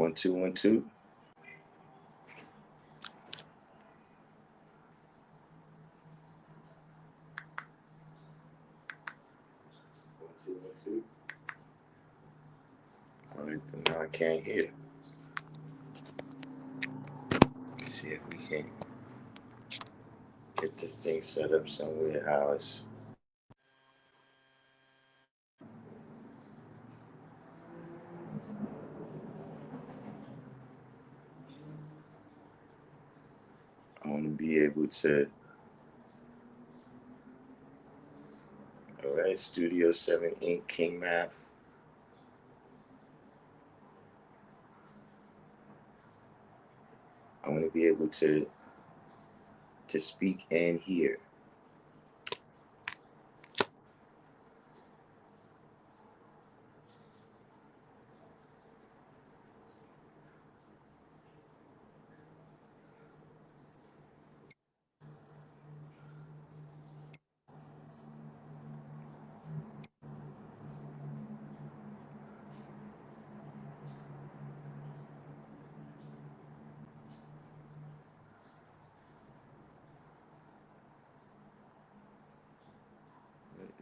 1 2 1 2. All right, but now I can't hear. Let's see if we can get this thing set up somewhere else. I want to be able to. All right, Studio 7 Inc. King Math. I want to be able to speak and hear.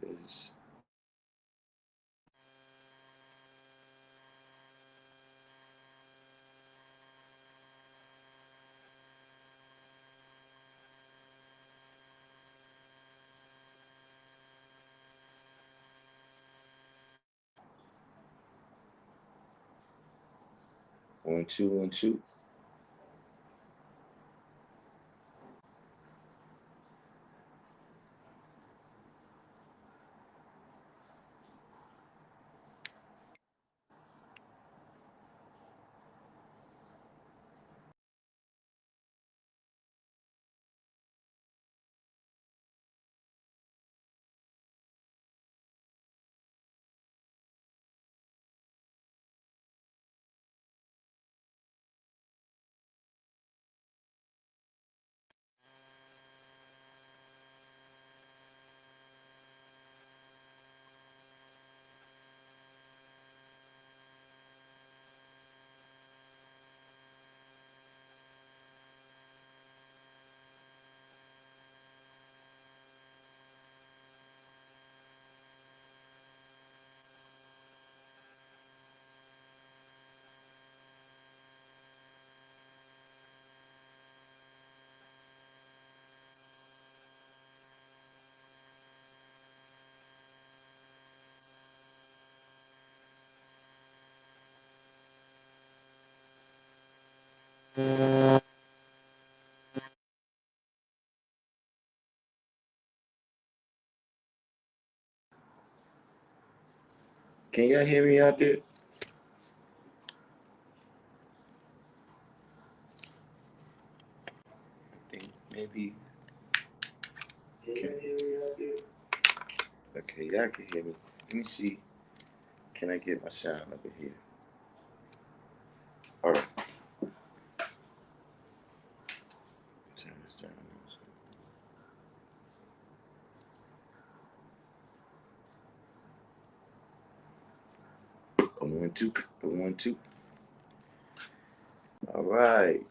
It is. One, two, 1 2. Can y'all hear me out there? I think maybe. Okay, y'all can hear me. Let me see. Can I get my sound over here? All right. Turn this down. A 1 2. A 1 2. All right.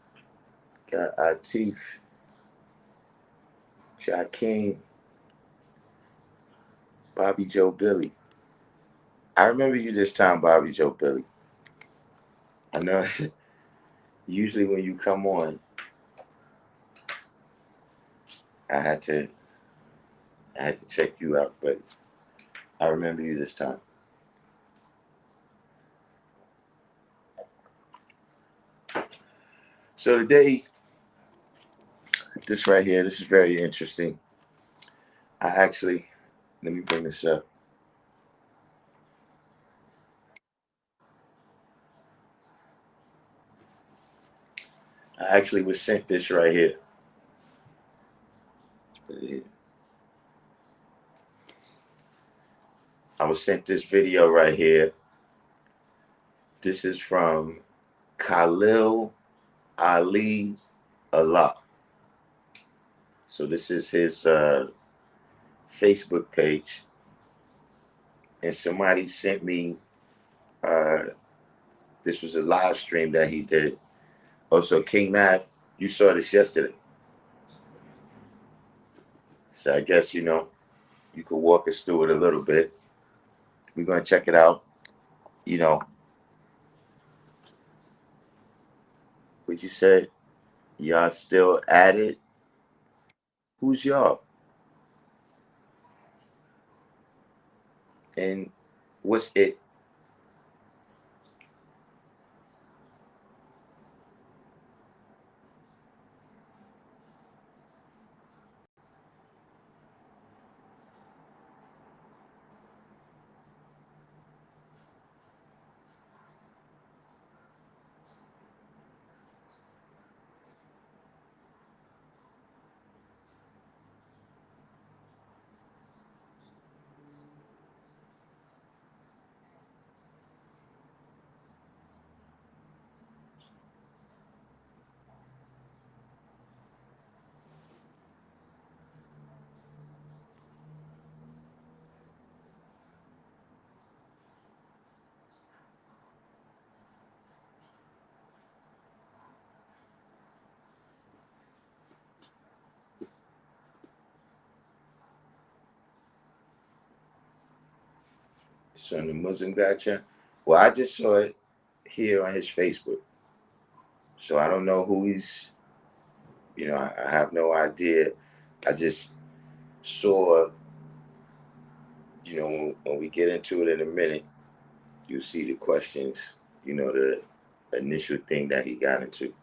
Got Atif, Darkim, Bobby Joe Billy. I remember you this time, Bobby Joe Billy. I know usually when you come on, I had to check you out, but I remember you this time. So today, this right here, this is very interesting. Let me bring this up. I actually was sent this right here. I was sent this video right here. This is from Khalil Ali Allah. So this is his Facebook page. And somebody sent me This was a live stream that he did. Also, King Math, you saw this yesterday. So I guess, you know, you could walk us through it a little bit. We're going to check it out. You know, what you said, y'all still at it. Who's y'all? And what's it? So the Muslim gotcha. Well, I just saw it here on his Facebook. So I don't know who he's, you know, I have no idea. I just saw, you know, when we get into it in a minute, you'll see the questions, you know, the initial thing that he got into.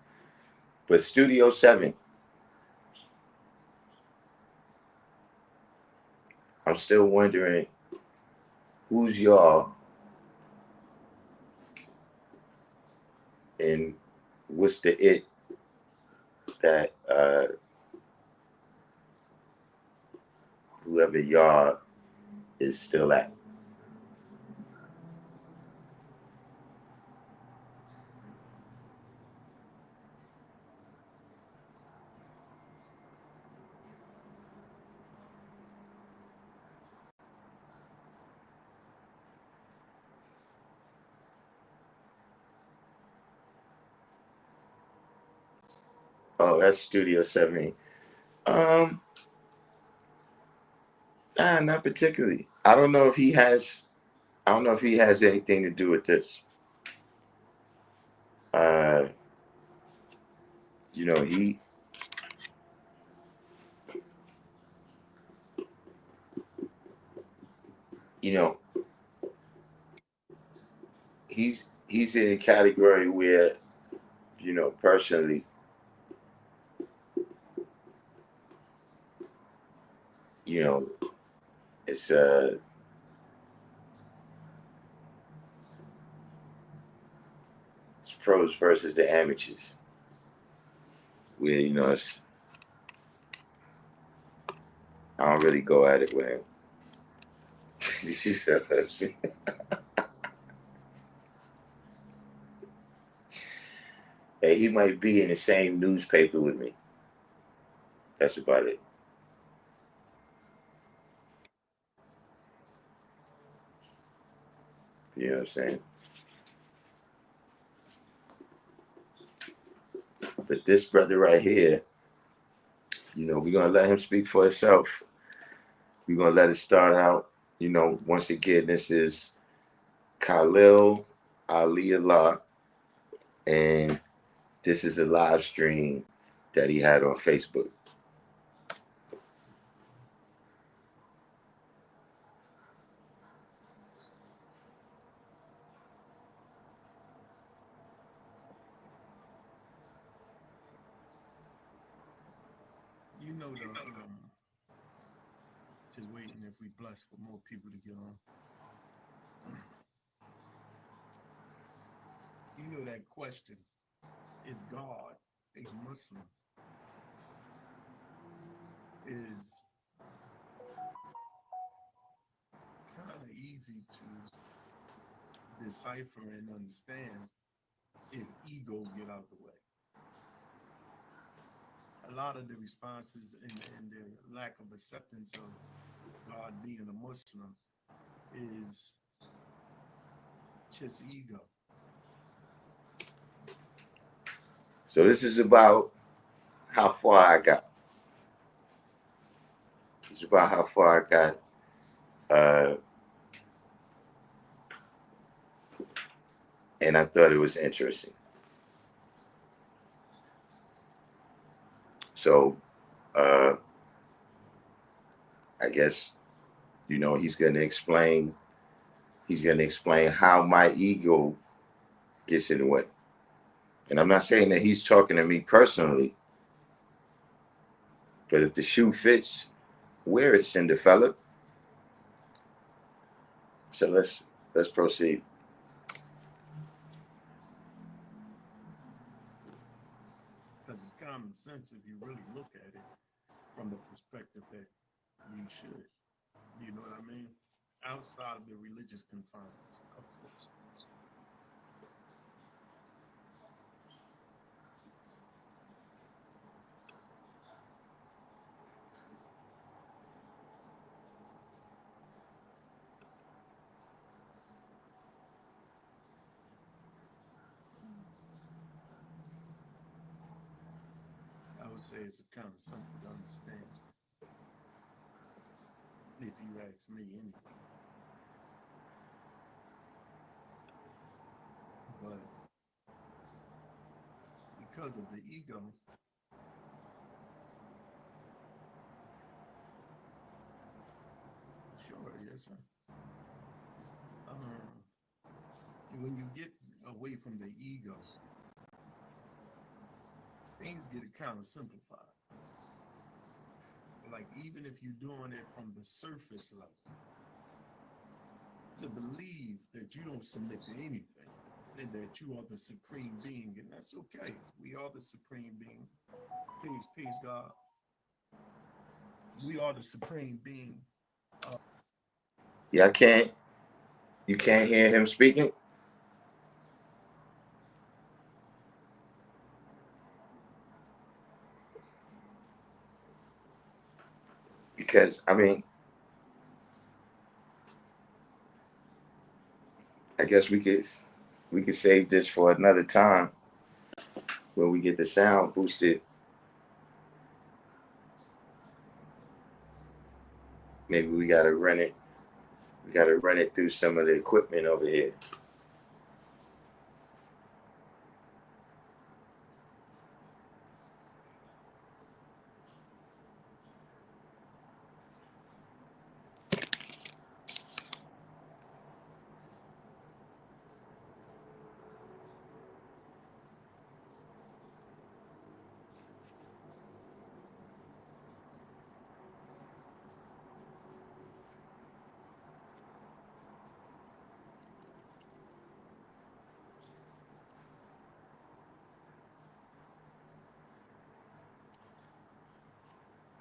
But Studio 7, I'm still wondering who's y'all and what's the it that whoever y'all is still at. Oh, that's Studio 7. Um, nah, not particularly. I don't know if he has anything to do with this. Uh, you know, you know, he's in a category where, you know, personally, you know, it's it's pros versus the amateurs. Where, you know, it's I don't really go at it with him. You know what I'm saying? Hey, he might be in the same newspaper with me. That's about it. You know what I'm saying? But this brother right here, you know, we're gonna let him speak for himself. We're gonna let it start out. You know, once again, this is Khalil Ali Allah, and this is a live stream that he had on Facebook. You know the just waiting if we bless for more people to get on. You know that question, is God a Muslim? Is kind of easy to decipher and understand if ego get out the way. A lot of the responses and the lack of acceptance of God being a Muslim is just ego. So this is about how far I got. It's about how far I got. And I thought it was interesting. So I guess, he's going to explain. He's going to explain how my ego gets in the way. And I'm not saying that he's talking to me personally, but if the shoe fits, wear it, Cinderfella. So let's proceed. Because it's common sense if you really look at it from the perspective that you should. You know what I mean? Outside of the religious confines, of course. I would say it's kind of simple to understand, if you ask me anyway. But because of the ego, sure, yes, sir. Uh, when you get away from the ego, things get kind of simplified. Like even if you're doing it from the surface level, to believe that you don't submit to anything and that you are the supreme being, and that's okay. We are the supreme being. Peace, God. We are the supreme being. Yeah, you can't hear him speaking? Because, I guess we could save this for another time when we get the sound boosted. Maybe we gotta run it. We gotta run it through some of the equipment over here.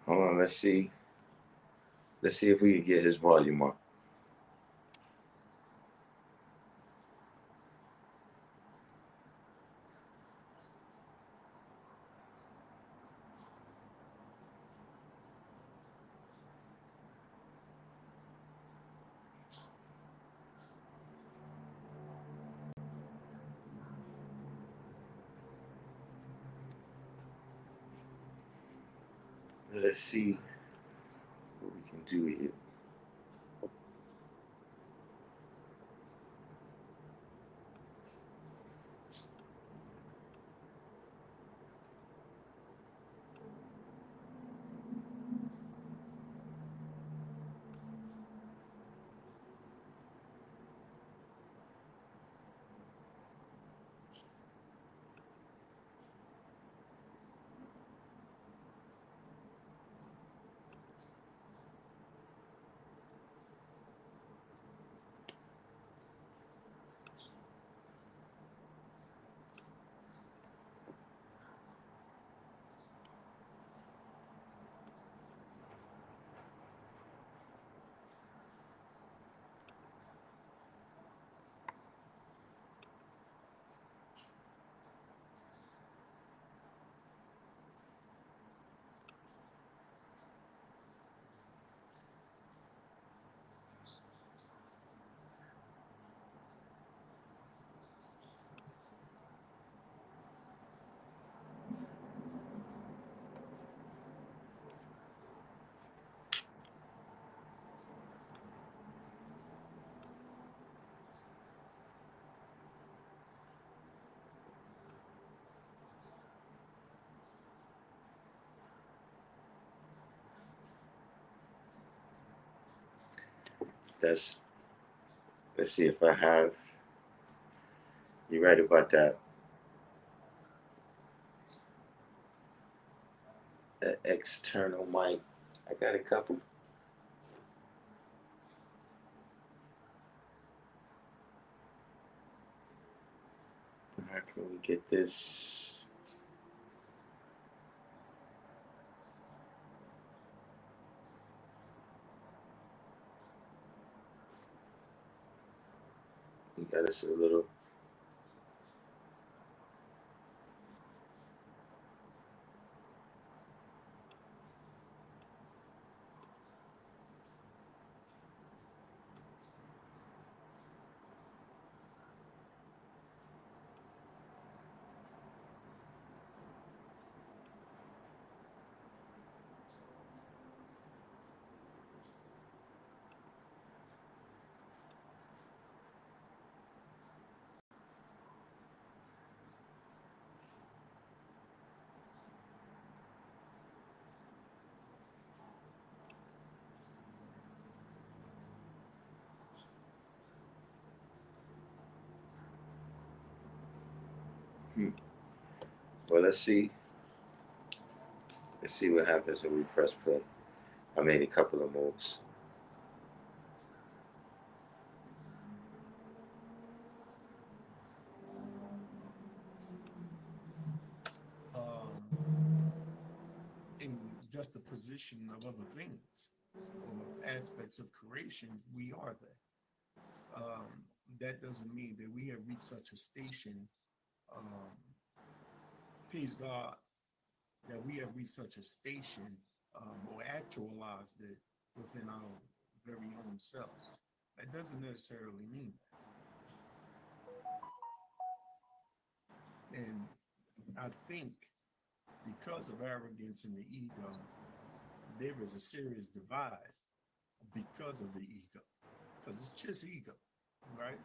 Hold on, let's see. Let's see if we can get his volume up. Let's see what we can do here. That's, let's see if I have, you're right about that. External mic. I got a couple. How can we get this? We got us a little. Well, let's see. Let's see what happens when we press play. I made a couple of moves. In just the position of other things or aspects of creation, we are that. That doesn't mean that we have reached such a station, um, peace God, that we have reached such a station or actualized it within our very own selves. That doesn't necessarily mean that. And I think because of arrogance and the ego, there is a serious divide because of the ego, because it's just ego, right?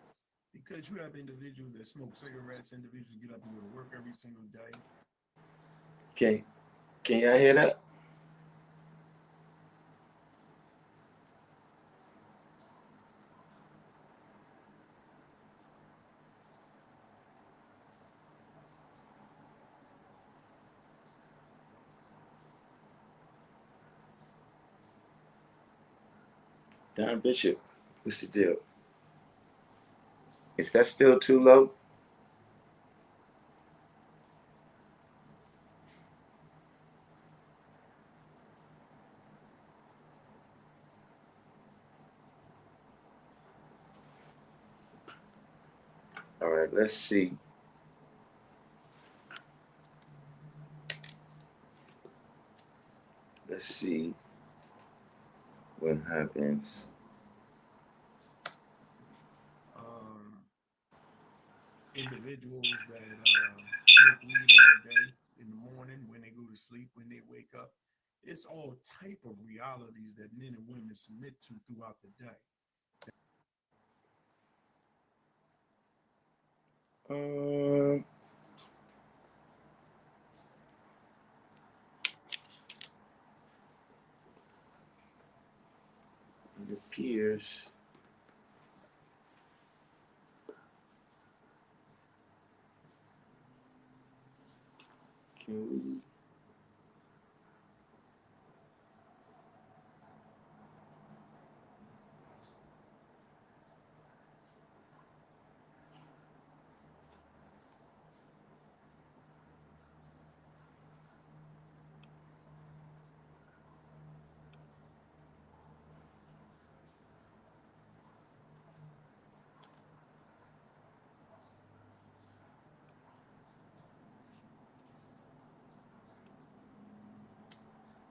Because you have individuals that smoke cigarettes, individuals get up and go to work every single day. Can can y'all hear that? Don Bishop, what's the deal? Is that still too low? All right, let's see. Let's see what happens. Um, Individuals that smoke weed all day in the morning, when they go to sleep, when they wake up, it's all type of realities that men and women submit to throughout the day. Um, it appears. Can we?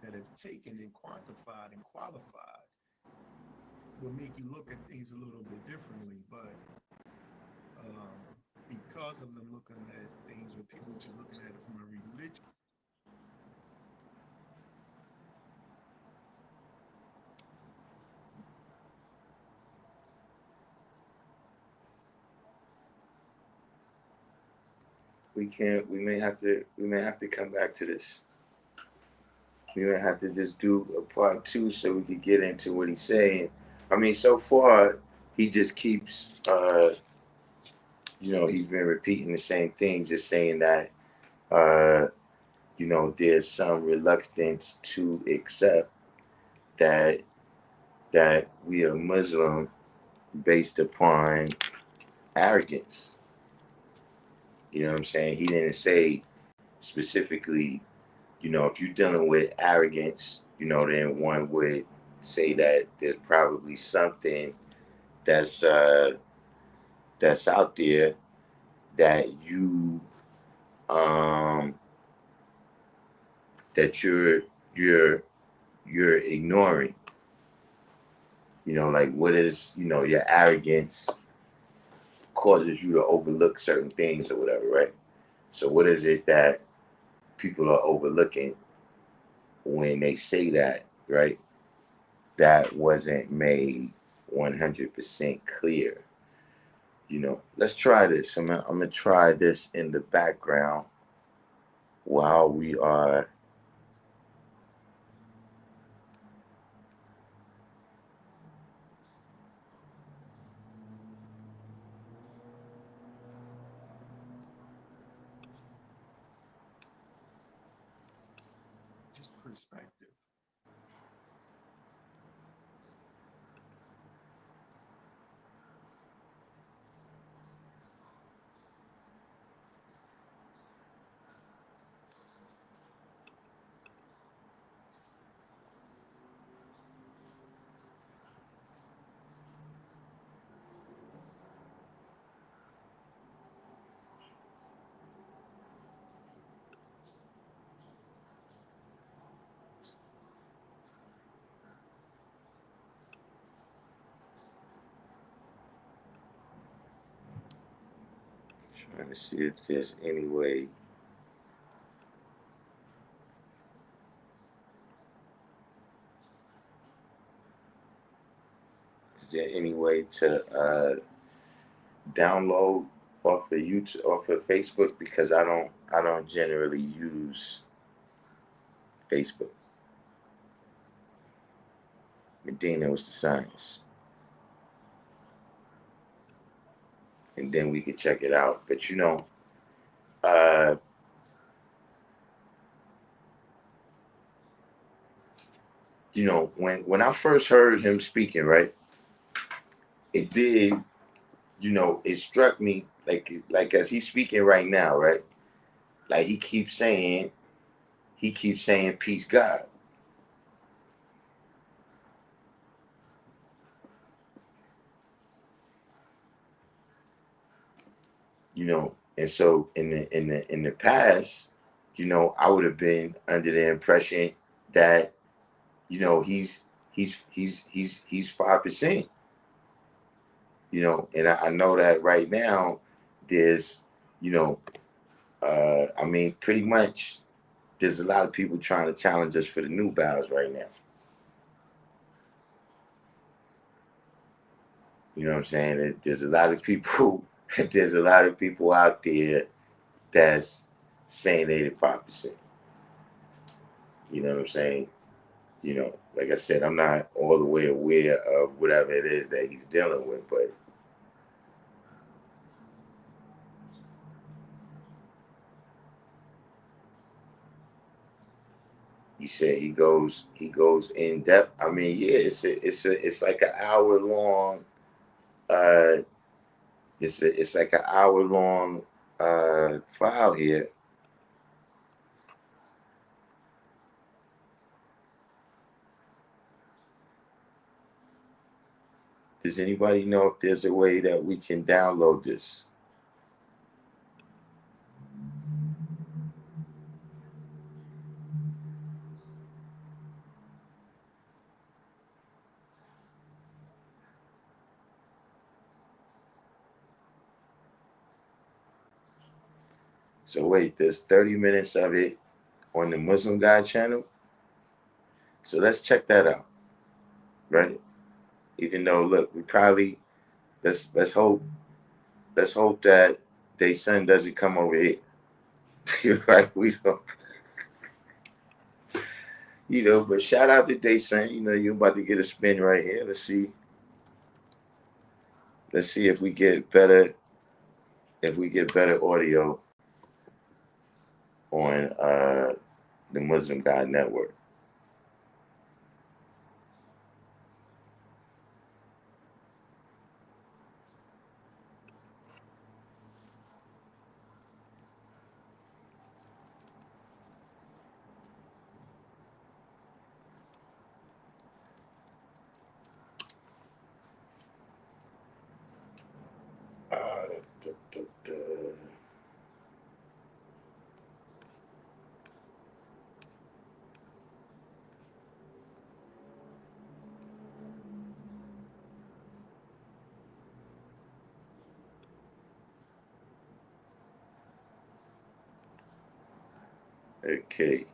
That have taken and quantified and qualified will make you look at things a little bit differently. But um, because of them looking at things, or people just looking at it from a religion, We can't. We may have to. We may have to come back to this. We may have to just do a part two so we could get into what he's saying. I mean, so far he just keeps, he's been repeating the same thing, just saying that, uh, there's some reluctance to accept that we are Muslim based upon arrogance. You know what I'm saying? He didn't say specifically, if you're dealing with arrogance, then one would say that there's probably something that's that's out there that um you're you're ignoring. Like what is, your arrogance causes you to overlook certain things or whatever, right? So what is it that people are overlooking when they say that, right? That wasn't made 100% clear. Let's try this. I'm gonna try this in the background while we are. Just perspective. Trying to see if there's any way. Is there any way to download off of YouTube, off of Facebook? Because I don't generally use Facebook. Medina was the science, and then we could check it out. But uh, when I first heard him speaking, right, it did, it struck me like as he's speaking right now, right, like he keeps saying peace, God. And so in the past, I would have been under the impression that he's 5%. And I know that right now there's, you know I mean, pretty much there's a lot of people trying to challenge us for the new bows right now. You know what I'm saying? There's a lot of people. There's a lot of people out there that's saying 85%. You know what I'm saying? Like I said, I'm not all the way aware of whatever it is that he's dealing with, but you said he goes in depth. I mean, yeah, it's like an hour long. Uh, it's like an hour long file here. Does anybody know if there's a way that we can download this? So wait, there's 30 minutes of it on the Muslim Guy channel. So let's check that out, right? Even though, look, we probably let's hope that their son doesn't come over here. Right? We don't, But shout out to Day son. You're about to get a spin right here. Let's see. Let's see if we get better. If we get better audio on the Muslim God Network. Da, da, da. Okay.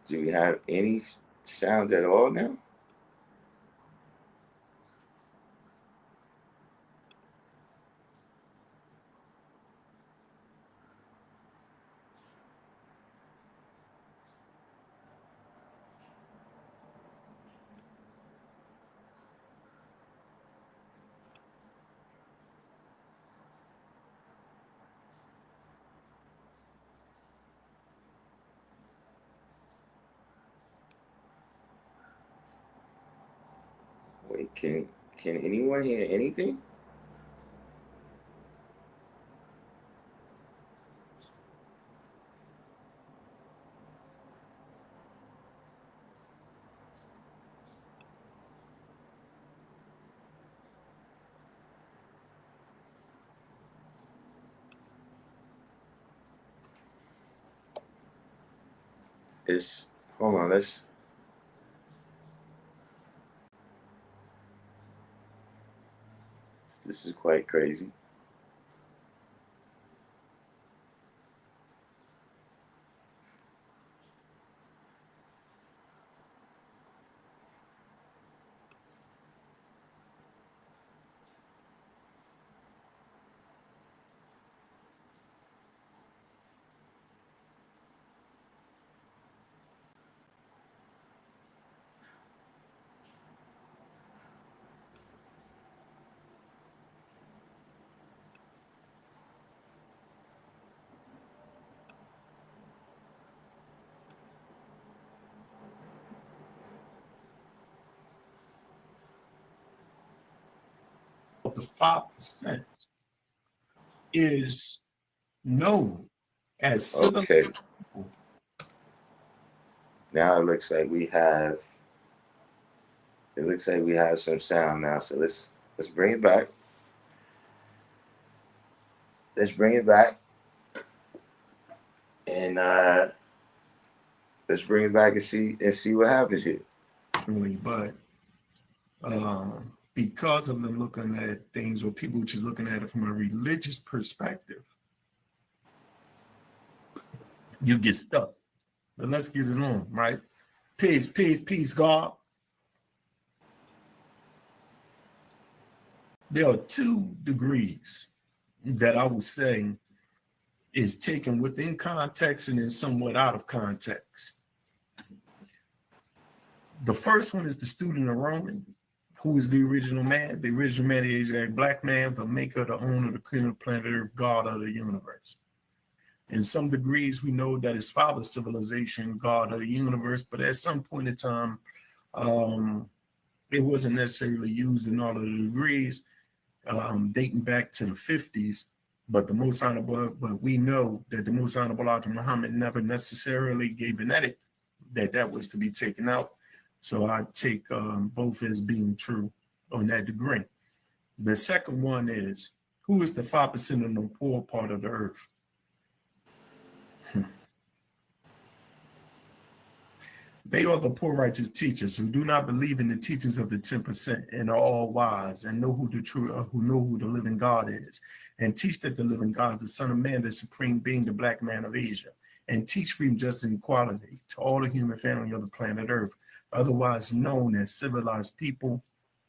Do we have any sounds at all now? Wait, can anyone hear anything? It's hold on, let's this is quite crazy. The 5% is known as civil. Okay. Now it looks like we have some sound now. So let's bring it back. Let's bring it back. And let's bring it back and see what happens here. But because of them looking at things, or people just looking at it from a religious perspective, you get stuck. But let's get it on, right? Peace, peace, peace, God. There are 2 degrees that I would say is taken within context and then somewhat out of context. The first one is the student of Roman, who is the original man. The original man is a black man, the maker, the owner, the king of the planet Earth, God of the universe. In some degrees, we know that his father's civilization, God of the universe, but at some point in time, it wasn't necessarily used in all of the degrees, dating back to the 50s. But we know that the most honorable Elijah Muhammad never necessarily gave an edit that was to be taken out. So I take both as being true on that degree. The second one is, who is the 5% of the poor part of the earth? They are the poor righteous teachers who do not believe in the teachings of the 10% and are all wise and know who the living God is, and teach that the living God is the Son of Man, the supreme being, the black man of Asia, and teach freedom, justice, and equality to all the human family of the planet Earth, otherwise known as civilized people,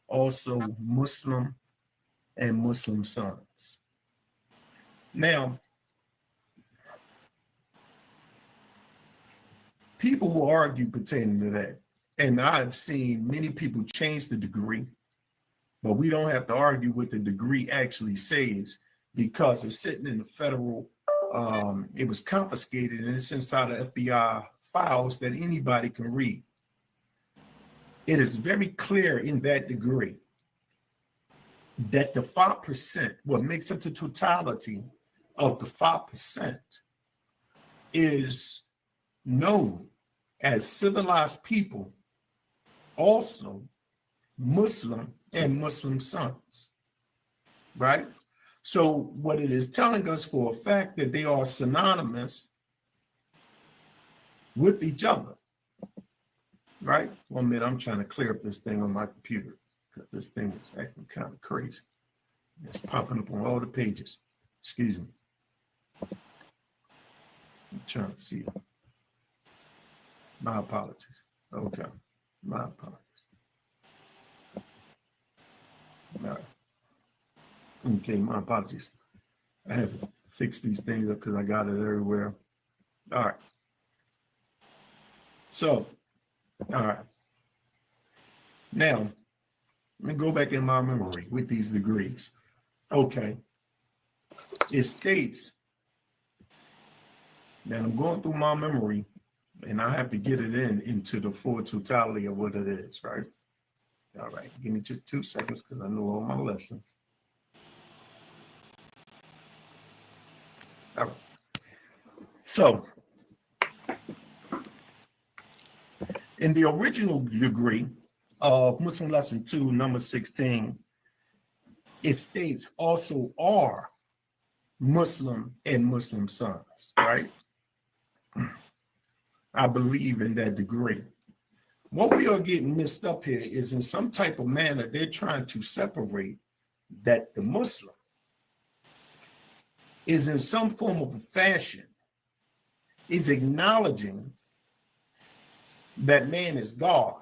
also Muslim and Muslim sons. Now, people who argue pertaining to that, and I've seen many people change the degree, but we don't have to argue what the degree actually says because it's sitting in the federal, it was confiscated and it's inside of FBI files that anybody can read. It is very clear in that degree that the 5%, what makes up the totality of the 5%, is known as civilized people, also Muslim and Muslim sons, right? So what it is telling us for a fact that they are synonymous with each other, right? 1 minute, I'm trying to clear up this thing on my computer because this thing is acting kind of crazy. It's popping up on all the pages. Excuse me. I'm trying to see it. My apologies. Okay. My apologies. All right. Okay, my apologies. I have to fix these things up because I got it everywhere. All right. So, all right. Now, let me go back in my memory with these degrees. Okay. It states that I'm going through my memory and I have to get it into the full totality of what it is, right? All right. Give me just 2 seconds because I know all my lessons. All right. So, in the original degree of Muslim Lesson 2, number 16, it states also are Muslim and Muslim sons, right? I believe in that degree. What we are getting mixed up here is in some type of manner, they're trying to separate that the Muslim is in some form of a fashion, is acknowledging that man is God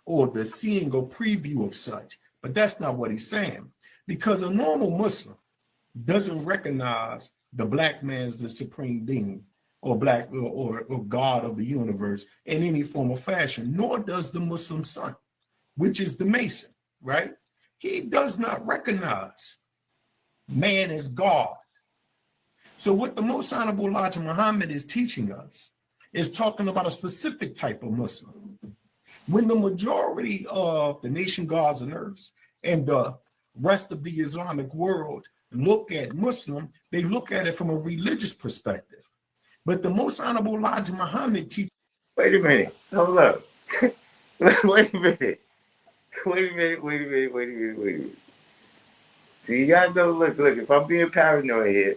or the seeing or preview of such. But that's not what he's saying, because a normal Muslim doesn't recognize the black man as the supreme being or black or God of the universe in any form or fashion, nor does the Muslim son, which is the Mason, right? He does not recognize man as God. So what the Most Honorable Elijah Muhammad is teaching us is talking about a specific type of Muslim. When the majority of the nation gods and earths and the rest of the Islamic world look at Muslim, they look at it from a religious perspective. But the Most Honorable Elijah Muhammad teaches. Wait a minute. Hold up. Wait a minute. Wait a minute. See, you gotta know, look, if I'm being paranoid here,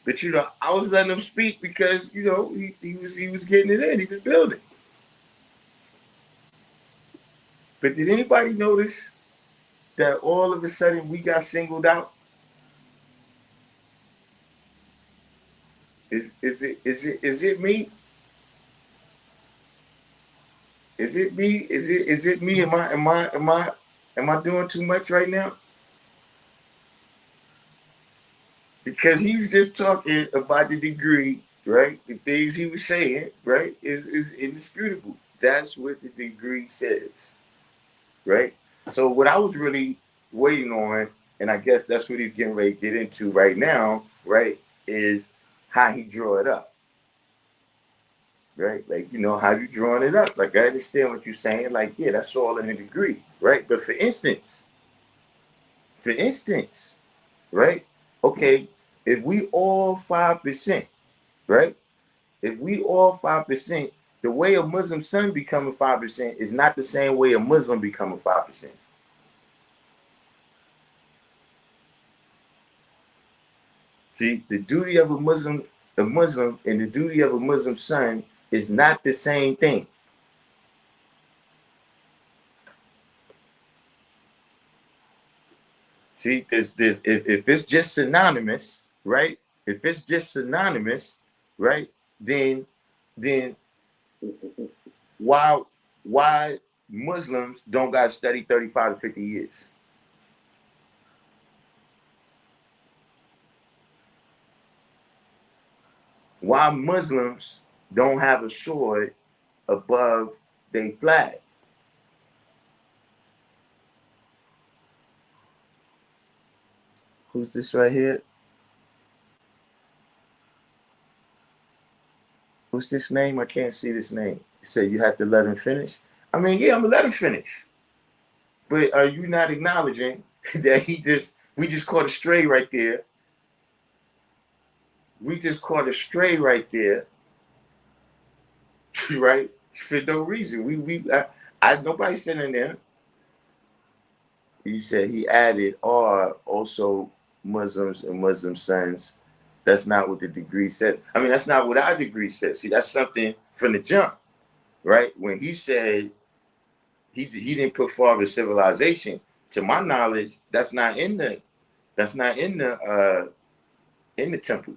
but I was letting him speak because, he was getting it in, he was building. But did anybody notice that all of a sudden we got singled out? Is it me? Is it me? Is it me? Am I doing too much right now? Because he was just talking about the degree, right? The things he was saying, right, is indisputable. That's what the degree says, right? So what I was really waiting on, and I guess that's what he's getting ready to get into right now, right, is how he draw it up, right? Like, how you drawing it up. Like, I understand what you're saying. Like, yeah, that's all in a degree, right? But for instance, right? Okay, if we all 5%, right? If we all 5%, the way a Muslim son becoming 5% is not the same way a Muslim becoming 5%. See, the duty of a Muslim and the duty of a Muslim son is not the same thing. See, there's if it's just synonymous, right? If it's just synonymous, right? Then why why Muslims don't got to study 35 to 50 years? Why Muslims don't have a sword above their flag? Who's this right here? Who's this name? I can't see this name. He said you have to let him finish. I mean, yeah, I'm gonna let him finish. But are you not acknowledging that we just caught a stray right there? We just caught a stray right there, right? For no reason. Nobody said in there. He said he added are also Muslims and Muslim sons. That's not what the degree said. I mean, that's not what our degree says. See, that's something from the jump, right? When he said he didn't put forward civilization, to my knowledge, that's not in the temple.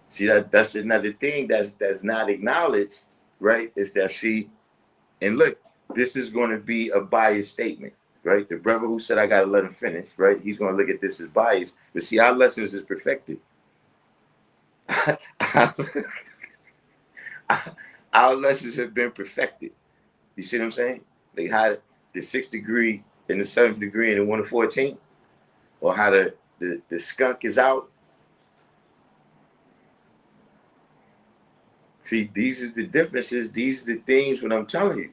See, that's another thing that's not acknowledged, right? Is that and look, this is going to be a biased statement, right? The brother who said I got to let him finish, right? He's going to look at this as biased. But see, our lessons is perfected. Our lessons have been perfected. You see what I'm saying? They had the 6th degree and the 7th degree and the 1 to 14, or how the skunk is out. See, these are the differences. These are the things. What I'm telling you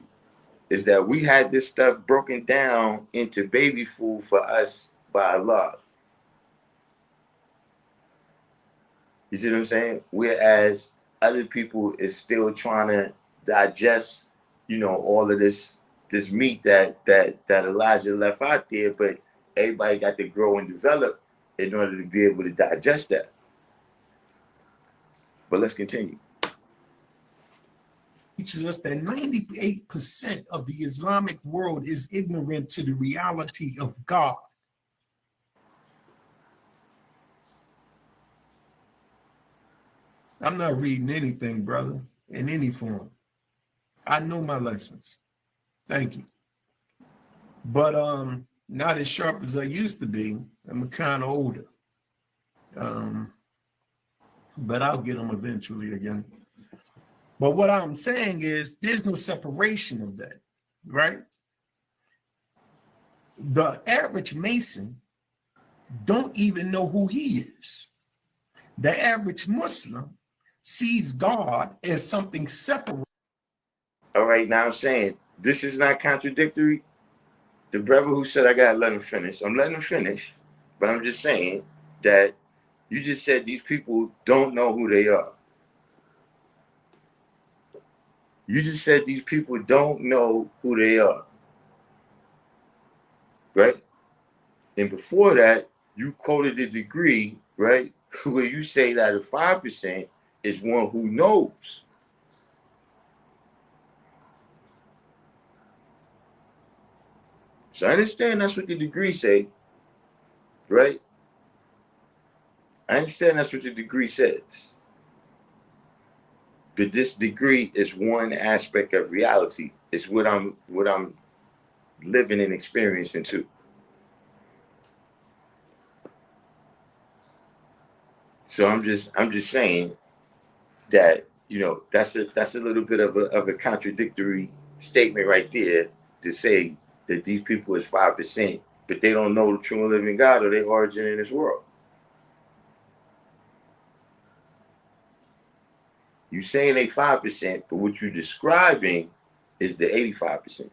is that we had this stuff broken down into baby food for us by Allah. You see what I'm saying? Whereas other people is still trying to digest, all of this meat that Elijah left out there, but everybody got to grow and develop in order to be able to digest that. But let's continue. Teaches us that 98% of the Islamic world is ignorant to the reality of God. I'm not reading anything, brother, in any form. I know my lessons. Thank you. But not as sharp as I used to be. I'm kind of older. But I'll get them eventually again. But what I'm saying is there's no separation of that, right? The average Mason don't even know who he is. The average Muslim sees God as something separate. All right, now I'm saying this is not contradictory. The brother who said I gotta let him finish, I'm letting him finish, but I'm just saying that you just said these people don't know who they are. You just said these people don't know who they are, right? And before that, you quoted a degree, right, where you say that a 5% is one who knows. So I understand that's what the degree say, right? I understand that's what the degree says. But this degree is one aspect of reality. It's what I'm living and experiencing too. So I'm just saying that that's a little bit of a contradictory statement right there to say that these people is 5%, but they don't know the true and living God or their origin in this world. You saying they 5%, but what you're describing is the 85%.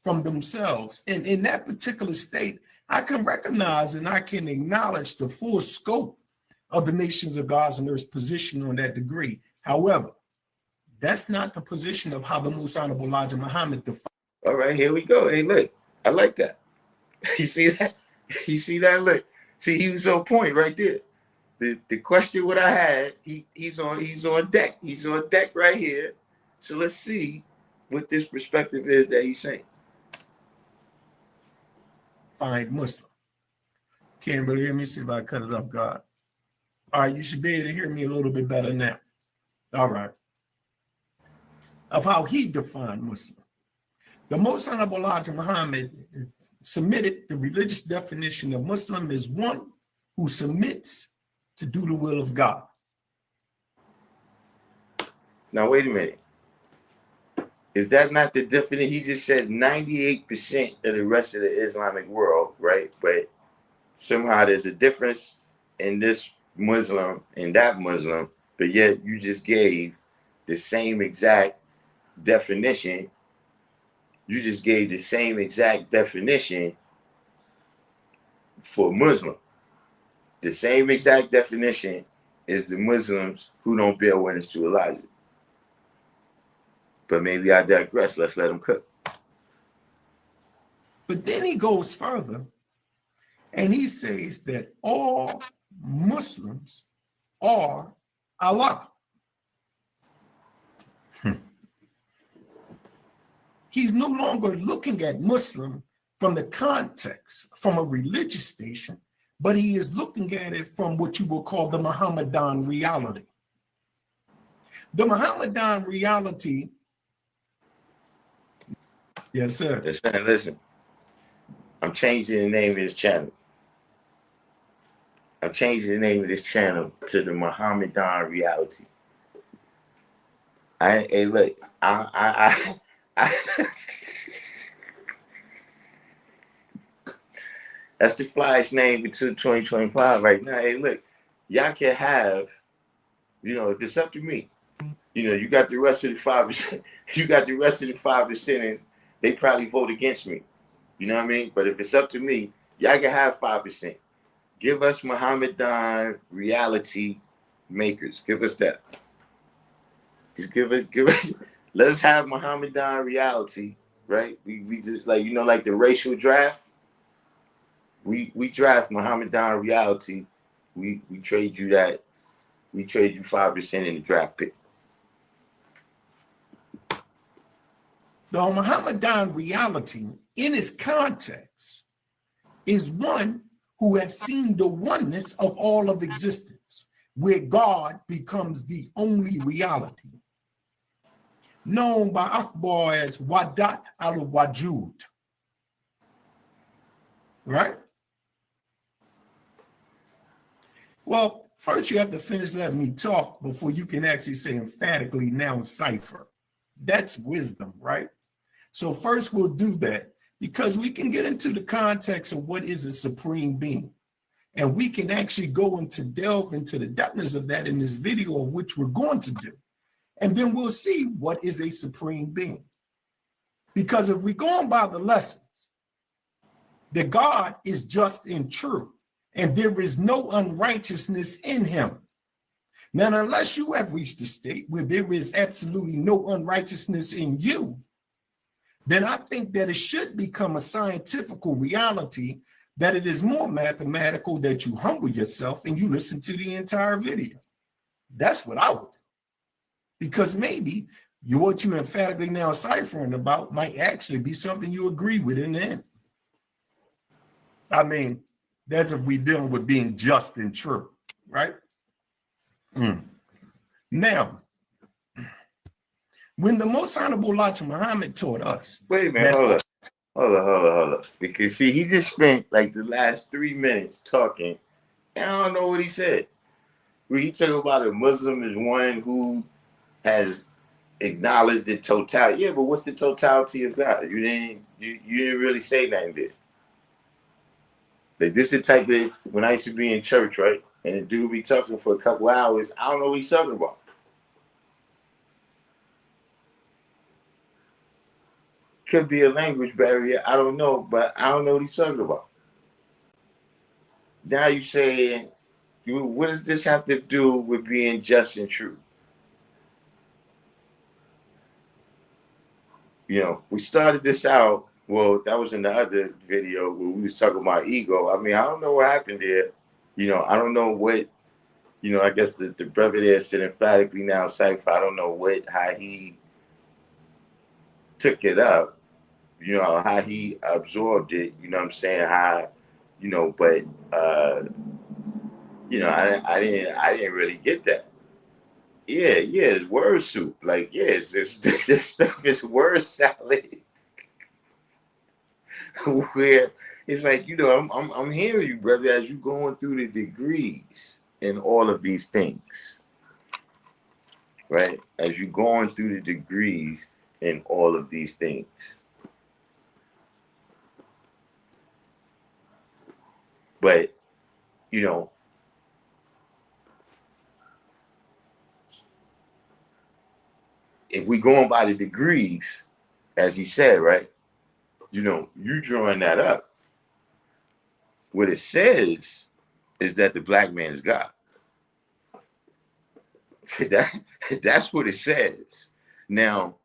From themselves. And in that particular state, I can recognize and I can acknowledge the full scope of the nations of God's and Earth's position on that degree. However, that's not the position of how the Most Honorable Elijah Muhammad defined. All right, here we go. Hey, look, I like that. You see that? You see that? Look, see, he was on point right there. The question what I had, he's on deck. He's on deck right here So let's see what this perspective is that he's saying. Find Muslim. Can't really hear me. See if I cut it up, God. All right, you should be able to hear me a little bit better now. All right. Of how he defined Muslim. The Most Honorable Elijah Muhammad submitted the religious definition of Muslim as one who submits to do the will of God. Now, wait a minute. Is that not the definition? He just said 98% of the rest of the Islamic world, right? But somehow there's a difference in this Muslim and that Muslim, but yet you just gave the same exact definition. You just gave the same exact definition for Muslim. The same exact definition is the Muslims who don't bear witness to Elijah. But maybe I digress. Let's let him cook. But then he goes further and he says that all Muslims are Allah. He's no longer looking at Muslim from the context, from a religious station, but he is looking at it from what you will call the Muhammadan reality. The Muhammadan reality. Yes, sir. Listen, I'm changing the name of this channel. I'm changing the name of this channel to the Muhammadan reality. Hey, look, I that's the flyest name into 2025 right now. Hey, look, y'all can have, if it's up to me, you got the rest of the 5%. You got the rest of the 5%, and they probably vote against me. You know what I mean? But if it's up to me, y'all can have 5%. Give us Muhammadan reality makers. Give us that. Just give us. Let us have Muhammadan reality, right? We just like the racial draft. We draft Muhammadan reality. We trade you that. We trade you 5% in the draft pick. The Muhammadan reality, in its context, is one who have seen the oneness of all of existence, where God becomes the only reality, known by Akbar as Wadat al-Wajud. Right? Well, first you have to finish letting me talk before you can actually say emphatically now cipher. That's wisdom, right? So first we'll do that because we can get into the context of what is a supreme being. And we can actually go into delve into the depthness of that in this video, which we're going to do. And then we'll see what is a supreme being. Because if we're going by the lessons, that God is just and true, and there is no unrighteousness in him. Now, unless you have reached a state where there is absolutely no unrighteousness in you, then I think that it should become a scientific reality that it is more mathematical that you humble yourself and you listen to the entire video. That's what I would do. Because maybe what you emphatically now ciphering about might actually be something you agree with in the end. I mean, that's if we're dealing with being just and true, right? Now, when the Most Honorable Elijah Muhammad taught us. Wait a minute, hold up. Because see, he just spent like the last 3 minutes talking, and I don't know what he said. When he talking about a Muslim is one who has acknowledged the totality. Yeah, but what's the totality of God? You didn't really say nothing there. Like this is the type of, when I used to be in church, right? And the dude be talking for a couple hours, I don't know what he's talking about. Could be a language barrier, I don't know, but I don't know what he's talking about. Now you saying, what does this have to do with being just and true? We started this out. Well, that was in the other video where we was talking about ego. I mean, I don't know what happened there. I don't know what, I guess the brother there said emphatically now, Cypher, I don't know how he took it up, you know, how he absorbed it, you know what I'm saying? How, you know, but you know, I didn't really get that. Yeah, yeah, it's word soup. Like, yeah, it's just this stuff is word salad. Where it's like, you know, I'm hearing you, brother, as you going through the degrees in all of these things, right? As you going through the degrees in all of these things. But, you know, if we going by the degrees, as he said, right? You know, you drawing that up. What it says is that the black man is God. that that's what it says. Now,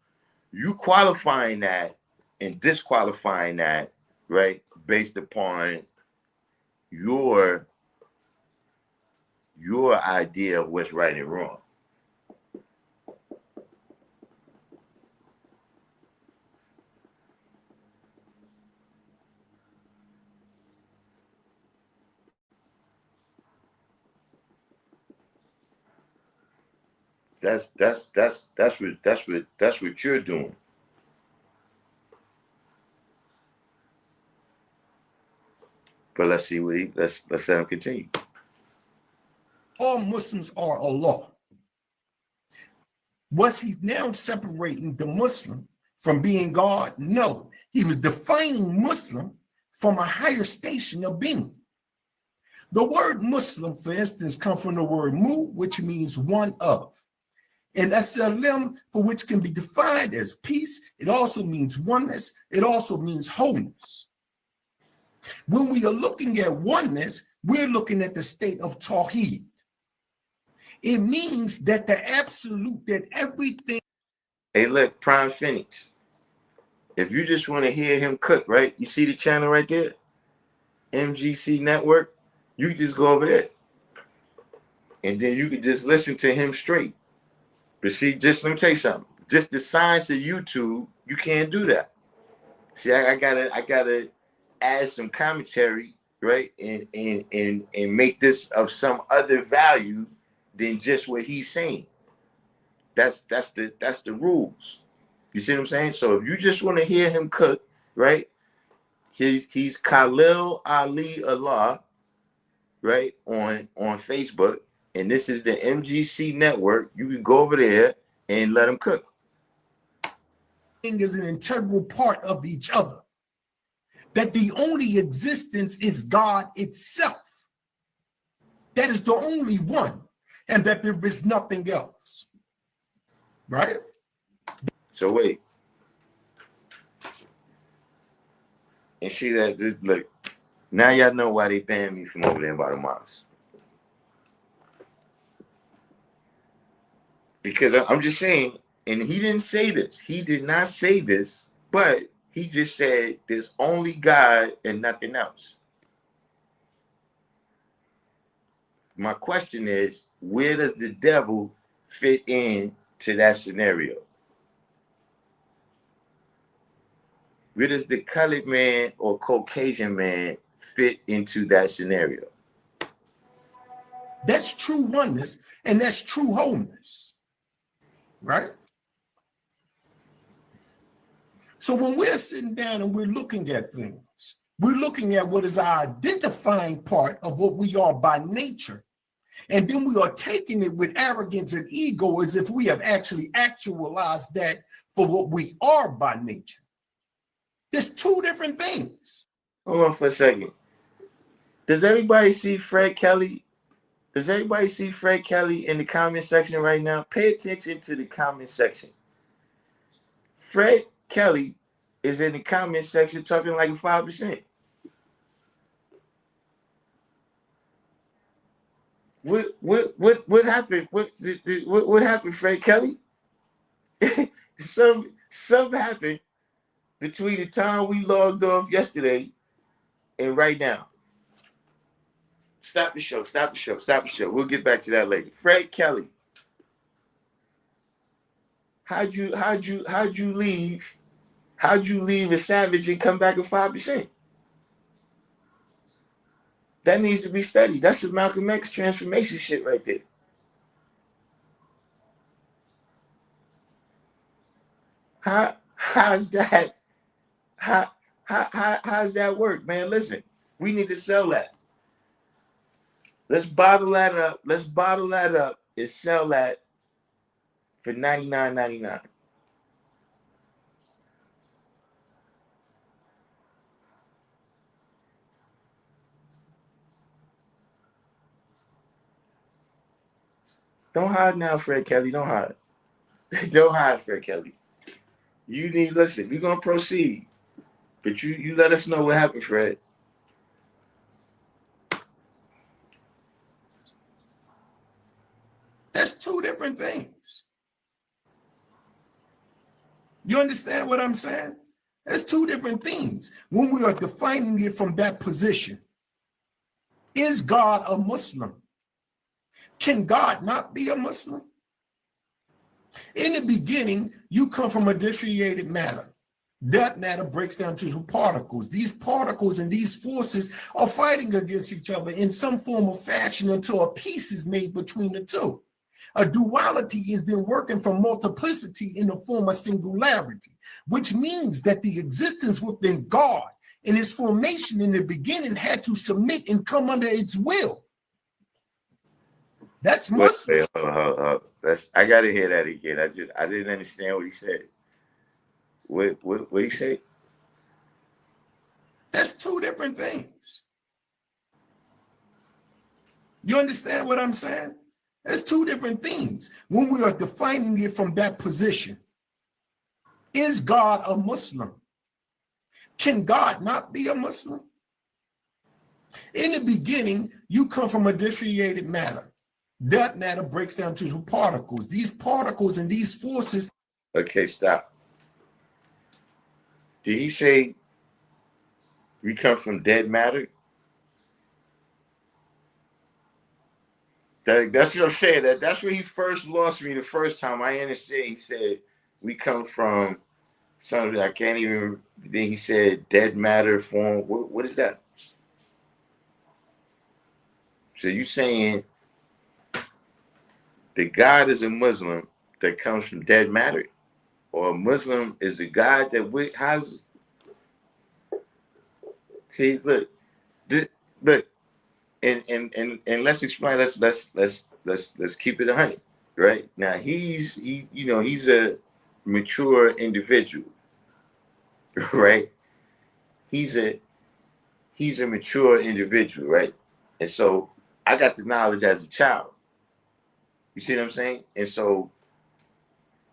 you qualifying that and disqualifying that, right, based upon your idea of what's right and wrong. That's what you're doing. But let's see what let's let him continue. All Muslims are Allah. Was he now separating the Muslim from being God? No, he was defining Muslim from a higher station of being. The word Muslim, for instance, comes from the word mu, which means one of. And SLM, for which can be defined as peace, it also means oneness. It also means wholeness. When we are looking at oneness, we're looking at the state of Tawheed. It means that the absolute, that everything. Hey, look, Prime Phoenix. If you just want to hear him cook, right? You see the channel right there? MGC Network. You can just go over there. And then you can just listen to him straight. But see, just let me tell you something. Just the science of YouTube, you can't do that. See, I gotta add some commentary, right? And make this of some other value than just what he's saying. That's the rules. You see what I'm saying? So if you just want to hear him cook, right? He's Khalil Ali Allah, right? On Facebook. And this is the MGC network. You can go over there and let him cook. Is an integral part of each other. That the only existence is God itself. That is the only one. And that there is nothing else. Right? So wait. And see that, look, now y'all know why they banned me from over there by the mosque. Because I'm just saying, and he didn't say this. He did not say this, but he just said there's only God and nothing else. My question is, where does the devil fit in to that scenario? Where does the colored man or Caucasian man fit into that scenario? That's true oneness and that's true wholeness. Right? So when we're sitting down and we're looking at things, we're looking at what is our identifying part of what we are by nature. And then we are taking it with arrogance and ego as if we have actually actualized that for what we are by nature. There's two different things. Hold on for a second. Does everybody see Fred Kelly? Does everybody see Fred Kelly in the comment section right now? Pay attention to the comment section. Fred Kelly is in the comment section talking like 5%. What happened? What happened, Fred Kelly? Something happened between the time we logged off yesterday and right now. Stop the show. Stop the show. Stop the show. We'll get back to that later. Fred Kelly. How'd you leave How'd you leave a savage and come back at 5%? That needs to be studied. That's the Malcolm X transformation shit right there. How's that? How's that work, man? Listen, we need to sell that. Let's bottle that up. Let's bottle that up and sell that for $99.99. Don't hide now, Fred Kelly. Don't hide. Don't hide, Fred Kelly. You need, listen, we're gonna proceed. But you let us know what happened, Fred. That's two different things. You understand what I'm saying? That's two different things. When we are defining it from that position, is God a Muslim? Can God not be a Muslim? In the beginning, you come from a differentiated matter. That matter breaks down to two particles. These particles and these forces are fighting against each other in some form of fashion until a peace is made between the two. A duality is then working from multiplicity in the form of singularity, which means that the existence within God and its formation in the beginning had to submit and come under its will. That's Muslim. Wait, hold. I gotta hear that again. I didn't understand what he said. What he say? That's two different things. You understand what I'm saying? That's two different things. When we are defining it from that position, is God a Muslim? Can God not be a Muslim? In the beginning, you come from a differentiated matter. That matter breaks down to two particles. These particles and these forces. Okay, stop. Did he say we come from dead matter? That's what I'm saying. That's where he first lost me the first time. I understand. He said we come from something I can't even. Then he said dead matter form. What is that? So you saying the God is a Muslim that comes from dead matter, or a Muslim is a God that has? See, look, look, and let's explain. Let's keep it 100. Right now, he's a mature individual, right? He's a mature individual, right? And so I got the knowledge as a child. You see what I'm saying? And so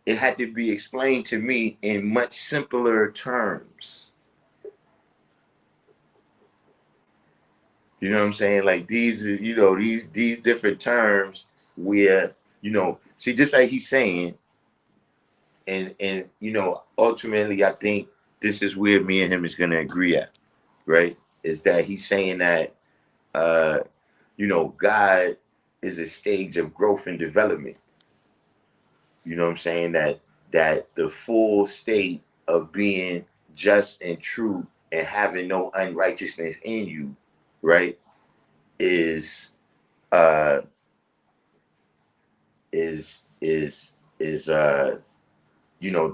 it had to be explained to me in much simpler terms. You know what I'm saying? Like these different terms where, see, just like he's saying, and ultimately I think this is where me and him is gonna agree at, right? Is that he's saying that God is a stage of growth and development. You know what I'm saying? That the full state of being just and true and having no unrighteousness in you, right, is uh is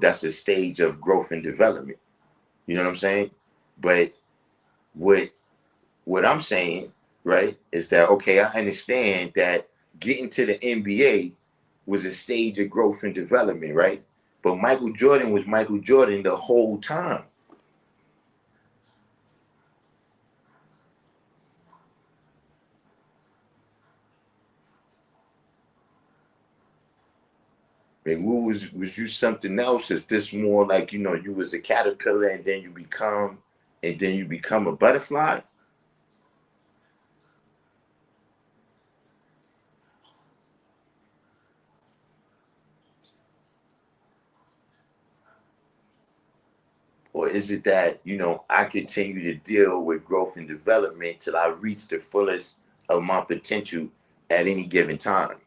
that's a stage of growth and development. You know what I'm saying? But what I'm saying, right, is that okay, I understand that getting to the NBA was a stage of growth and development, right? But Michael Jordan was Michael Jordan the whole time. And was you something else? Is this more like you was a caterpillar and then you become a butterfly? Or is it that, I continue to deal with growth and development till I reach the fullest of my potential at any given time?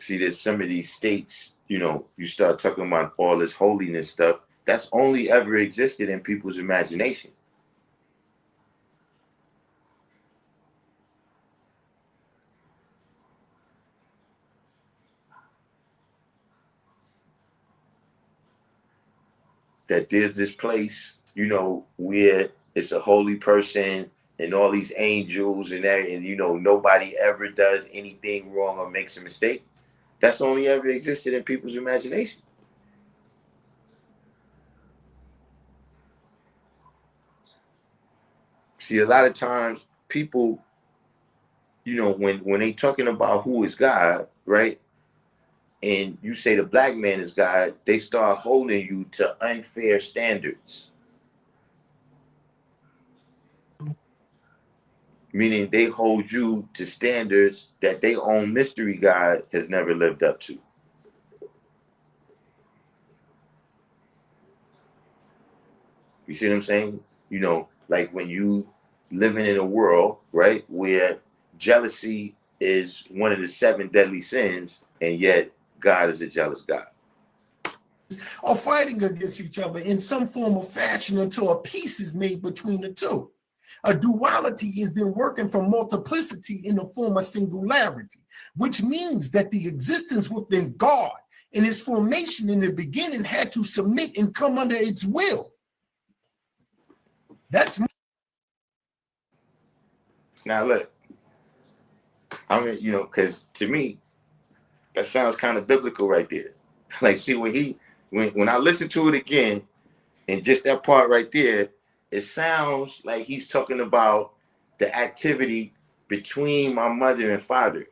See, there's some of these states, you know, you start talking about all this holiness stuff, that's only ever existed in people's imagination. That there's this place, you know, where it's a holy person and all these angels and that, and you know, nobody ever does anything wrong or makes a mistake. That's only ever existed in people's imagination. See, a lot of times people, you know, when they talking about who is God, right? And you say the black man is God, they start holding you to unfair standards. Meaning they hold you to standards that their own mystery God has never lived up to. You see what I'm saying? You know, like when you living in a world, right, where jealousy is one of the 7 deadly sins, and yet God is a jealous God. Are fighting against each other in some form or fashion until a peace is made between the two. A duality is then working from multiplicity in the form of singularity, which means that the existence within God and its formation in the beginning had to submit and come under its will. That's now look, I mean, you know, because to me, that sounds kind of biblical right there. Like, see, when I listen to it again, and just that part right there, it sounds like he's talking about the activity between my mother and father.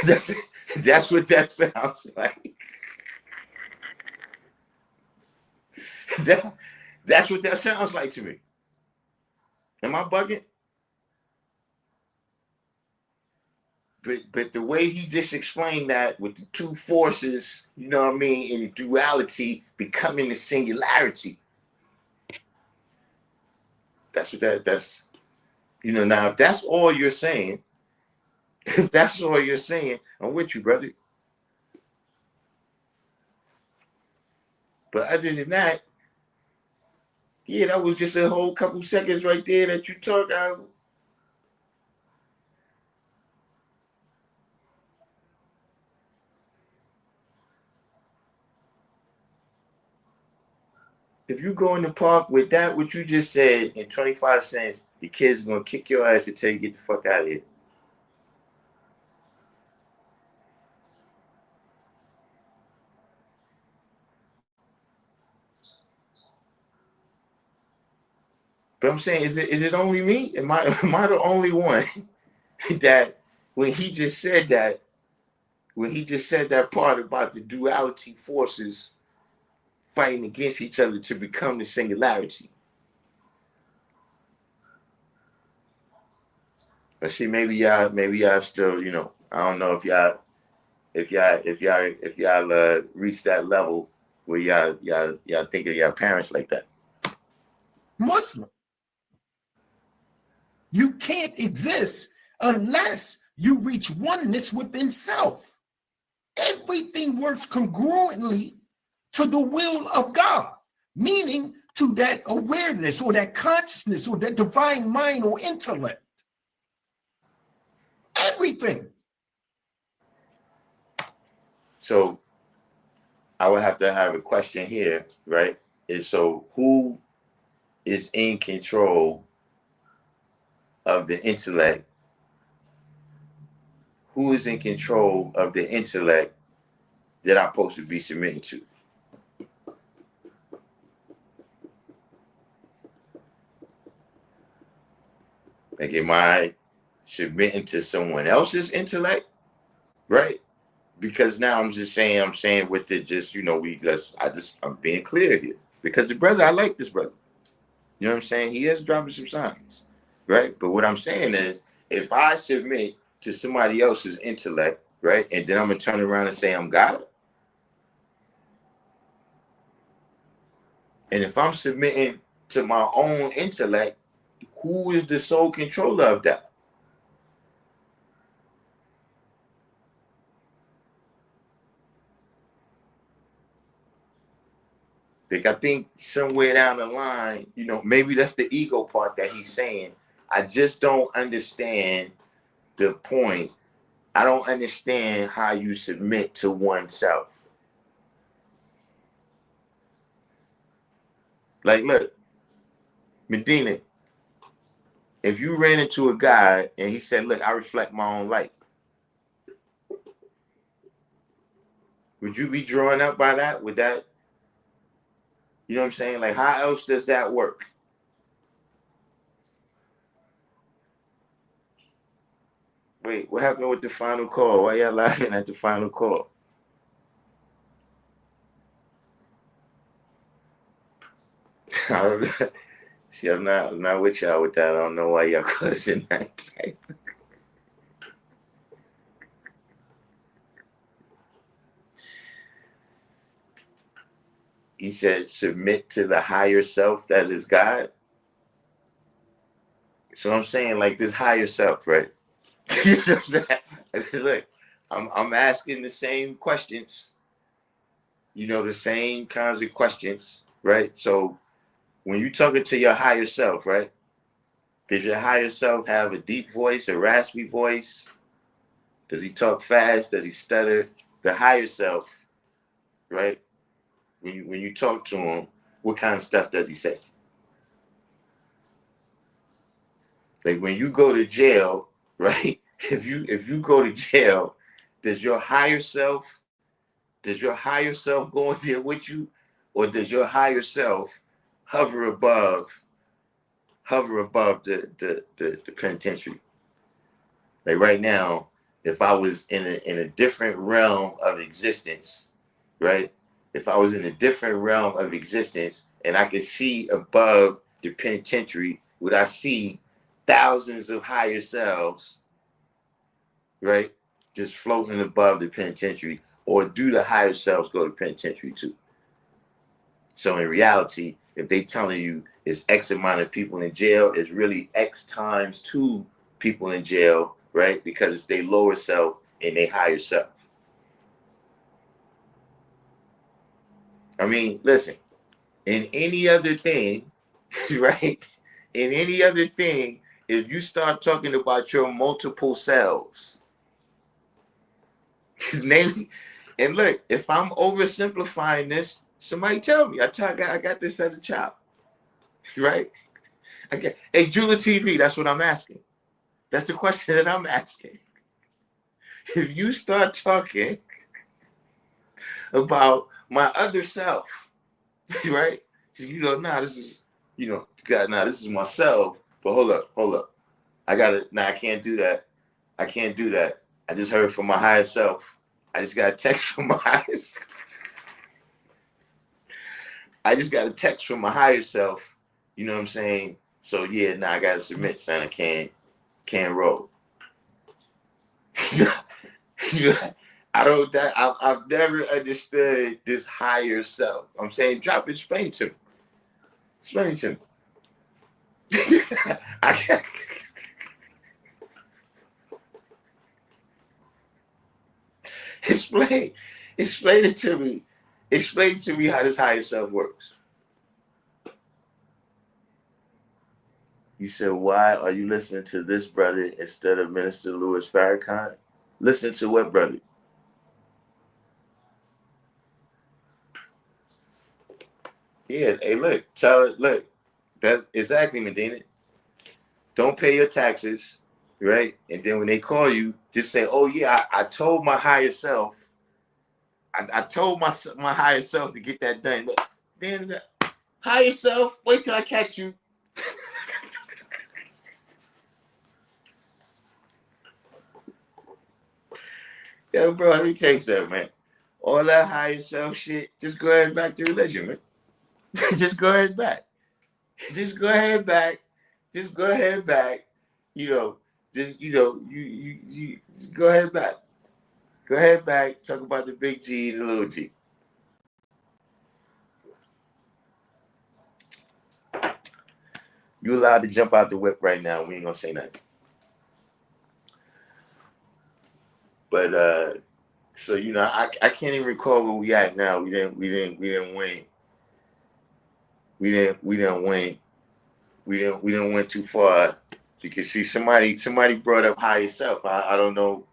that's that's what that sounds like. That's what that sounds like to me. Am I bugging? But the way he just explained that with the two forces, you know what I mean, in the duality becoming the singularity. That's you know, now if that's all you're saying, if that's all you're saying, I'm with you, brother. But other than that, yeah, that was just a whole couple seconds right there that you talk out. If you go in the park with that, what you just said, in 25 cents, the kids are gonna kick your ass until you get the fuck out of here. But I'm saying, is it only me? Am I the only one that when he just said that, when he just said that part about the duality forces fighting against each other to become the singularity? But see, maybe y'all still, you know, I don't know if y'all reach that level where y'all think of your parents like that. Muslim. You can't exist unless you reach oneness within self. Everything works congruently to the will of God, meaning to that awareness or that consciousness or that divine mind or intellect. Everything. So I would have to have a question here, right? Is so who is in control of the intellect? Who is in control of the intellect that I'm supposed to be submitting to? Like, am I submitting to someone else's intellect, right? Because now I'm saying with it, just, you know, I'm being clear here. Because the brother, I like this brother. You know what I'm saying? He is dropping some signs, right? But what I'm saying is, if I submit to somebody else's intellect, right, and then I'm gonna turn around and say I'm God, and if I'm submitting to my own intellect, who is the sole controller of that? Like, I think somewhere down the line, maybe that's the ego part that he's saying. I just don't understand the point. I don't understand how you submit to oneself. Like, look, Medina, if you ran into a guy and he said, look, I reflect my own light, would you be drawn up by that? Would that, you know what I'm saying? Like, how else does that work? Wait, what happened with the final call? Why y'all laughing at the final call? I don't know. See, I'm not with y'all with that. I don't know why y'all cussing that type. He said, submit to the higher self that is God. So I'm saying, like, this higher self, right? You know what I'm saying? Look, I'm asking the same questions, the same kinds of questions, right? So when you talking to your higher self, right? Does your higher self have a deep voice, a raspy voice? Does he talk fast? Does he stutter? The higher self, right? When you talk to him, what kind of stuff does he say? Like, when you go to jail, right? If you go to jail, does your higher self go in there with you, or does your higher self hover above the penitentiary? Like, right now, if I was in a different realm of existence, right? If I was in a different realm of existence and I could see above the penitentiary, would I see thousands of higher selves, right? Just floating above the penitentiary, or do the higher selves go to penitentiary too? So in reality, if they telling you it's X amount of people in jail, it's really X times 2 people in jail, right? Because it's their lower self and their higher self. I mean, listen, in any other thing, right? In any other thing, if you start talking about your multiple selves, name, and look, if I'm oversimplifying this, somebody tell me. I got this as a child, right? Hey, Jula TV, that's what I'm asking. That's the question that I'm asking. If you start talking about my other self, right? So this is, God, this is myself. But hold up. I can't do that. I can't do that. I just heard from my higher self. I just got a text from my higher self. I just got a text from my higher self. You know what I'm saying? So yeah, I gotta submit, son. I can't roll. I've never understood this higher self. I'm saying, explain it to me. Explain it to me. I can't. Explain it to me. Explain to me how this higher self works. You said, why are you listening to this brother instead of Minister Louis Farrakhan? Listen to what brother? Yeah, hey, look, that exactly, Medina. Don't pay your taxes, right? And then when they call you, just say, oh yeah, I told my higher self, I told my higher self to get that done. Look, then higher self, wait till I catch you. Yo, bro, let me tell you something, man. All that higher self shit, just go ahead back to religion, man. Just go ahead back. Just go ahead back. Just go ahead back. You just go ahead back. Go ahead back. Talk about the big G and the little G. You allowed to jump out the whip right now. We ain't gonna say nothing. But so I can't even recall where we at now. We didn't win. we didn't went too far. You can see somebody brought up higher self. I don't know.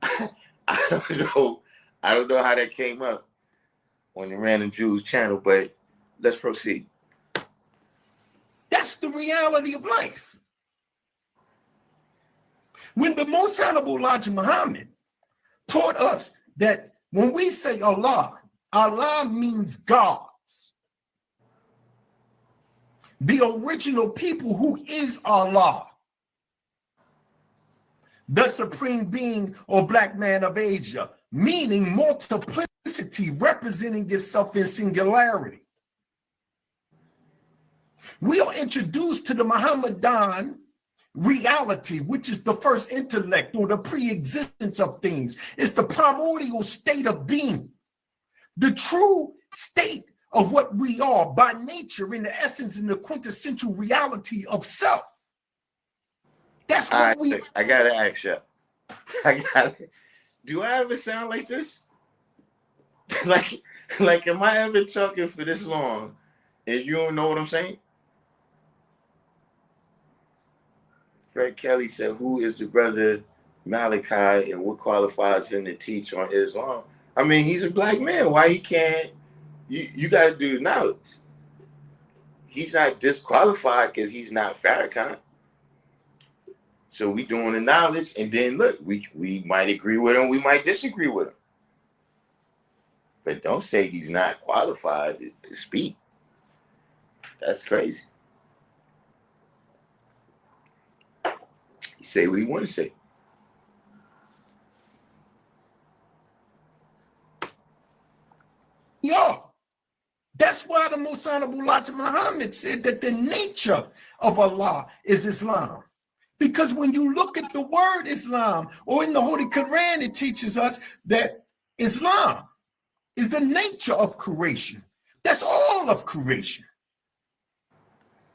I don't know how that came up on the Random Jews channel, but let's proceed. That's the reality of life. When the Most Honorable Elijah Muhammad taught us that when we say Allah, Allah means gods. The original people who is Allah, the supreme being or black man of Asia, meaning multiplicity representing itself in singularity. We are introduced to the Muhammadan reality, which is the first intellect or the pre-existence of things. It's the primordial state of being, the true state of what we are by nature, in the essence and the quintessential reality of self. That's what I gotta ask you. Do I ever sound like this? like am I ever talking for this long and you don't know what I'm saying? Fred Kelly said, who is the brother Malachi and what qualifies him to teach on Islam? I mean, he's a black man. Why he can't? You got to do the knowledge. He's not disqualified because he's not Farrakhan. So we doing the knowledge, and then look, we might agree with him, we might disagree with him. But don't say he's not qualified to speak. That's crazy. He say what he want to say. Yo, that's why the Most Honorable Elijah Muhammad said that the nature of Allah is Islam. Because when you look at the word Islam, or in the Holy Quran, it teaches us that Islam is the nature of creation. That's all of creation.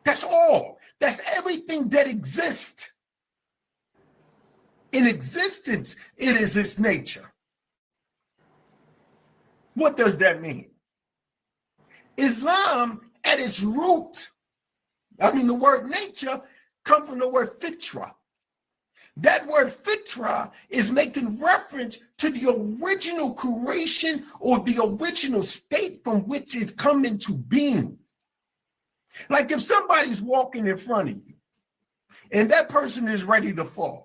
That's all. That's everything that exists. In existence, it is its nature. What does that mean? Islam, at its root, the word nature comes from the word fitra. That word fitra is making reference to the original creation or the original state from which it's come into being. Like if somebody's walking in front of you and that person is ready to fall,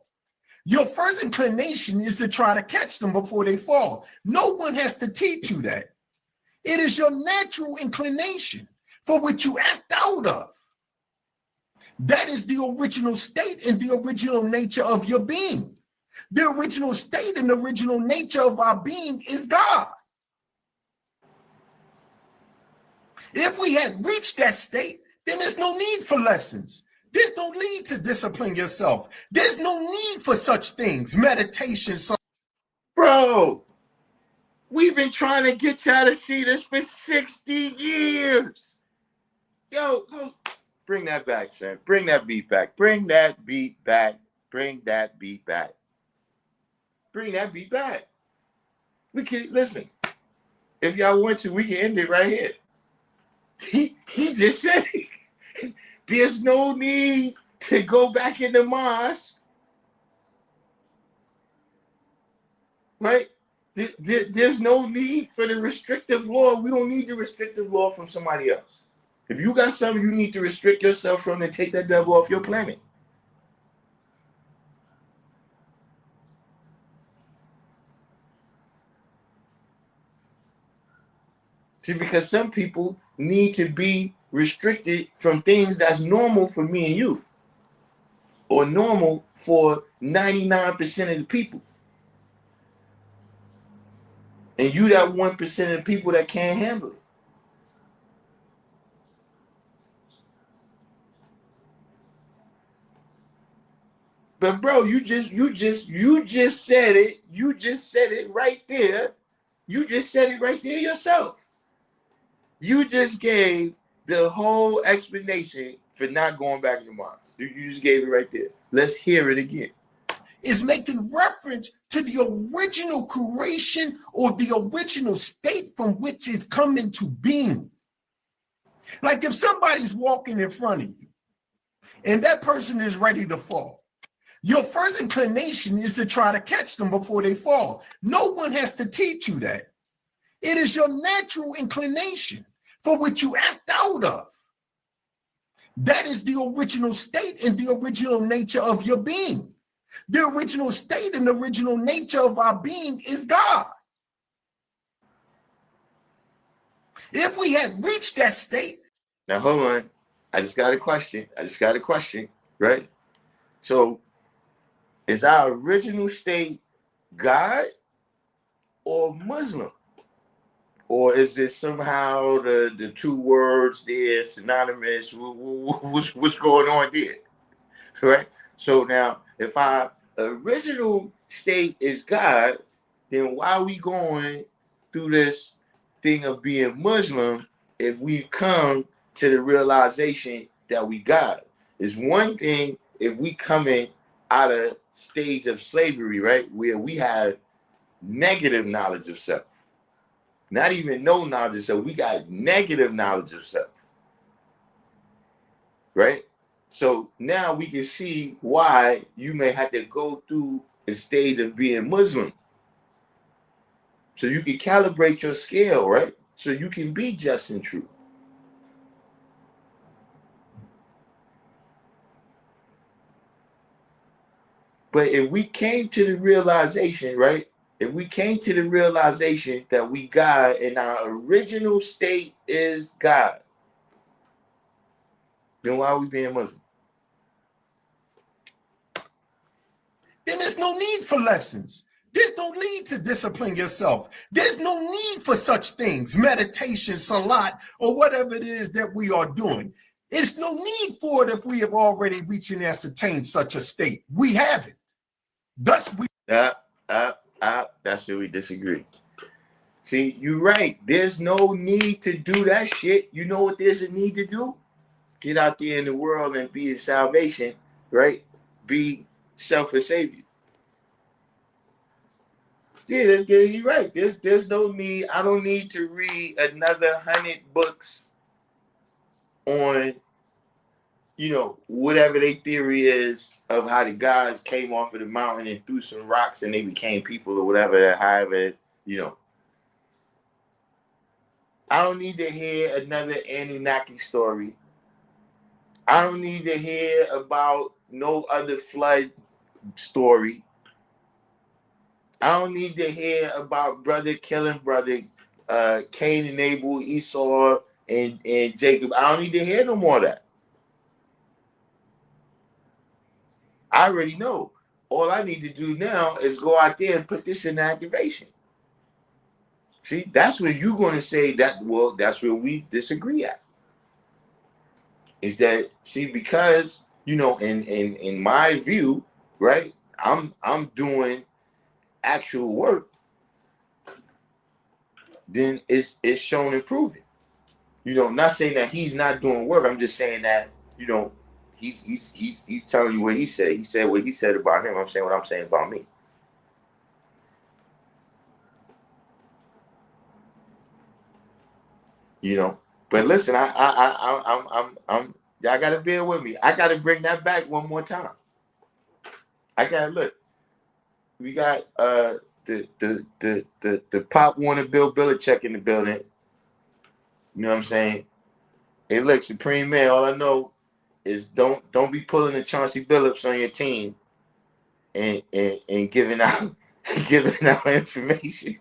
your first inclination is to try to catch them before they fall. No one has to teach you that. It is your natural inclination for which you act out of. That is the original state and the original nature of your being. The original state and the original nature of our being is God. If we had reached that state, then there's no need for lessons. There's no need to discipline yourself. There's no need for such things, meditation. Bro, we've been trying to get y'all to see this for 60 years. Yo, bring that back, son. Bring that beat back. Bring that beat back. Bring that beat back. Bring that beat back. We can, listen, if y'all want to, we can end it right here. He just said it. There's no need to go back in the mosque, right? There's no need for the restrictive law. We don't need the restrictive law from somebody else. If you got something you need to restrict yourself from, then take that devil off your planet. See, because some people need to be restricted from things that's normal for me and you, or normal for 99% of the people. And you that 1% of the people that can't handle it. But bro, you just said it. You just said it right there. You just said it right there yourself. You just gave the whole explanation for not going back to the mosque. You just gave it right there. Let's hear it again. Is making reference to the original creation or the original state from which it's come into being. Like if somebody's walking in front of you and that person is ready to fall, your first inclination is to try to catch them before they fall. No one has to teach you that. It is your natural inclination for which you act out of. That is the original state and the original nature of your being. The original state and the original nature of our being is God. If we had reached that state. Now, hold on. I just got a question, right? So, is our original state God or Muslim? Or is it somehow the two words there synonymous? What's going on there? Right? So now, if our original state is God, then why are we going through this thing of being Muslim if we come to the realization that we God? It's one thing if we coming out of stage of slavery, right, where we have negative knowledge of self. Not even no knowledge of self. We got negative knowledge of self. Right? So now we can see why you may have to go through a stage of being Muslim. So you can calibrate your scale, right? So you can be just and true. But if we came to the realization, right? If we came to the realization that we God and our original state is God, then why are we being Muslim? Then there's no need for lessons. There's no need to discipline yourself. There's no need for such things, meditation, salat, or whatever it is that we are doing. There's no need for it if we have already reached and ascertained such a state. We haven't. Thus, we. That's where we disagree. See, you're right. There's no need to do that shit. You know what there's a need to do? Get out there in the world and be a salvation, right? Be self-a-savior. Yeah, you're right. There's no need. I don't need to read another 100 books on, whatever their theory is of how the gods came off of the mountain and threw some rocks and they became people or whatever, however, I don't need to hear another Anunnaki story. I don't need to hear about no other flood story. I don't need to hear about brother killing brother, Cain and Abel, Esau and Jacob. I don't need to hear no more of that. I already know. All I need to do now is go out there and put this in activation. See, that's where you're going to say that, well, that's where we disagree at. Is that, see, because, in my view, right, I'm doing actual work, then it's shown and proven. I'm not saying that he's not doing work. I'm just saying that, he's telling you what he said. He said what he said about him. I'm saying what I'm saying about me. But listen, I'm y'all gotta bear with me. I gotta bring that back one more time. I gotta look. We got the Pop Warner Bill Belichick in the building. You know what I'm saying? Hey, look, Supreme Man, all I know is don't be pulling the Chauncey Billups on your team and giving out information.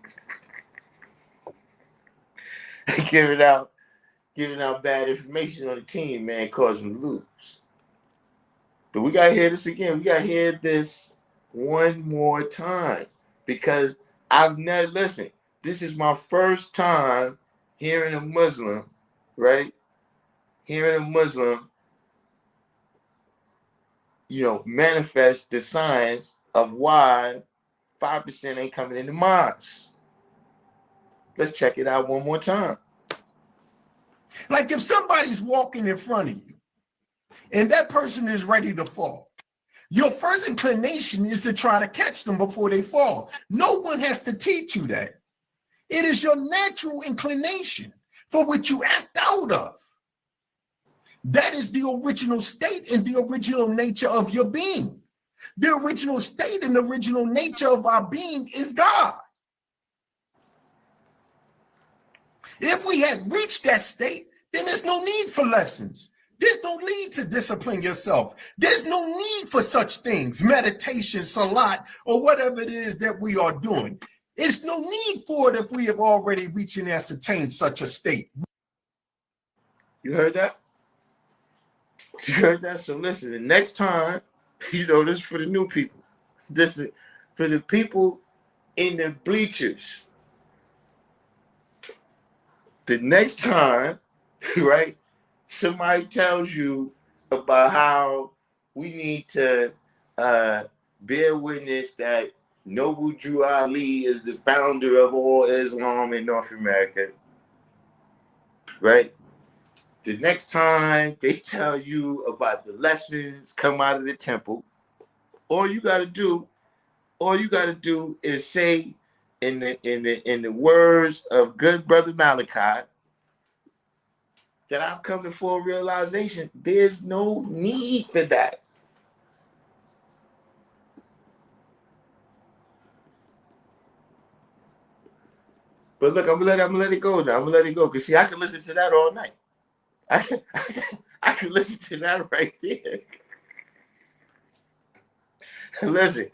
giving out bad information on the team, man, causing them to lose. But we gotta hear this again. We gotta hear this one more time because I've never listened. This is my first time hearing a Muslim, right? Hearing a Muslim, manifest the signs of why 5% ain't coming in the mosque. Let's check it out one more time. Like if somebody's walking in front of you and that person is ready to fall, your first inclination is to try to catch them before they fall. No one has to teach you that. It is your natural inclination for which you act out of. That is the original state and the original nature of your being. The original state and the original nature of our being is God. If we had reached that state, then there's no need for lessons. There's no need to discipline yourself. There's no need for such things, meditation, salat, or whatever it is that we are doing. There's no need for it if we have already reached and ascertained such a state. You heard that? You heard that? So listen, the next time, this is for the new people. This is for the people in the bleachers. The next time, right, somebody tells you about how we need to bear witness that Noble Drew Ali is the founder of all Islam in North America, right? The next time they tell you about the lessons come out of the temple, all you gotta do is say in the words of good brother Malachi that I've come to full realization. There's no need for that. But look, I'm gonna let it go now. I'm gonna let it go because see, I can listen to that all night. I can listen to that right there. Listen,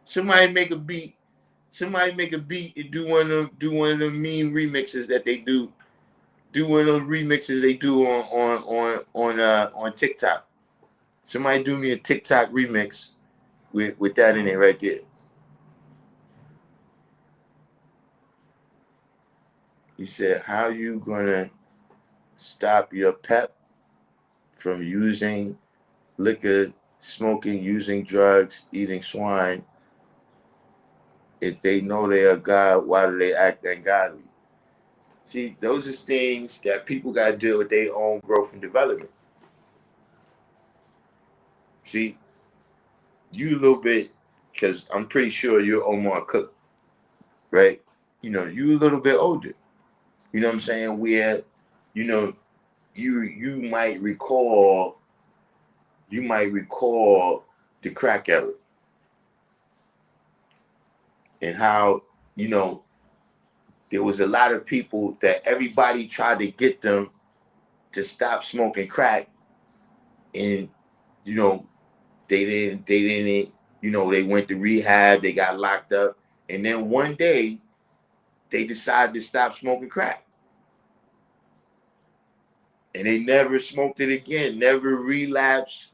somebody make a beat and do one of them mean remixes that they do. Do one of those remixes they do on TikTok. Somebody do me a TikTok remix with that in it right there. You said, how you gonna stop your pep from using liquor, smoking, using drugs, eating swine? If they know they are God, why do they act ungodly? See, those are things that people got to deal with their own growth and development. See, you a little bit, because I'm pretty sure you're Omar Cook, right? You a little bit older. You know what I'm saying? Where, you might recall the crack era and how, there was a lot of people that everybody tried to get them to stop smoking crack, and they didn't, they went to rehab, they got locked up, and then one day they decided to stop smoking crack. And they never smoked it again, never relapsed.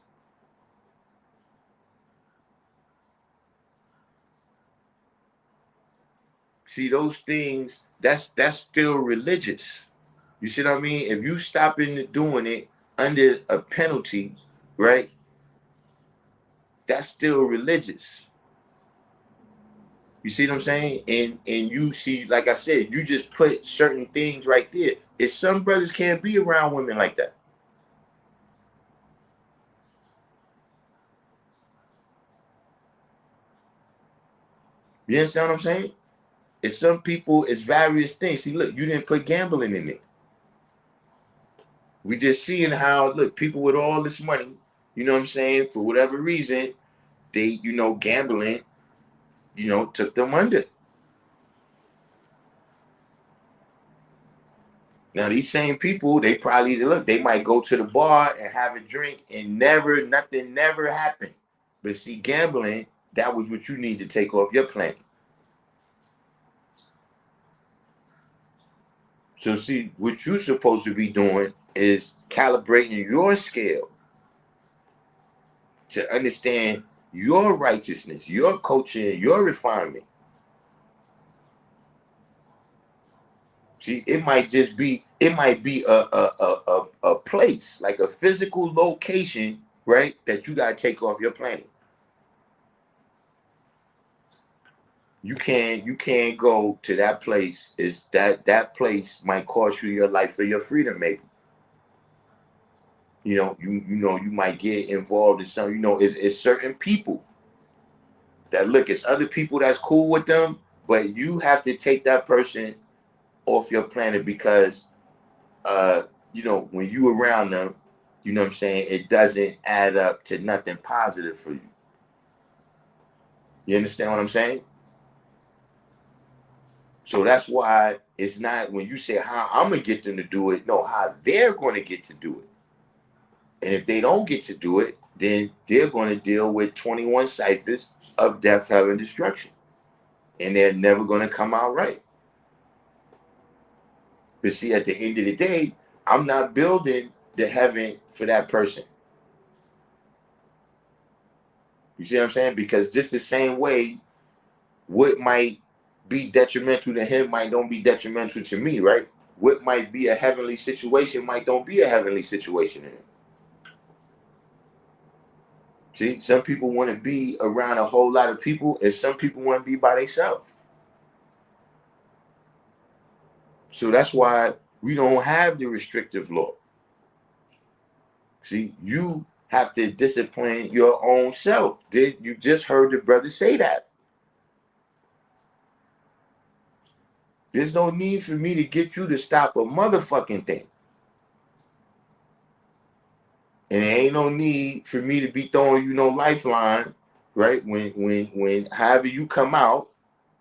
See, those things, that's still religious. You see what I mean? If you stop doing it under a penalty, right? That's still religious. You see what I'm saying? And you see, like I said, you just put certain things right there. If some brothers can't be around women like that. You understand what I'm saying? It's some people, it's various things. See, look, you didn't put gambling in it. We just seeing how, look, people with all this money, you know what I'm saying, for whatever reason, they, gambling, took them under. Now, these same people, they might go to the bar and have a drink and nothing never happened. But see, gambling, that was what you need to take off your planet. So see, what you're supposed to be doing is calibrating your scale to understand your righteousness, your coaching, your refinement. See, it might be a place, like a physical location, right, that you gotta take off your planet. You can't go to that place. Is that place might cost you your life or your freedom, maybe. You might get involved in some, it's certain people that look, it's other people that's cool with them, but you have to take that person off your planet because when you around them, you know what I'm saying, it doesn't add up to nothing positive for you. You understand what I'm saying? So that's why it's not when you say how I'm gonna get them to do it, no, how they're gonna get to do it. And if they don't get to do it, then they're gonna deal with 21 ciphers of death, hell, and destruction. And they're never gonna come out right. But see, at the end of the day, I'm not building the heaven for that person. You see what I'm saying? Because just the same way, what might be detrimental to him might don't be detrimental to me, right? What might be a heavenly situation might don't be a heavenly situation to him. See, some people want to be around a whole lot of people, and some people want to be by themselves. So that's why we don't have the restrictive law. See, you have to discipline your own self. Did you just heard the brother say that? There's no need for me to get you to stop a motherfucking thing. And there ain't no need for me to be throwing you no lifeline, right? When however you come out,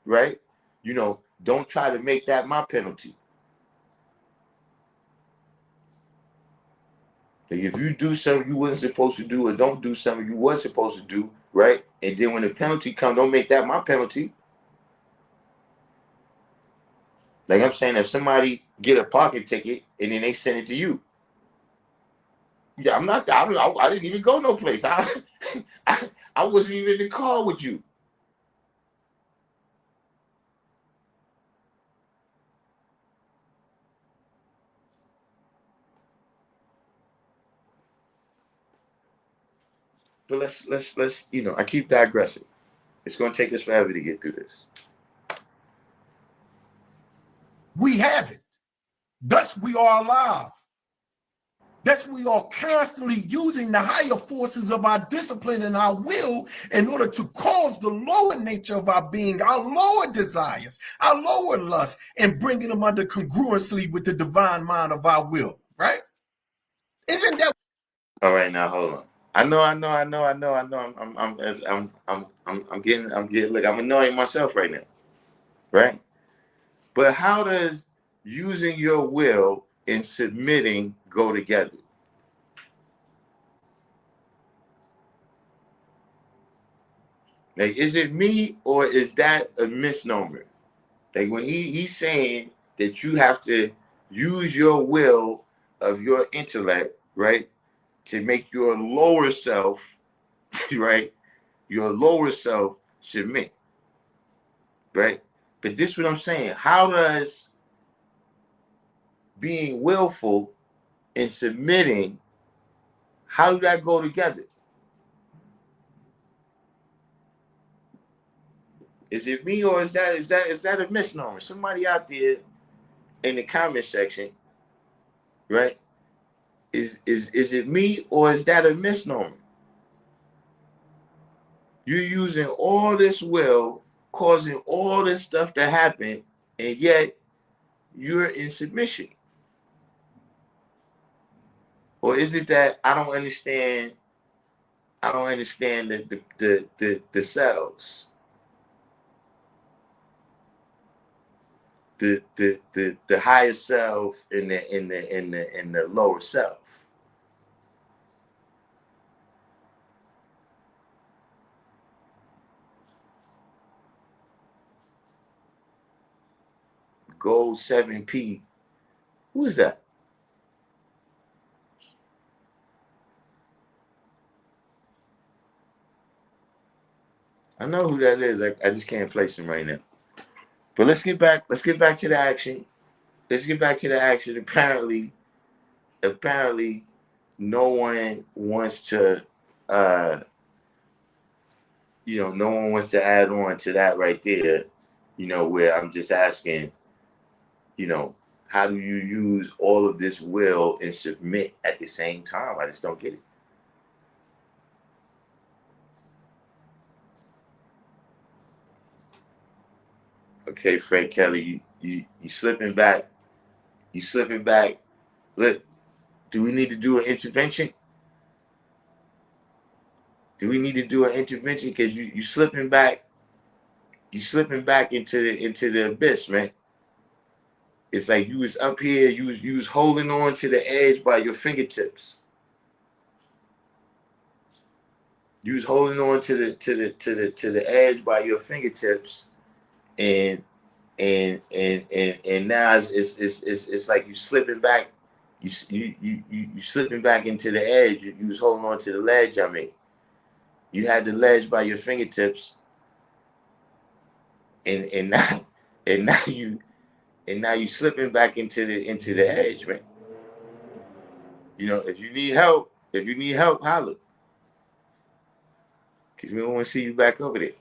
right? You know, don't try to make that my penalty. Like if you do something you wasn't supposed to do or don't do something you was supposed to do, right? And then when the penalty comes, don't make that my penalty. Like I'm saying, if somebody get a parking ticket and then they send it to you, yeah, I didn't even go no place. I wasn't even in the car with you. But let's you know, I keep digressing. It's going to take us forever to get through this. We have it. Thus we are alive. Thus we are constantly using the higher forces of our discipline and our will in order to cause the lower nature of our being, our lower desires, our lower lusts, and bringing them under congruency with the divine mind of our will, right? Isn't that? All right, now hold on. I know. I'm getting. Look, I'm annoying myself right now, right? But how does using your will and submitting go together? Like, is it me or is that a misnomer? Like when he's saying that you have to use your will of your intellect, right, to make your lower self, right, your lower self submit, right? But this is what I'm saying. How does being willful and submitting, how do that go together? Is it me or is that a misnomer? Somebody out there in the comment section, right? Is it me or is that a misnomer? You're using all this will, causing all this stuff to happen, and yet you're in submission. Or is it that I don't understand the cells, the higher self and the lower self. Gold 7P. Who is that? I know who that is. I just can't place him right now. But let's get back to the action. Let's get back to the action. Apparently no one wants to no one wants to add on to that right there, where I'm just asking, how do you use all of this will and submit at the same time? I just don't get it. Okay, Fred Kelly, you slipping back. You slipping back. Look, Do we need to do an intervention? Do we need to do an intervention? Because you slipping back into the abyss, man. It's like you was up here, you was holding on to the edge by your fingertips. You was holding on to the edge by your fingertips, and now it's like you slipping back. You slipping back into the edge. You was holding on to the ledge. I mean, you had the ledge by your fingertips, and now and now you slipping back into the edge, man. You know, if you need help, holler, because we don't want to see you back over there.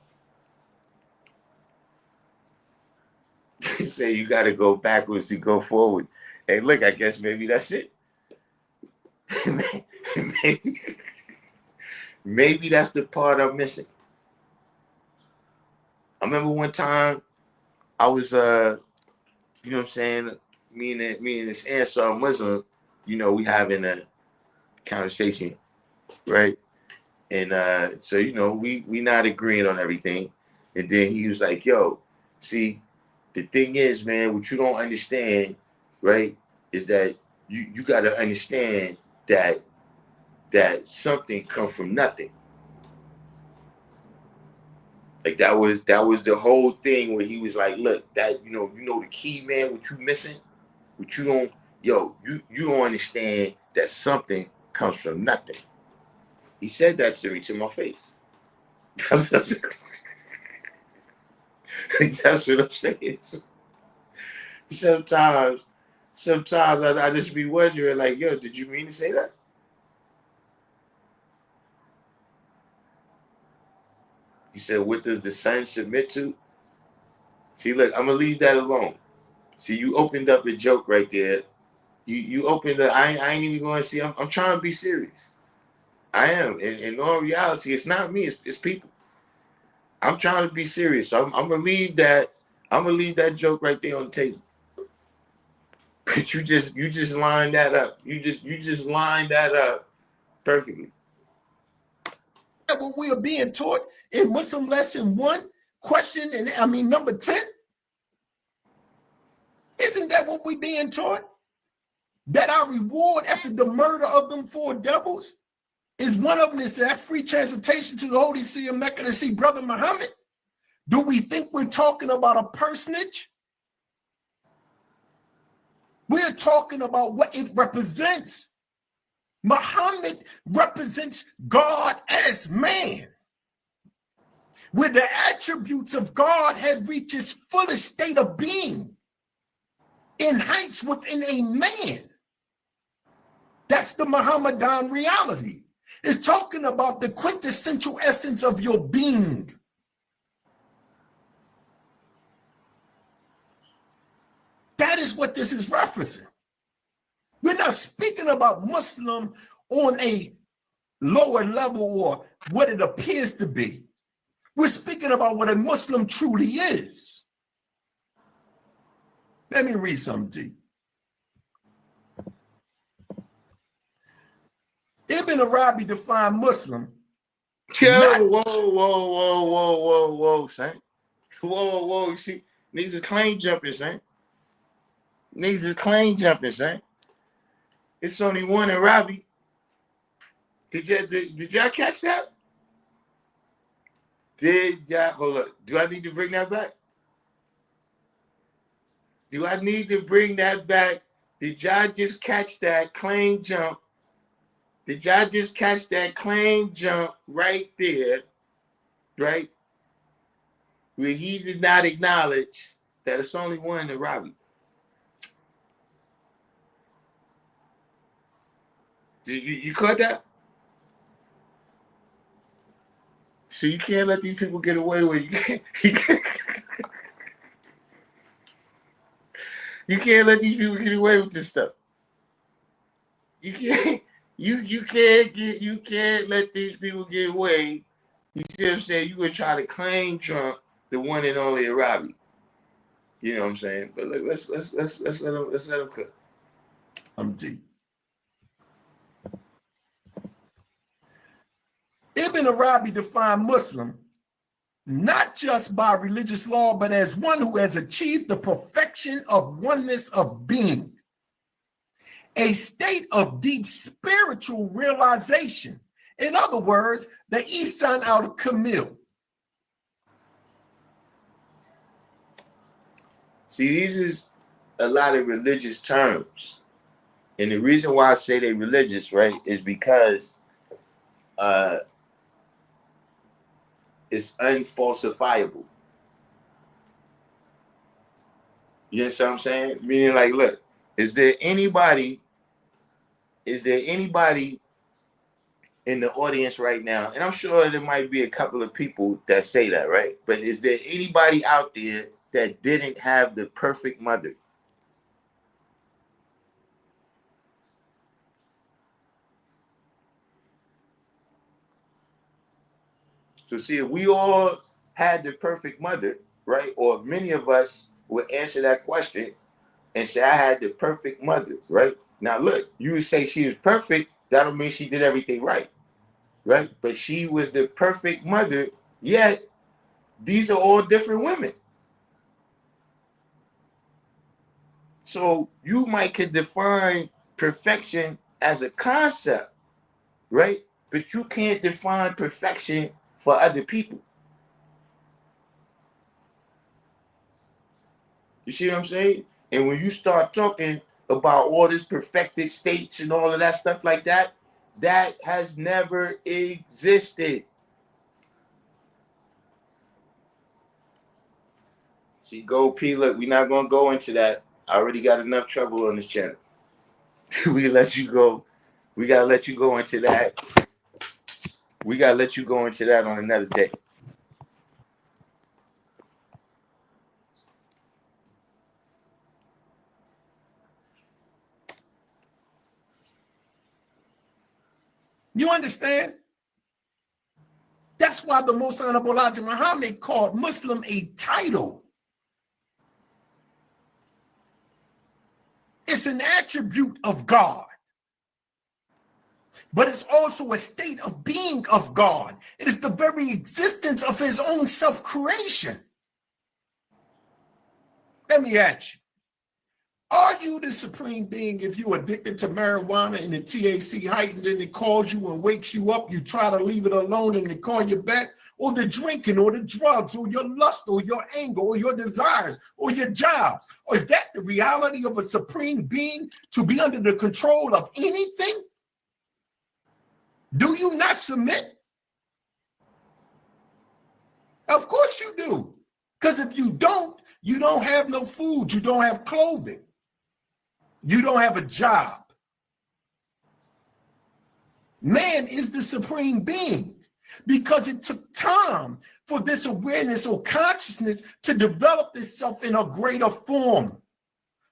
Say you got to go backwards to go forward. Hey, look, I guess maybe that's it. maybe that's the part I'm missing. I remember one time I was, you know what I'm saying? Me and this Ansar Muslim, you know, we having a conversation, right? And so, you know, we not agreeing on everything. And then he was like, yo, see, the thing is, man, what you don't understand, right, is that you got to understand that something comes from nothing. Like that was the whole thing where he was like, look, that you know the key, man, what you missing, what you don't, you don't understand that something comes from nothing. He said that to me to my face. That's what I'm saying. Sometimes I just be wondering, like, yo, did you mean to say that? You said, what does the sun submit to? See, look, I'm gonna leave that alone. See, you opened up a joke right there. You opened up. I ain't even going to see. I'm trying to be serious. I am. In all reality, it's not me. It's people. I'm trying to be serious. So I'm gonna leave that. I'm gonna leave that joke right there on the table. But you just lined that up. You just lined that up perfectly. What we are being taught in Muslim lesson 1, question, and I mean number 10. Isn't that what we being taught? That our reward after the murder of them 4 devils is one of them is that free transportation to the Holy See of Mecca to see Brother Muhammad? Do we think we're talking about a personage? We're talking about what it represents. Muhammad represents God as man, where the attributes of God had reached its fullest state of being in heights within a man. That's the Muhammadan reality. It's talking about the quintessential essence of your being. That is what this is referencing. We're not speaking about Muslim on a lower level or what it appears to be. We're speaking about what a Muslim truly is. Let me read something to you. Ibn Arabi defined Muslim. Yo, whoa, son. Whoa. You see, niggas is claim jumping, son. It's only one Arabi. Did y'all catch that? Hold up. Do I need to bring that back? Did y'all just catch that claim jump? Did y'all just catch that claim jump right there? Right? Where he did not acknowledge that it's only one Arabi. You caught that? So you can't let these people get away with it. You can't let these people get away with this stuff. You can't. You can't let these people get away. You see what I'm saying? You gonna try to claim Trump, the one and only Arabi. You know what I'm saying? But look, let's let him cook. I'm deep. Ibn Arabi defined Muslim not just by religious law, but as one who has achieved the perfection of oneness of being, a state of deep spiritual realization. In other words, the Ihsan al-Kamil. See, these is a lot of religious terms. And the reason why I say they're religious, right, is because it's unfalsifiable. You understand what I'm saying? Meaning, like, look, is there anybody in the audience right now? And I'm sure there might be a couple of people that say that, right? But is there anybody out there that didn't have the perfect mother? So see, if we all had the perfect mother, right? Or if many of us would answer that question and say, I had the perfect mother, right? Now look, you would say she was perfect, that don't mean she did everything right, right? But she was the perfect mother, yet these are all different women. So you might could define perfection as a concept, right? But you can't define perfection for other people. You see what I'm saying? And when you start talking about all this perfected states and all of that stuff like that, that has never existed. See, Gold P, look, we're not gonna go into that. I already got enough trouble on this channel. We let you go. We gotta let you go into that. We gotta let you go into that on another day. You understand? That's why the Most Honorable Elijah Muhammad called Muslim a title. It's an attribute of God, but it's also a state of being of God. It is the very existence of his own self-creation. Let me ask you, are you the supreme being if you're addicted to marijuana and the THC heightened and it calls you and wakes you up, you try to leave it alone and they call you back? Or the drinking or the drugs or your lust or your anger or your desires or your jobs? Or is that the reality of a supreme being, to be under the control of anything? Do you not submit? Of course you do. Because if you don't have no food, you don't have clothing. You don't have a job. Man is the supreme being because it took time for this awareness or consciousness to develop itself in a greater form,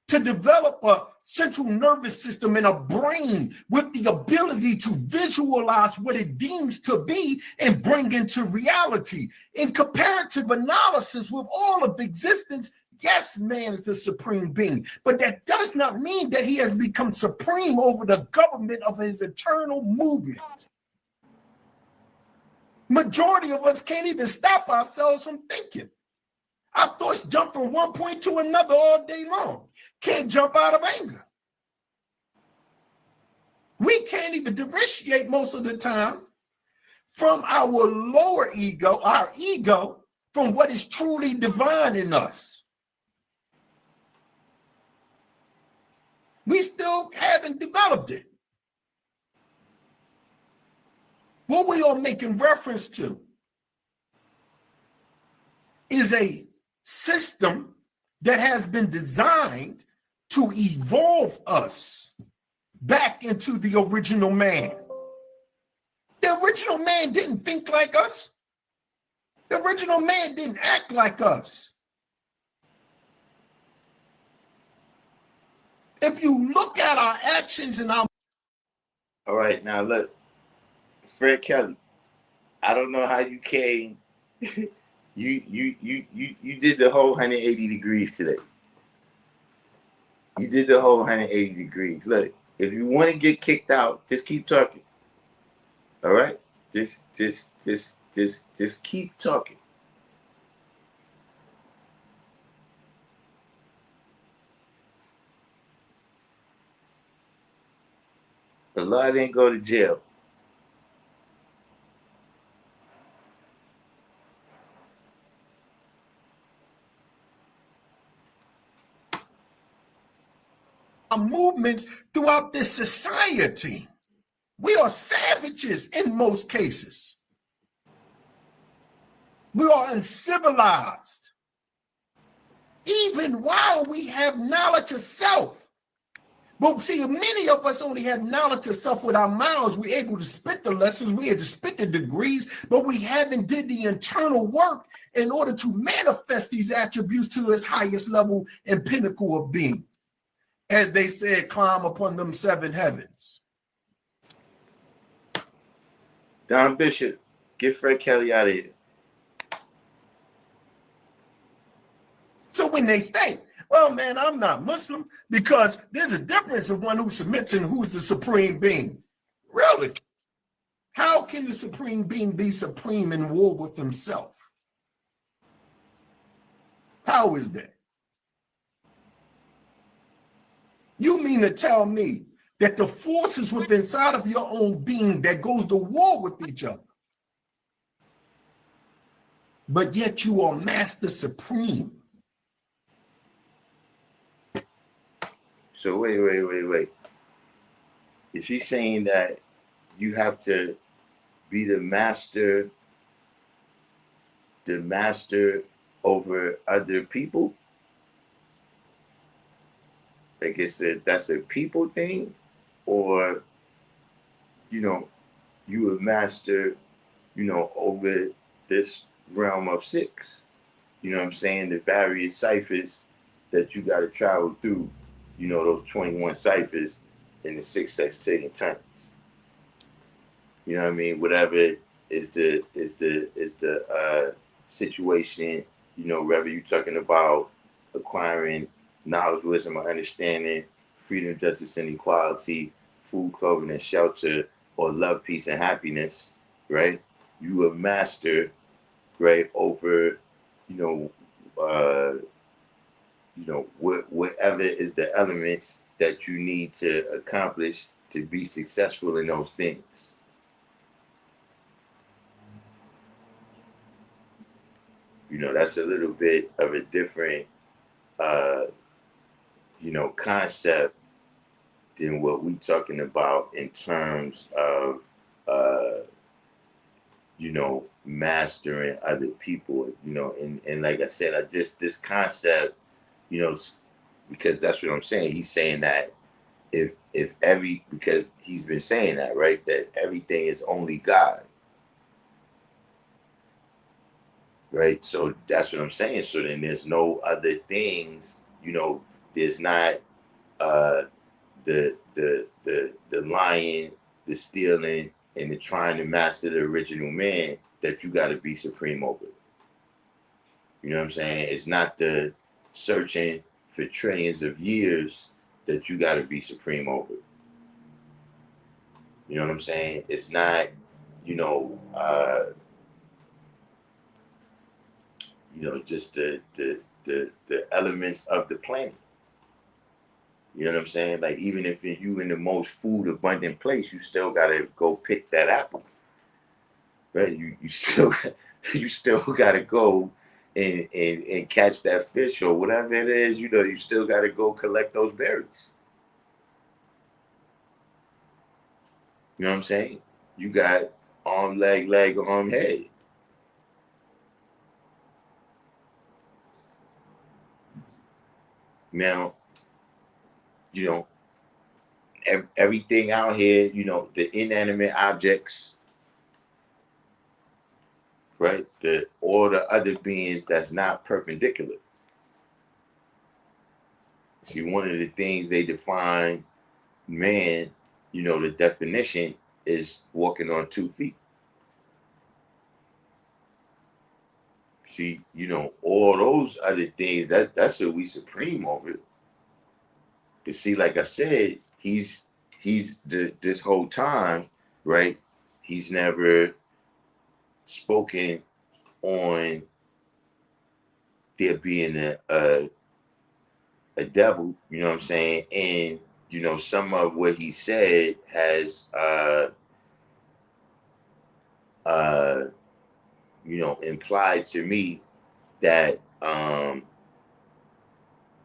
to develop a central nervous system and a brain with the ability to visualize what it deems to be and bring into reality. In comparative analysis with all of existence, yes, man is the supreme being, but that does not mean that he has become supreme over the government of his eternal movement. Majority of us can't even stop ourselves from thinking. Our thoughts jump from one point to another all day long. Can't jump out of anger. We can't even differentiate most of the time from our lower ego, our ego, from what is truly divine in us. We still haven't developed it. What we are making reference to is a system that has been designed to evolve us back into the original man. The original man didn't think like us. The original man didn't act like us. If you look at our actions and our... All right, now look, Fred Kelly, I don't know how you came. You did the whole 180 degrees today. You did the whole 180 degrees. Look, if you want to get kicked out, just keep talking. All right? Just keep talking. Allah didn't go to jail. Movements throughout this society. We are savages in most cases. We are uncivilized. Even while we have knowledge of self. But see, many of us only have knowledge of self with our mouths. We're able to spit the lessons, we're able to spit the degrees, but we haven't did the internal work in order to manifest these attributes to its highest level and pinnacle of being. As they said, climb upon them seven heavens. Don Bishop, get Fred Kelly out of here. So when they say, well, man, I'm not Muslim, because there's a difference of one who submits and who's the supreme being. Really? How can the supreme being be supreme in war with himself? How is that? You mean to tell me that the forces within inside of your own being that goes to war with each other, but yet you are master supreme? So wait. Is he saying that you have to be the master over other people? Like that's a people thing? Or, you a master, over this realm of six? You know what I'm saying? The various ciphers that you got to travel through, those 21 ciphers in the 6 sextillion times. You know what I mean? Whatever is the situation, whether you're talking about acquiring knowledge, wisdom, or understanding, freedom, justice, and equality, food, clothing, and shelter, or love, peace, and happiness, right? You a master, right, over, whatever is the elements that you need to accomplish to be successful in those things. That's a little bit of a different, concept than what we talking about in terms of, mastering other people, and like I said, this concept, because that's what I'm saying. He's saying that because he's been saying that, right? That everything is only God. Right. So that's what I'm saying. So then there's no other things, there's not the lying, the stealing, and the trying to master the original man that you got to be supreme over. You know what I'm saying? It's not the searching for trillions of years that you got to be supreme over. You know what I'm saying? It's not, just the elements of the planet. You know what I'm saying? Like, even if you in the most food abundant place, you still gotta go pick that apple, right? You still gotta go and catch that fish or whatever it is. You still gotta go collect those berries. You know what I'm saying? You got arm, leg, arm, head. Now, everything out here, the inanimate objects, right? All the other beings that's not perpendicular. See, one of the things they define man, the definition is walking on 2 feet. See, all those other things, that's what we supreme over. But see, like I said, he's this whole time, right? He's never spoken on there being a devil, you know what I'm saying? And, you know, some of what he said has, you know, implied to me that,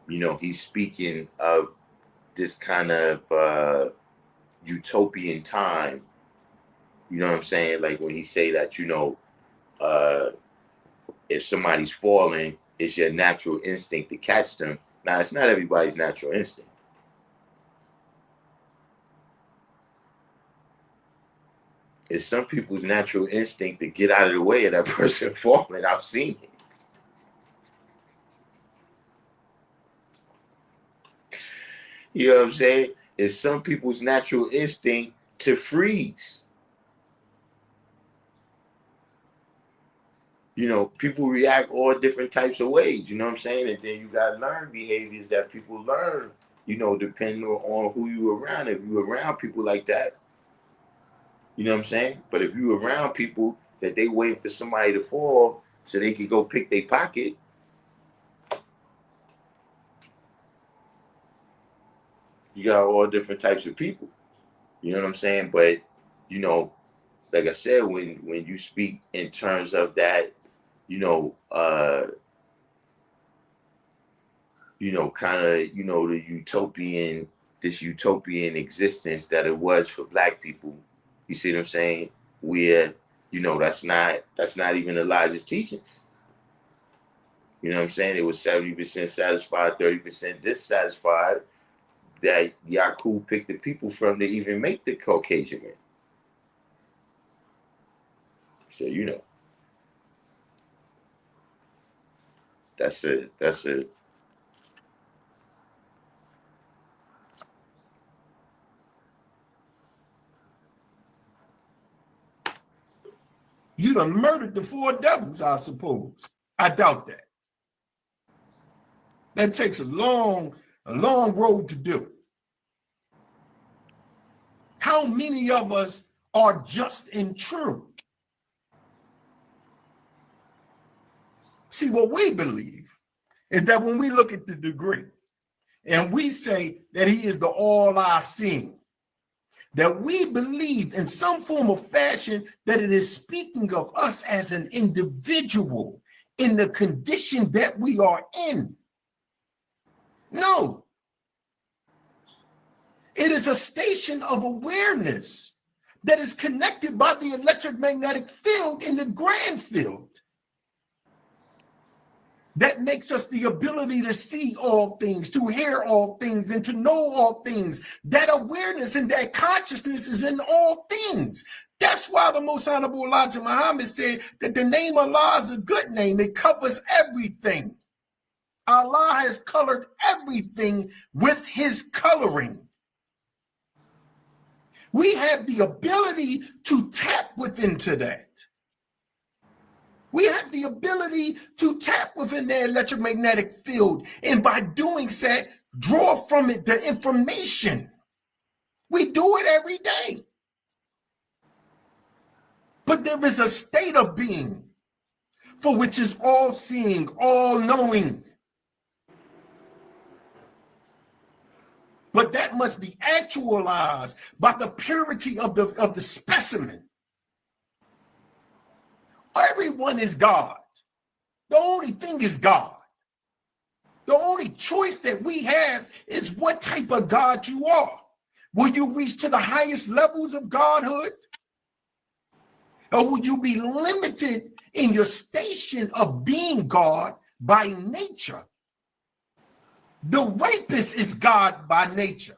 you know, he's speaking of this kind of utopian time. You know what I'm saying? Like when he say that, you know, if somebody's falling, it's your natural instinct to catch them. Now, it's not everybody's natural instinct. It's some people's natural instinct to get out of the way of that person falling. I've seen it. You know what I'm saying? It's some people's natural instinct to freeze. You know, people react all different types of ways, you know what I'm saying? And then you got to learn behaviors that people learn, you know, depending on who you around. If you around people like that, you know what I'm saying? But if you around people that they waiting for somebody to fall so they can go pick their pocket, you got all different types of people. You know what I'm saying? But, you know, like I said, when you speak in terms of that, you know, kind of, you know, this utopian existence that it was for black people. You see what I'm saying? Where, you know, that's not even Elijah's teachings. You know what I'm saying? It was 70% satisfied, 30% dissatisfied that Yakub picked the people from to even make the Caucasian man. So, you know, that's a You done murdered the 4 devils, I suppose. I doubt that. That takes a long road to do. How many of us are just and true? See, what we believe is that when we look at the degree and we say that he is the all-I-seeing, that we believe in some form of fashion that it is speaking of us as an individual in the condition that we are in. No. It is a station of awareness that is connected by the electromagnetic field in the grand field that makes us the ability to see all things, to hear all things, and to know all things. That awareness and that consciousness is in all things. That's why the Most Honorable Elijah Muhammad said that the name Allah is a good name. It covers everything. Allah has colored everything with his coloring. We have the ability to tap within to that. We have the ability to tap within the electromagnetic field, and by doing so, draw from it the information. We do it every day. But there is a state of being for which is all-seeing, all-knowing. But that must be actualized by the purity of the specimen. Everyone is God. The only thing is God. The only choice that we have is what type of God you are. Will you reach to the highest levels of godhood? Or will you be limited in your station of being God by nature? The rapist is God by nature.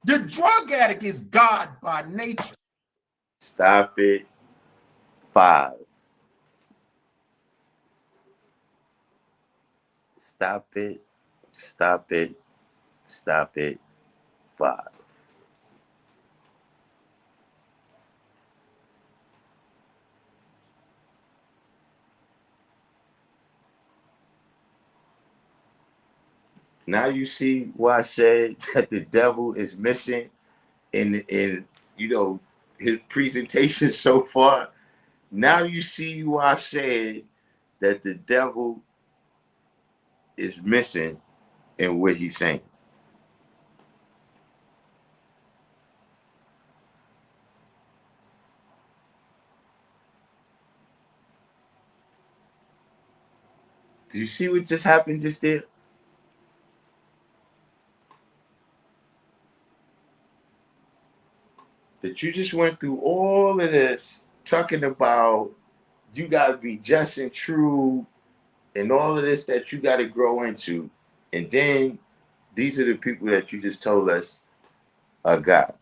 The drug addict is God by nature. Stop it. 5. Stop it. Stop it. Stop it. 5. Now you see why I said that the devil is missing in you know his presentation so far. Now you see why I said that the devil is missing in what he's saying. Do you see what just happened just there? That you just went through all of this talking about you got to be just and true and all of this that you got to grow into. And then these are the people that you just told us are God.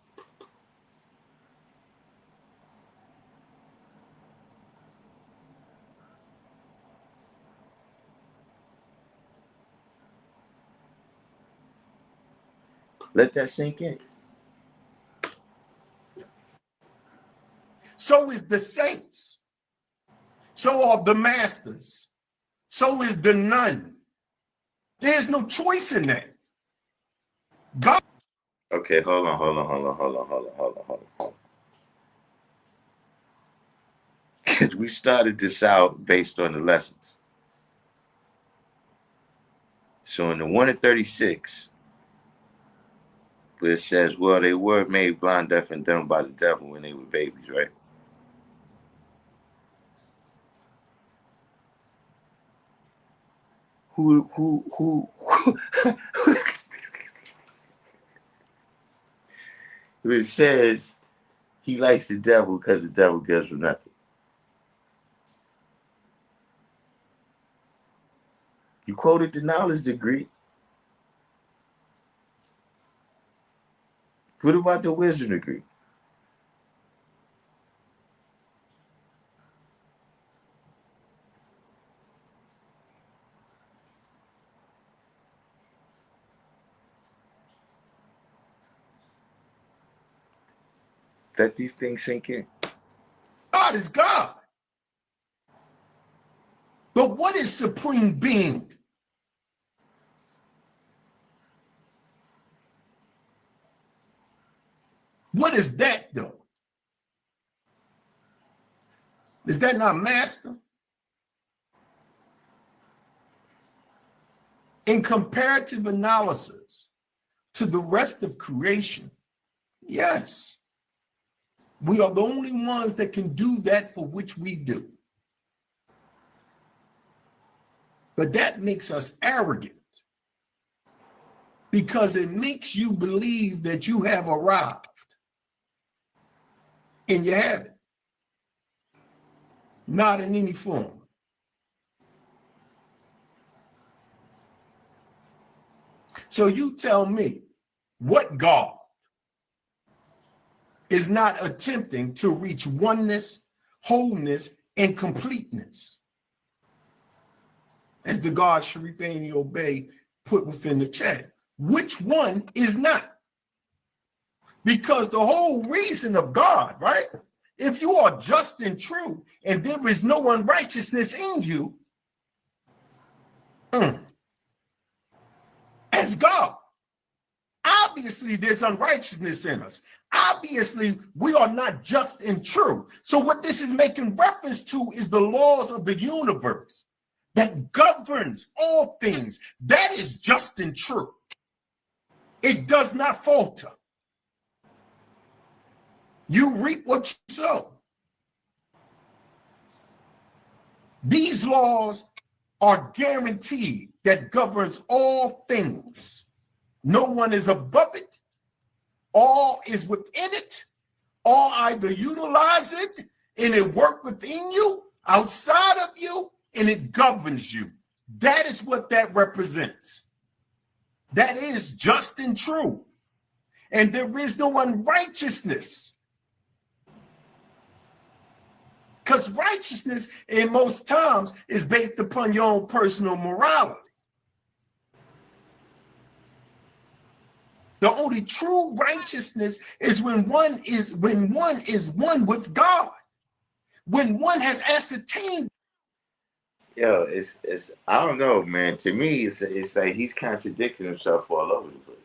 Let that sink in. So is the saints. So are the masters. So is the nun. There's no choice in that. God. Okay, hold on. Because we started this out based on the lessons. So in the 1 and 36, where it says, well, they were made blind, deaf, and dumb by the devil when they were babies, right? Who it says he likes the devil because the devil gives him nothing. You quoted the knowledge degree. What about the wisdom degree? Let these things sink in. God is God. But what is supreme being? What is that though? Is that not master? In comparative analysis to the rest of creation, yes. We are the only ones that can do that for which we do. But that makes us arrogant because it makes you believe that you have arrived. And you haven't. Not in any form. So you tell me, what God is not attempting to reach oneness, wholeness, and completeness? As the God Sharif Aini Obey put within the chat, which one is not? Because the whole reason of God, right? If you are just and true and there is no unrighteousness in you, as God, obviously there's unrighteousness in us. Obviously, we are not just and true. So what this is making reference to is the laws of the universe that governs all things. That is just and true. It does not falter. You reap what you sow. These laws are guaranteed that governs all things. No one is above it. All is within it. All either utilize it and it works within you, outside of you, and it governs you. That is what that represents. That is just and true. And there is no unrighteousness. Because righteousness in most times is based upon your own personal morality. The only true righteousness is when one is one with God. When one has ascertained. Yo, it's I don't know, man. To me, it's like he's contradicting himself all over the place.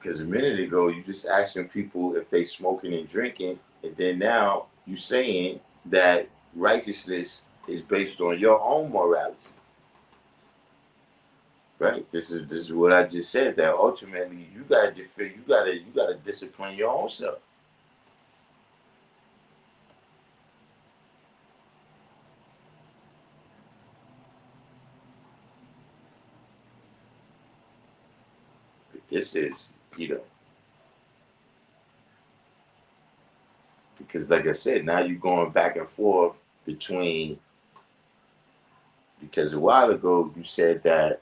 Because a minute ago, you just asking people if they smoking and drinking, and then now you saying that righteousness is based on your own morality. Right? This is what I just said. That ultimately you gotta discipline your own self. But this is, because like I said, now you're going back and forth between, because a while ago you said that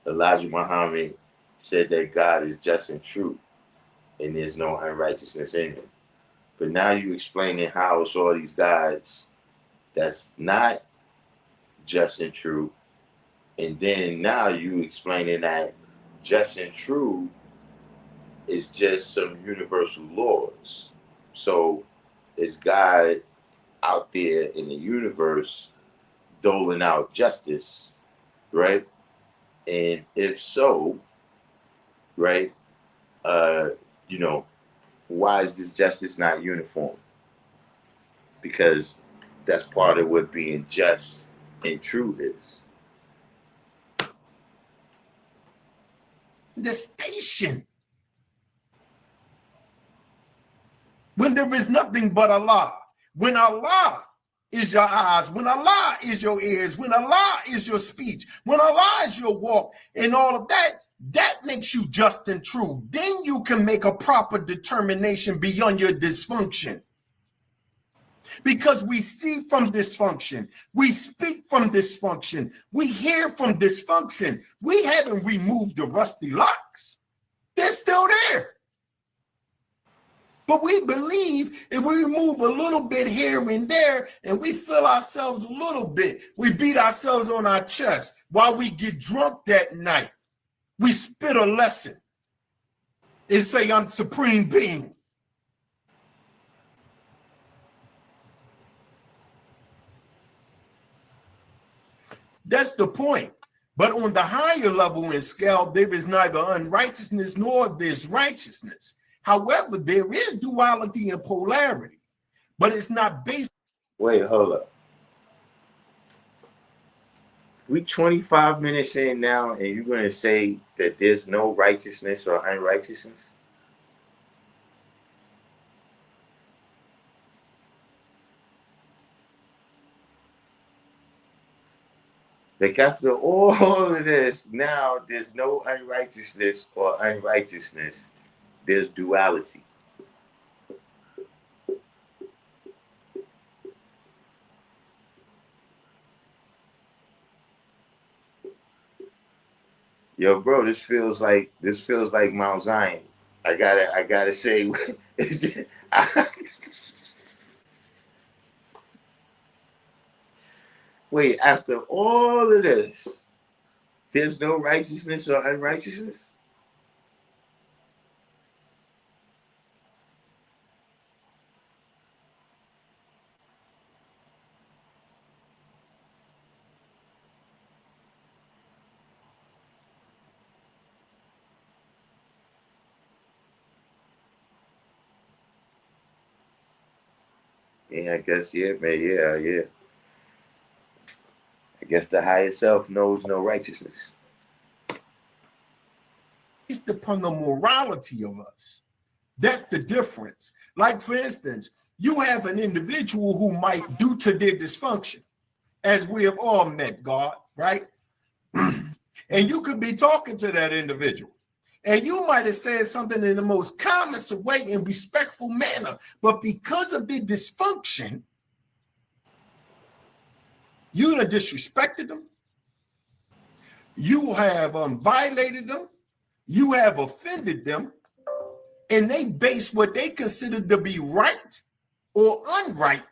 Elijah Muhammad said that God is just and true and there's no unrighteousness in him. But now you explaining how it's all these gods that's not just and true. And then now you explaining that just and true is just some universal laws. So is God out there in the universe doling out justice, right? And if so, right, uh, you know, why is this justice not uniform? Because that's part of what being just and true is. The station. When there is nothing but Allah. When Allah is your eyes, when Allah is your ears, when Allah is your speech, when Allah is your walk, and all of that, that makes you just and true. Then you can make a proper determination beyond your dysfunction. Because we see from dysfunction, we speak from dysfunction, we hear from dysfunction. We haven't removed the rusty locks. They're still there. But we believe if we remove a little bit here and there and we feel ourselves a little bit, we beat ourselves on our chest while we get drunk that night. We spit a lesson and say, I'm supreme being. That's the point. But on the higher level and scale, there is neither unrighteousness nor there's righteousness. However, there is duality and polarity, but it's not based. Wait, hold up. We 25 minutes in now, and you're going to say that there's no righteousness or unrighteousness? Like after all of this, now there's no unrighteousness or unrighteousness. There's duality. Yo, bro, this feels like Mount Zion. I gotta say, it's just, wait. After all of this, there's no righteousness or unrighteousness. Yeah, I guess, yeah, man, yeah. I guess the higher self knows no righteousness. Based upon the morality of us. That's the difference. Like, for instance, you have an individual who might, due to their dysfunction, as we have all met, God, right? And you could be talking to that individual. And you might have said something in the most common way and respectful manner. But because of their dysfunction, you have disrespected them. You have violated them. You have offended them. And they base what they consider to be right or unright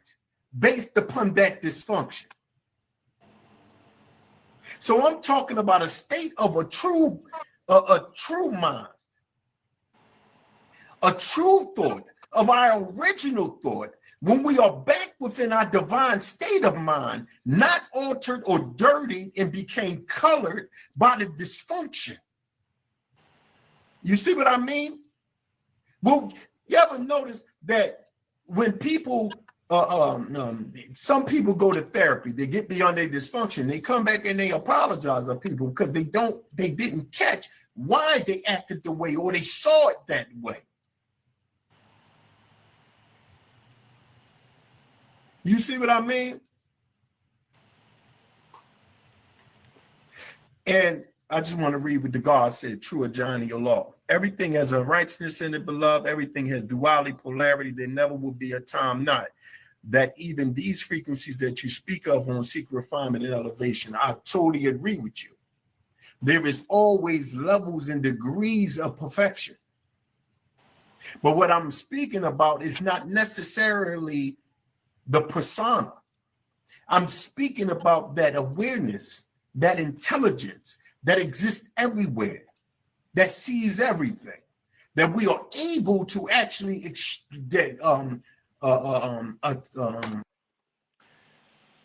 based upon that dysfunction. So I'm talking about a state of a true mind, a true thought of our original thought when we are back within our divine state of mind, not altered or dirtied and became colored by the dysfunction. You see what I mean? Well, you ever notice that when people, some people go to therapy, they get beyond their dysfunction, they come back and they apologize to people because they didn't catch why they acted the way or they saw it that way. You see what I mean? And I just want to read what the God said, true of Johnny, your law. Everything has a righteousness in it, beloved. Everything has duality, polarity. There never will be a time not that even these frequencies that you speak of on seek refinement and elevation. I totally agree with you. There is always levels and degrees of perfection. But what I'm speaking about is not necessarily the persona. I'm speaking about that awareness, that intelligence that exists everywhere, that sees everything, that we are able to actually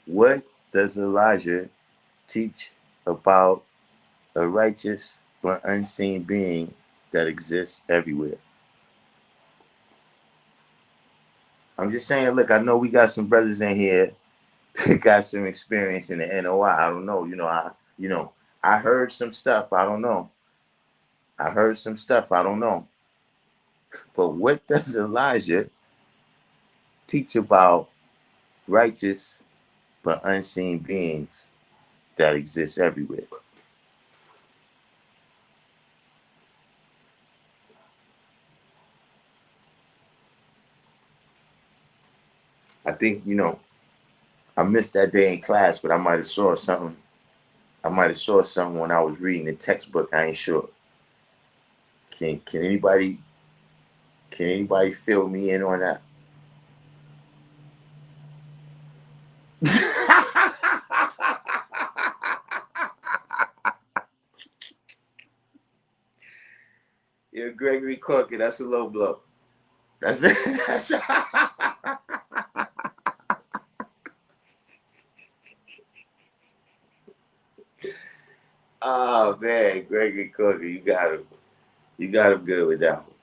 What does Elijah teach about a righteous but unseen being that exists everywhere? I'm just saying, look, I know we got some brothers in here that got some experience in the NOI. I don't know. I heard some stuff. I don't know. But what does Elijah teach about righteous but unseen beings that exist everywhere? I think, I missed that day in class, but I might have saw something. When I was reading the textbook. I ain't sure. Can anybody fill me in on that? Yeah, Gregory Corker, that's a low blow. That's oh man, Gregory Corker, you got him good with that one.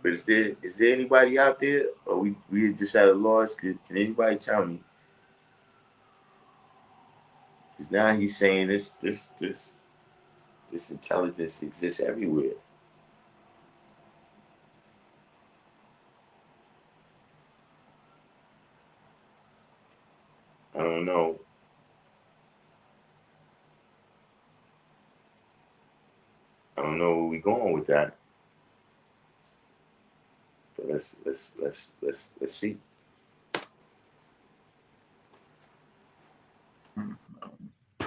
But is there anybody out there, or we just had a loss? Can anybody tell me? Because now he's saying this intelligence exists everywhere. I don't know. I don't know where we going with that. But let's see.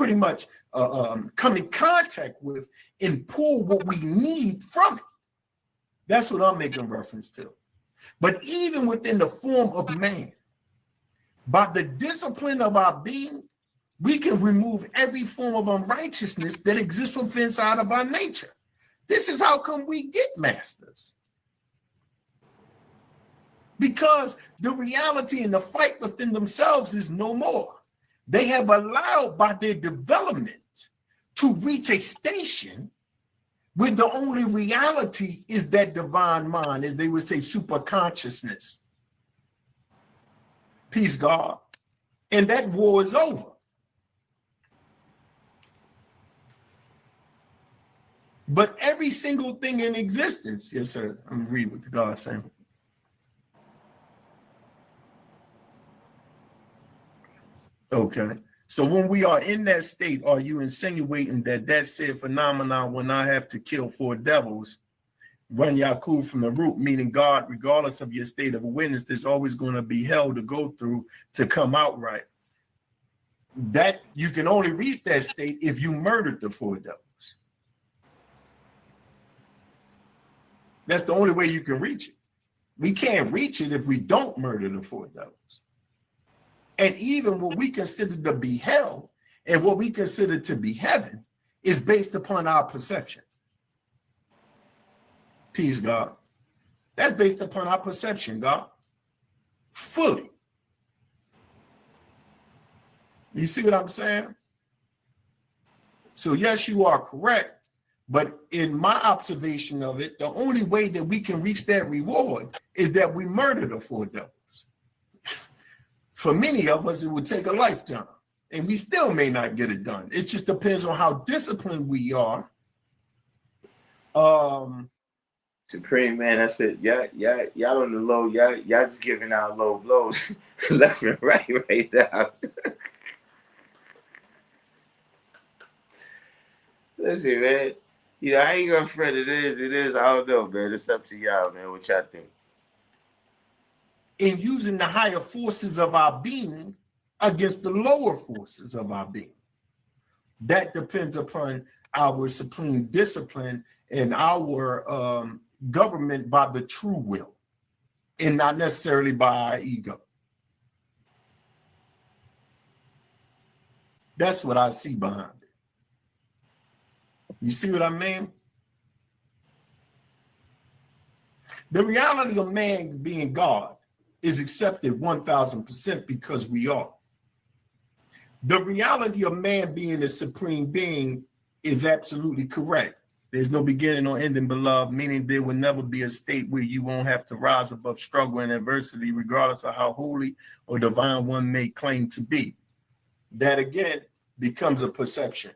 pretty much come in contact with and pull what we need from it. That's what I'm making reference to. But even within the form of man, by the discipline of our being, we can remove every form of unrighteousness that exists within inside of our nature. This is how come we get masters. Because the reality and the fight within themselves is no more. They have allowed by their development to reach a station where the only reality is that divine mind, as they would say, super consciousness. Peace, God. And that war is over. But every single thing in existence, yes, sir, I'm going to read what the God is saying. Okay. So when we are in that state, are you insinuating that said phenomenon will not have to kill 4 devils, run Yakub from the root, meaning God, regardless of your state of awareness, there's always going to be hell to go through to come out right. That you can only reach that state if you murdered the 4 devils. That's the only way you can reach it. We can't reach it if we don't murder the 4 devils. And even what we consider to be hell and what we consider to be heaven is based upon our perception. Peace, God. That's based upon our perception, God. Fully. You see what I'm saying? So yes, you are correct. But in my observation of it, the only way that we can reach that reward is that we murder the four devils. For many of us, it would take a lifetime, and we still may not get it done. It just depends on how disciplined we are. Supreme, man, I said, y'all on the low, y'all just giving out low blows left and right now. Listen, man, you know, I ain't gonna fret. It is. I don't know, man. It's up to y'all, man. What y'all think? In using the higher forces of our being against the lower forces of our being. That depends upon our supreme discipline and our government by the true will, and not necessarily by our ego. That's what I see behind it. You see what I mean? The reality of man being God is accepted 1000% because we are. The reality of man being the supreme being is absolutely correct. There's no beginning or ending, beloved, meaning there will never be a state where you won't have to rise above struggle and adversity, regardless of how holy or divine one may claim to be. That again becomes a perception.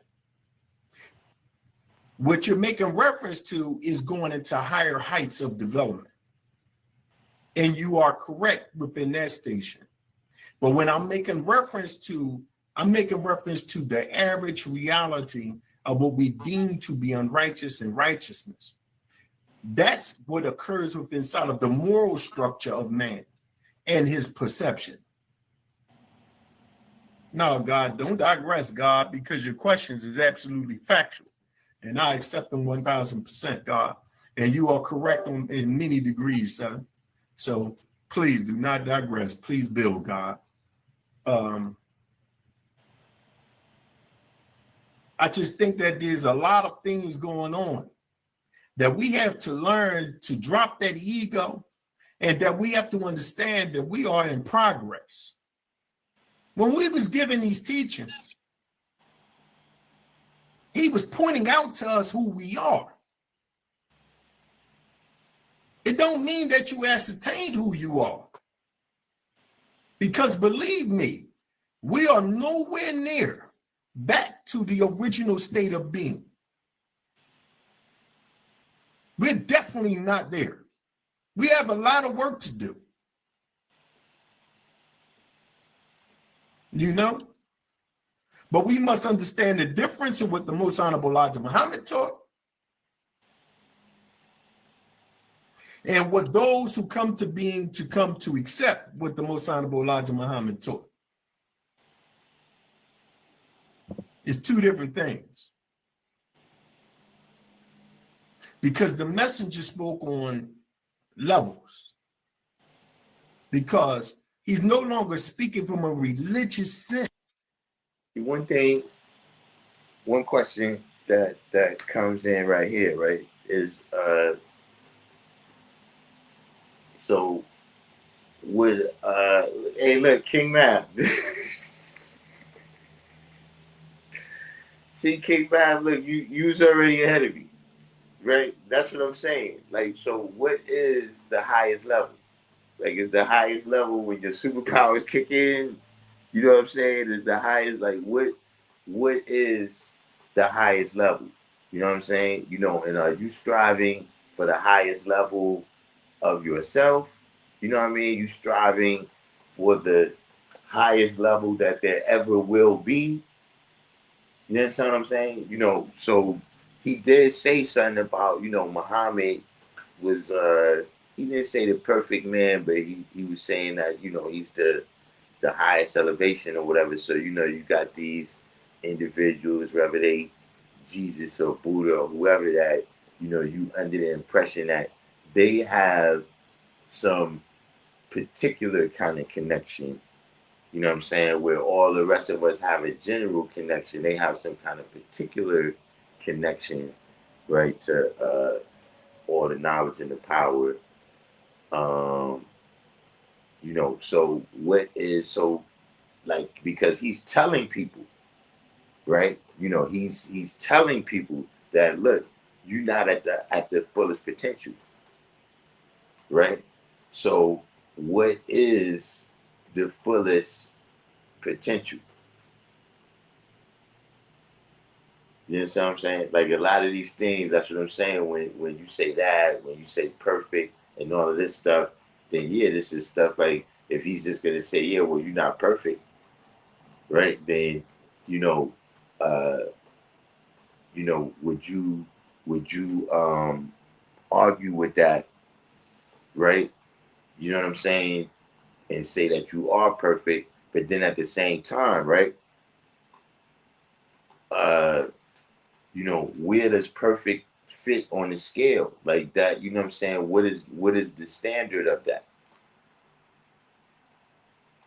What you're making reference to is going into higher heights of development. And you are correct within that station. But when I'm making reference to the average reality of what we deem to be unrighteous and righteousness. That's what occurs within inside of the moral structure of man and his perception. No, God, don't digress, God, because your questions is absolutely factual. And I accept them 1000%, God. And you are correct in many degrees, son. So please do not digress. Please build, God. I just think that there's a lot of things going on that we have to learn to drop that ego, and that we have to understand that we are in progress. When we was given these teachings, he was pointing out to us who we are. It don't mean that you ascertained who you are. Because believe me, we are nowhere near back to the original state of being. We're definitely not there. We have a lot of work to do. You know? But we must understand the difference of what the Most Honorable Elijah Muhammad taught and what those who come to being to come to accept what the Most Honorable Elijah Muhammad taught. It's two different things. Because the messenger spoke on levels. Because he's no longer speaking from a religious sense. One question that comes in right here, right, is so would hey, look, King Mav. See, King Mav, look, you's already ahead of me, right? That's what I'm saying. Like, so what is the highest level? Like, is the highest level when your superpowers kick in? You know what I'm saying? Is the highest, like, what is the highest level? You know what I'm saying? You know, and are you striving for the highest level of yourself? You know what I mean? You striving for the highest level that there ever will be. You understand what I'm saying? You know, so he did say something about, you know, Muhammad was he didn't say the perfect man, but he was saying that, you know, he's the highest elevation or whatever. So, you know, you got these individuals, whether they Jesus or Buddha or whoever, that, you know, you under the impression that they have some particular kind of connection, you know what I'm saying, where all the rest of us have a general connection. They have some kind of particular connection, right, to all the knowledge and the power Um, so what is so like because he's telling people, right? He's telling people that look, you're not at the fullest potential, right? So what is the fullest potential? You know what I'm saying? Like a lot of these things, that's what I'm saying. When you say that, when you say perfect and all of this stuff, then yeah, this is stuff like if he's just gonna say, yeah, well, you're not perfect, right? Then, you know, uh, would you argue with that, right? You know what I'm saying? And say that you are perfect, but then at the same time, right? Uh, where does perfect fit on the scale like that? You know what I'm saying? What is the standard of that?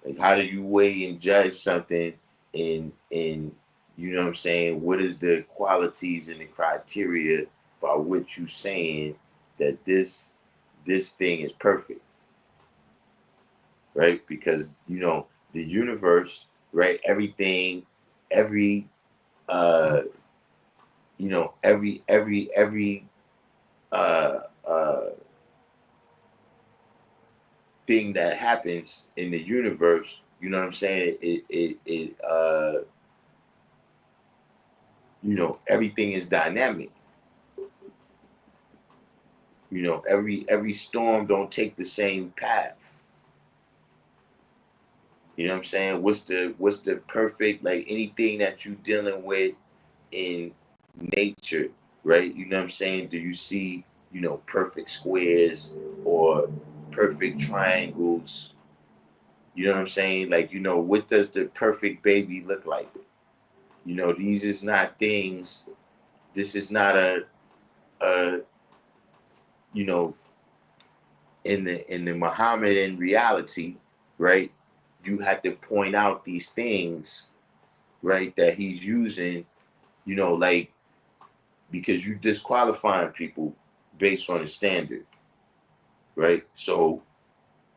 Like how do you weigh and judge something in you know what I'm saying? What is the qualities and the criteria by which you saying that this thing is perfect, right? Because the universe, right? Everything, every uh every uh uh thing that happens in the universe, you know what I'm saying? Everything is dynamic. Every storm don't take the same path. You know what I'm saying? What's the perfect, like anything that you dealing with in nature, right? You know what I'm saying? Do you see, perfect squares or perfect triangles? You know what I'm saying? Like, what does the perfect baby look like? These is not things. This is not a you know, in the Muhammadan reality, right? You have to point out these things, right, that he's using, like because you disqualifying people based on a standard, right? So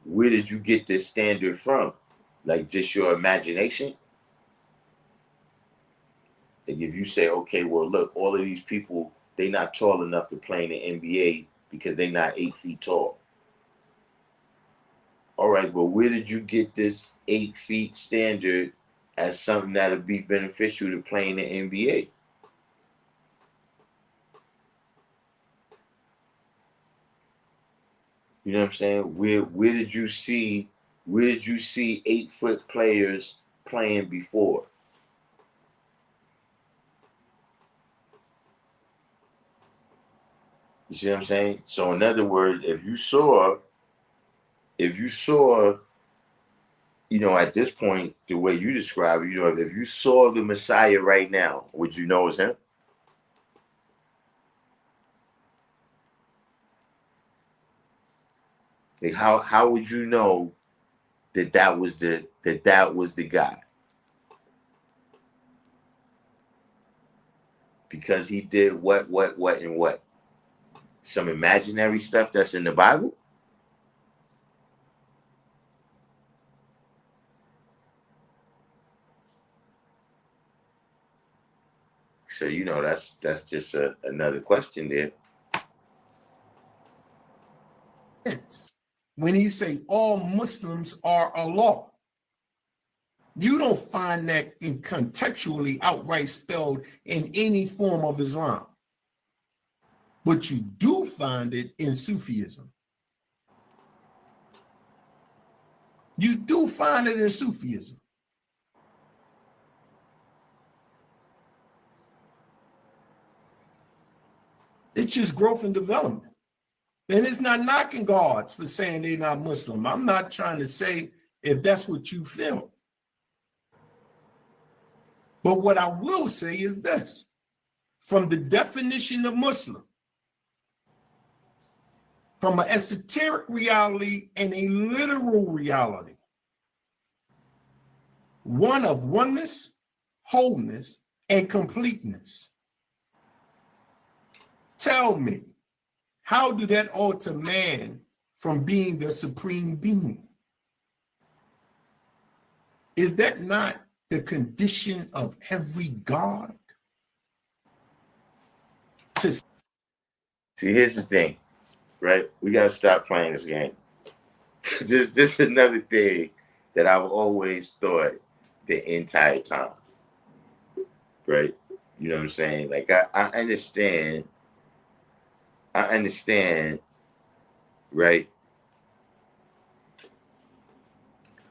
where did you get this standard from? Like just your imagination? Like if you say, okay, well, look, all of these people, they not tall enough to play in the NBA because they not 8 feet tall. All right, but where did you get this 8 feet standard as something that'll be beneficial to playing the NBA? You know what I'm saying? Where did you see 8 foot players playing before? You see what I'm saying? So in other words, if you saw, at this point, the way you describe it, if you saw the Messiah right now, would you know it's him? Like how would you know that was the guy? Because he did what, and what? Some imaginary stuff that's in the Bible? So that's just another question there. When he say all Muslims are Allah, you don't find that in contextually outright spelled in any form of Islam, but you do find it in Sufism. You do find it in Sufism. It's just growth and development. And it's not knocking gods for saying they're not Muslim. I'm not trying to say if that's what you feel. But what I will say is this: from the definition of Muslim, from an esoteric reality and a literal reality, one of oneness, wholeness, and completeness. Tell me, how do that alter man from being the supreme being. Is that not the condition of every God? To See, here's the thing, right? We got to stop playing this game. This is another thing that I've always thought the entire time, right? You know what I'm saying? Like, I understand, right?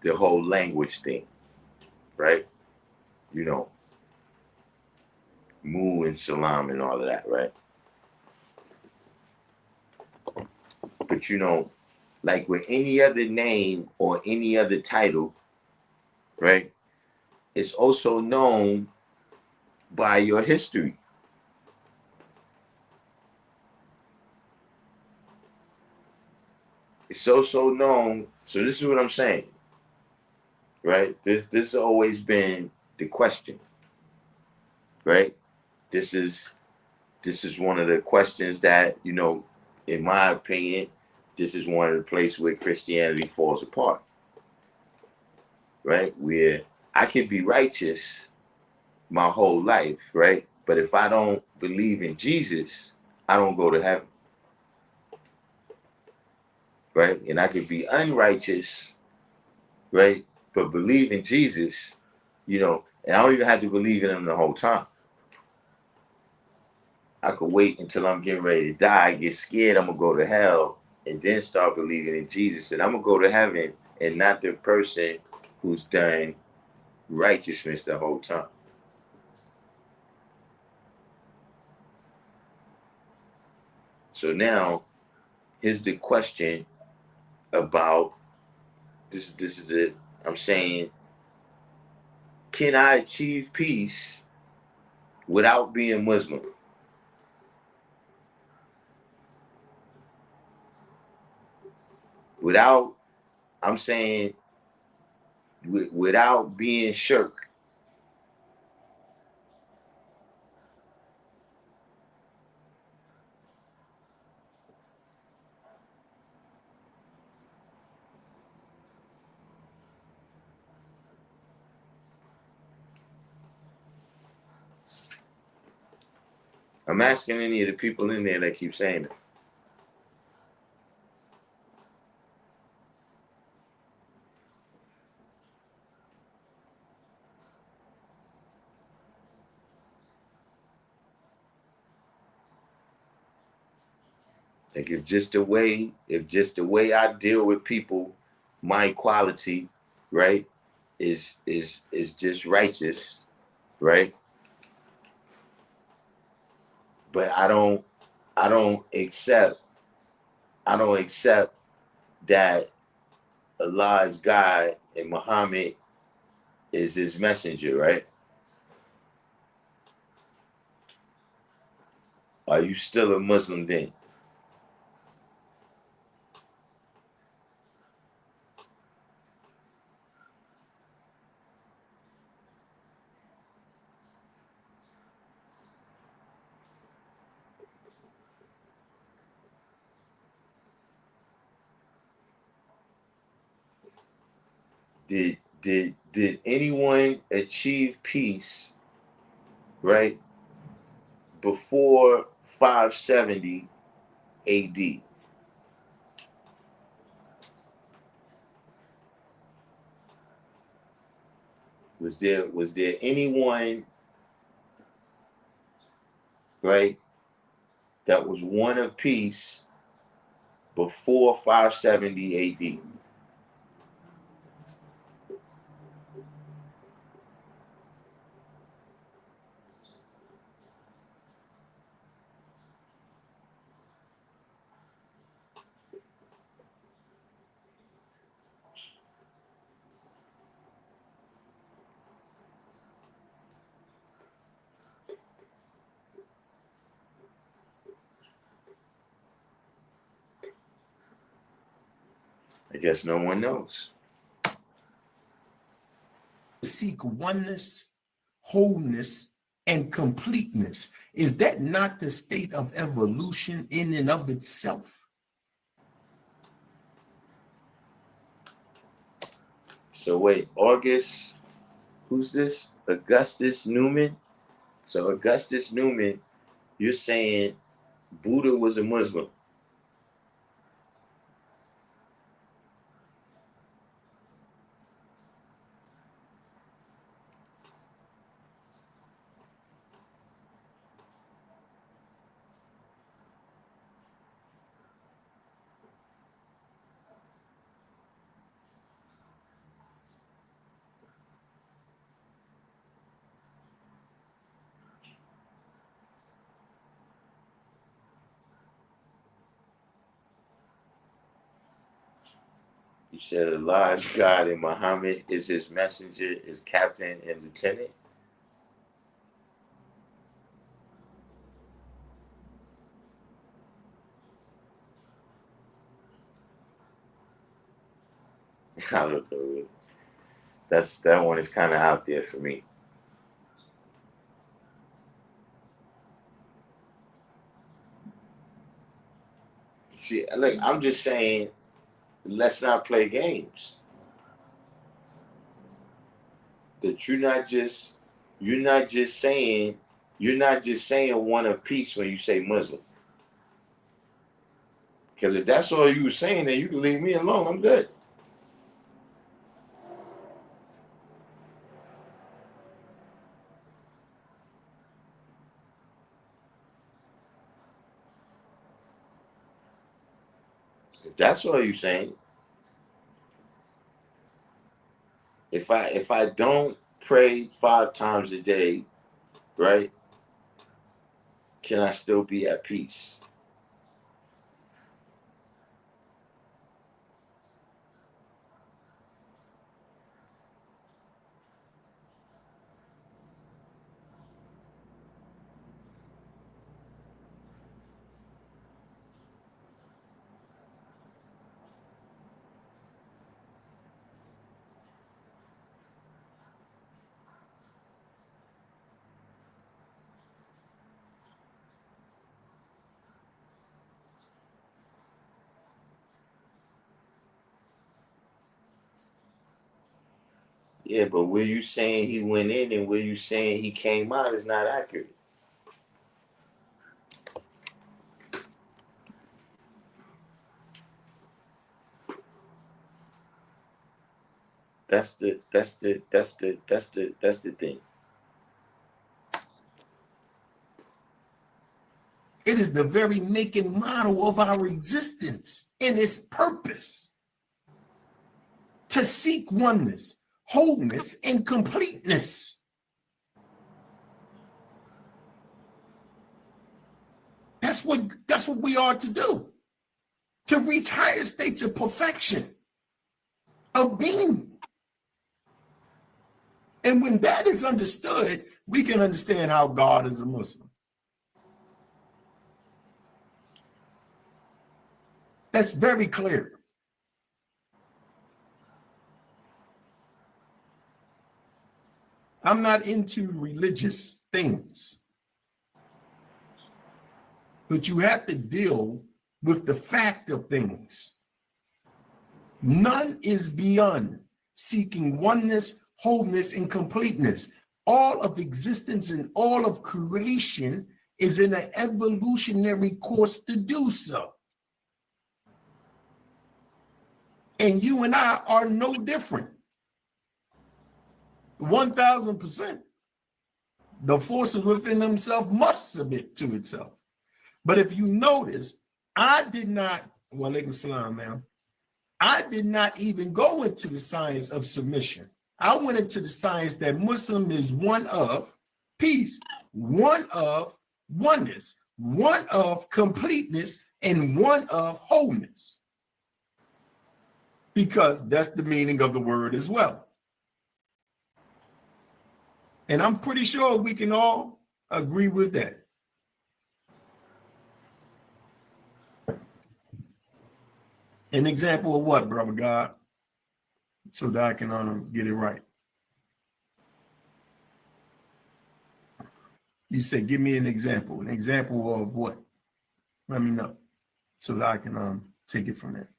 The whole language thing, right? You know, Mu and Salam and all of that, right? But you know, like with any other name or any other title, right? It's also known by your history. It's also known. So this is what I'm saying, right? This has always been the question, right? This is one of the questions that, you know, in my opinion, this is one of the places where Christianity falls apart, right? Where I can be righteous my whole life, right? But if I don't believe in Jesus, I don't go to heaven, right? And I could be unrighteous, right? But believe in Jesus, you know, and I don't even have to believe in him the whole time. I could wait until I'm getting ready to die, get scared, I'm gonna go to hell, and then start believing in Jesus. And I'm gonna go to heaven and not the person who's done righteousness the whole time. So now, here's the question about this is the I'm saying, can I achieve peace without being Muslim? Without, I'm saying, without being shirk. I'm asking any of the people in there that keep saying it. Like if just the way I deal with people, my equality, right, is just righteous, right? But I don't accept I don't accept that Allah is God and Muhammad is his messenger, right? Are you still a Muslim then? Did anyone achieve peace, right, before 570 AD? Was there anyone, right, that was one of peace before 570 AD? I guess no one knows. seek oneness, wholeness, and completeness. Is that not the state of evolution in and of itself? So wait, August, who's this? Augustus Newman. So Augustus Newman, you're saying Buddha was a Muslim. You said Allah is God and Muhammad is his messenger, is captain and lieutenant. I don't know. That one is kind of out there for me. See, look, I'm just saying, let's not play games. That you're not just saying one of peace when you say Muslim. Because if that's all you were saying, then you can leave me alone. I'm good. If that's all you're saying, if I don't pray 5 times a day, right? Can I still be at peace? Yeah, but where you saying he went in and where you saying he came out is not accurate. That's the thing. It is the very make and model of our existence and its purpose to seek oneness, wholeness, and completeness. That's what we are to do, to reach higher states of perfection of being. And when that is understood, we can understand how God is a Muslim. That's very clear. I'm not into religious things, but you have to deal with the fact of things. None is beyond seeking oneness, wholeness, and completeness. All of existence and all of creation is in an evolutionary course to do so. And you and I are no different. 1000%. The forces within themselves must submit to itself. But if you notice, I did not, walaikum salam, ma'am. I did not even go into the science of submission. I went into the science that Muslim is one of peace, one of oneness, one of completeness, and one of wholeness. Because that's the meaning of the word as well. And I'm pretty sure we can all agree with that. An example of what, brother God? So that I can get it right. You said, give me an example. An example of what? Let me know so that I can take it from there.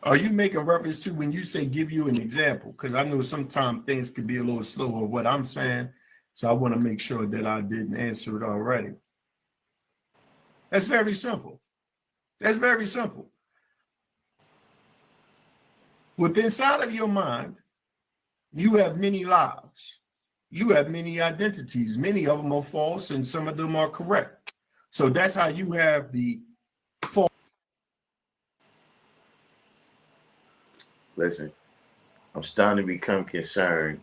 Are you making reference to when you say give you an example? Because I know sometimes things could be a little slower what I'm saying. So I want to make sure that I didn't answer it already. That's very simple. That's very simple. Within inside of your mind, you have many lives. You have many identities. Many of them are false and some of them are correct. So that's how you have the false. Listen, I'm starting to become concerned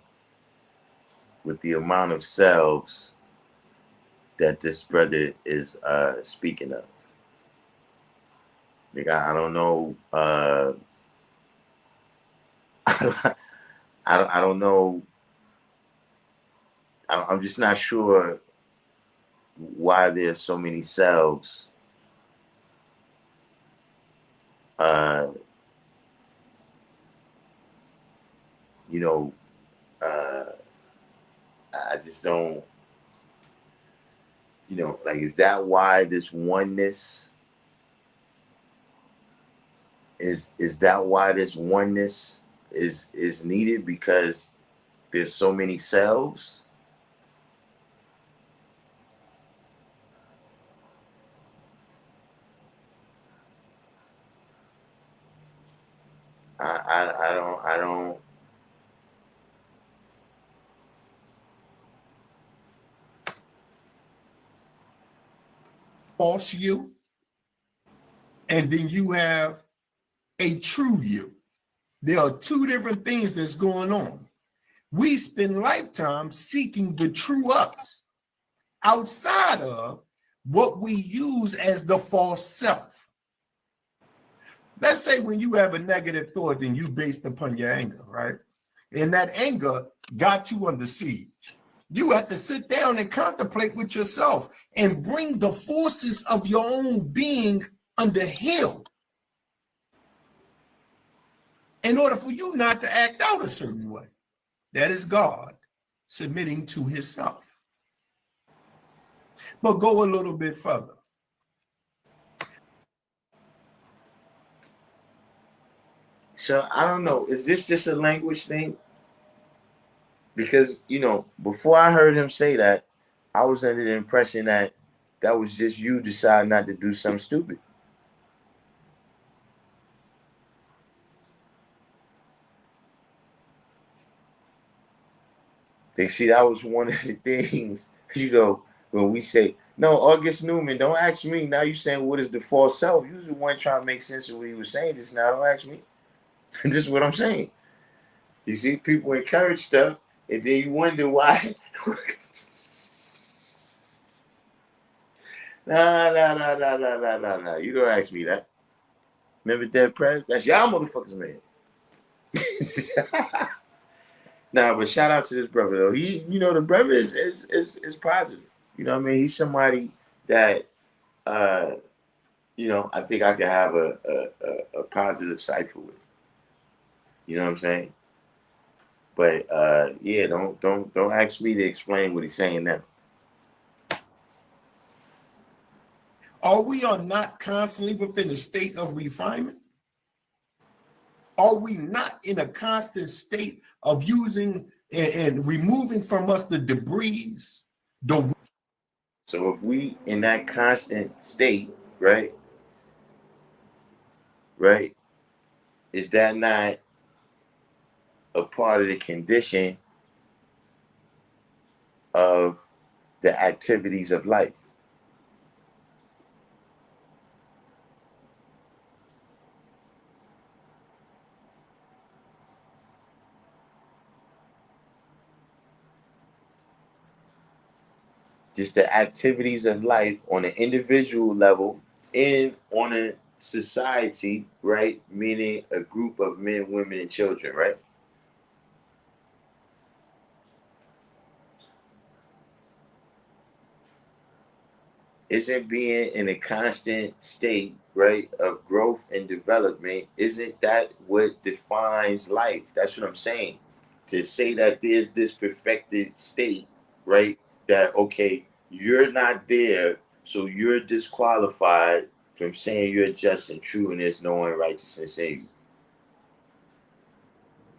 with the amount of selves that this brother is speaking of. Like, I don't know. I don't know. I'm just not sure why there's so many selves. You know, I just don't. You know, like, is that why this oneness is that why this oneness is needed, because there's so many selves? I don't. False you, and then you have a true you. There are two different things that's going on. We spend lifetimes seeking the true us outside of what we use as the false self. Let's say when you have a negative thought and you based upon your anger, right? And that anger got you under siege. You have to sit down and contemplate with yourself and bring the forces of your own being under heel in order for you not to act out a certain way. That is God submitting to himself. But go a little bit further. So I don't know. Is this just a language thing? Because, you know, before I heard him say that, I was under the impression that that was just you deciding not to do something stupid. They see that was one of the things, you know, when we say, no, August Newman, don't ask me. Now you saying what is the false self? You was the one trying to make sense of what he was saying just now. Don't ask me. This is what I'm saying. You see, people encourage stuff, and then you wonder why. Nah. You don't ask me that. Remember Dead Prez? That's y'all motherfuckers, man. Nah, but shout out to this brother though. He, you know, the brother is positive. You know what I mean? He's somebody that, uh, you know, I think I could have a positive cipher with. You know what I'm saying? But yeah, don't ask me to explain what he's saying now. Are we not constantly within a state of refinement? Are we not in a constant state of using and removing from us the debris? So if we in that constant state, right, right, is that not a part of the condition of the activities of life? Just the activities of life on an individual level and on a society, right? Meaning a group of men, women, and children, right? Isn't being in a constant state, right, of growth and development, isn't that what defines life? That's what I'm saying. To say that there's this perfected state, right, that, okay, you're not there, so you're disqualified from saying you're just and true and there's no unrighteousness in you.